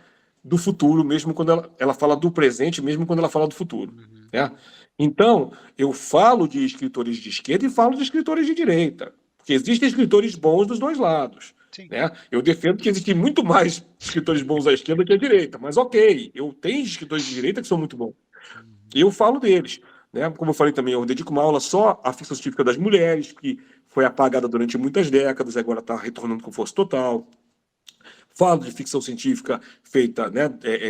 do futuro, mesmo quando ela fala do presente, mesmo quando ela fala do futuro. Né? Então, eu falo de escritores de esquerda e falo de escritores de direita. Porque existem escritores bons dos dois lados. Né? Eu defendo que existem muito mais escritores bons à esquerda que à direita. Mas ok, eu tenho escritores de direita que são muito bons. E eu falo deles. Né? Como eu falei também, eu dedico uma aula só à ficção científica das mulheres, que foi apagada durante muitas décadas e agora está retornando com força total. Falo de ficção científica feita, né,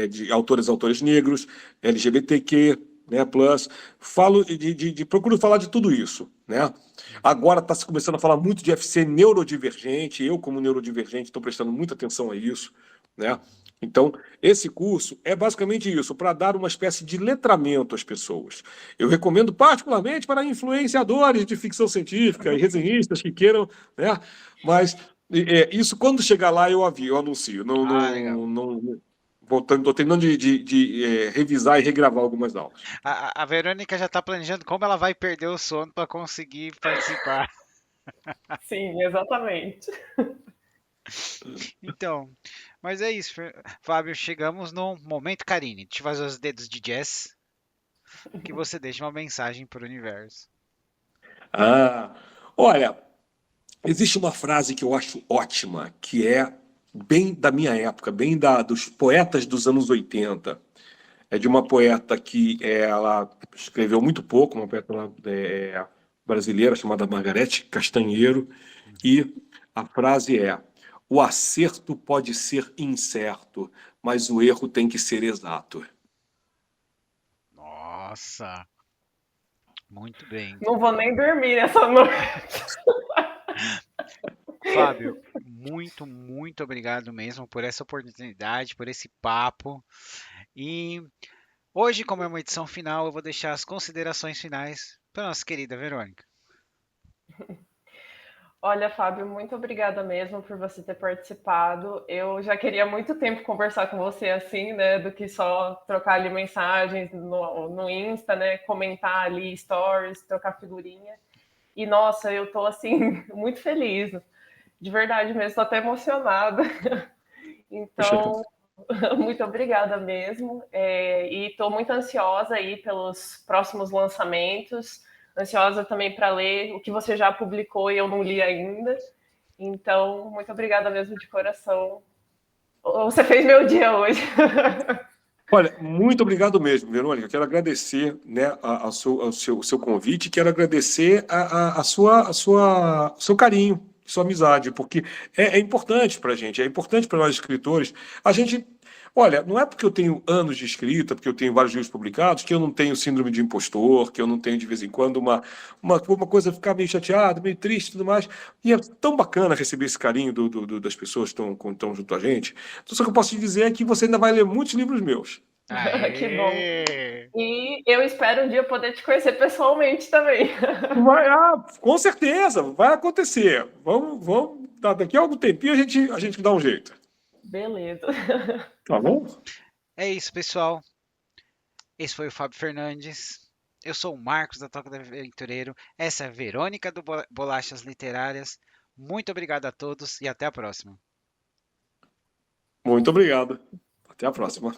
de autores negros, LGBTQ, né, plus. Falo procuro falar de tudo isso, né? Agora está se começando a falar muito de FC neurodivergente. Eu, como neurodivergente, estou prestando muita atenção a isso, né? Então, esse curso é basicamente isso, para dar uma espécie de letramento às pessoas. Eu recomendo particularmente para influenciadores de ficção científica e resenhistas que queiram, né? Mas isso, quando chegar lá, eu anuncio. Não, Ah, legal. não, não, estou terminando de revisar e regravar algumas aulas. A Verônica já está planejando como ela vai perder o sono para conseguir participar. Sim, exatamente. Então, mas é isso, Fábio. Chegamos no momento, Karine. Deixa eu fazer os dedos de jazz, que você deixa uma mensagem para o universo. Ah, olha, existe uma frase que eu acho ótima, que é bem da minha época, bem dos poetas dos anos 80. É de uma poeta que ela escreveu muito pouco, uma poeta brasileira chamada Margarete Castanheiro, e a frase é: o acerto pode ser incerto, mas o erro tem que ser exato. Nossa, muito bem. Não vou nem dormir essa noite. Fábio, muito, muito obrigado mesmo por essa oportunidade, por esse papo. E hoje, como é uma edição final, eu vou deixar as considerações finais para nossa querida Verônica. Olha, Fábio, muito obrigada mesmo por você ter participado. Eu já queria há muito tempo conversar com você assim, né, do que só trocar ali mensagens no Insta, né, comentar ali stories, trocar figurinha. E nossa, eu tô assim muito feliz, de verdade mesmo, tô até emocionada. Então, muito obrigada mesmo. E estou muito ansiosa aí pelos próximos lançamentos, ansiosa também para ler o que você já publicou e eu não li ainda. Então, muito obrigada mesmo de coração. Você fez meu dia hoje. Olha, muito obrigado mesmo, Verônica. Quero agradecer, né, o seu convite, quero agradecer o seu carinho, sua amizade, porque é importante para a gente, é importante para nós escritores. A gente, olha, não é porque eu tenho anos de escrita, porque eu tenho vários livros publicados, que eu não tenho síndrome de impostor, que eu não tenho de vez em quando uma coisa ficar meio chateada, meio triste e tudo mais. E é tão bacana receber esse carinho das pessoas que estão junto a gente. Então, só que eu posso te dizer é que você ainda vai ler muitos livros meus. Que bom. Aê! E eu espero um dia poder te conhecer pessoalmente também. Com certeza, vai acontecer. Daqui a algum tempinho a gente dá um jeito. Beleza. Tá bom? É isso, pessoal. Esse foi o Fábio Fernandes. Eu sou o Marcos da Toca do Aventureiro. Essa é a Verônica do Bolachas Literárias. Muito obrigado a todos e até a próxima. Muito obrigado. Até a próxima.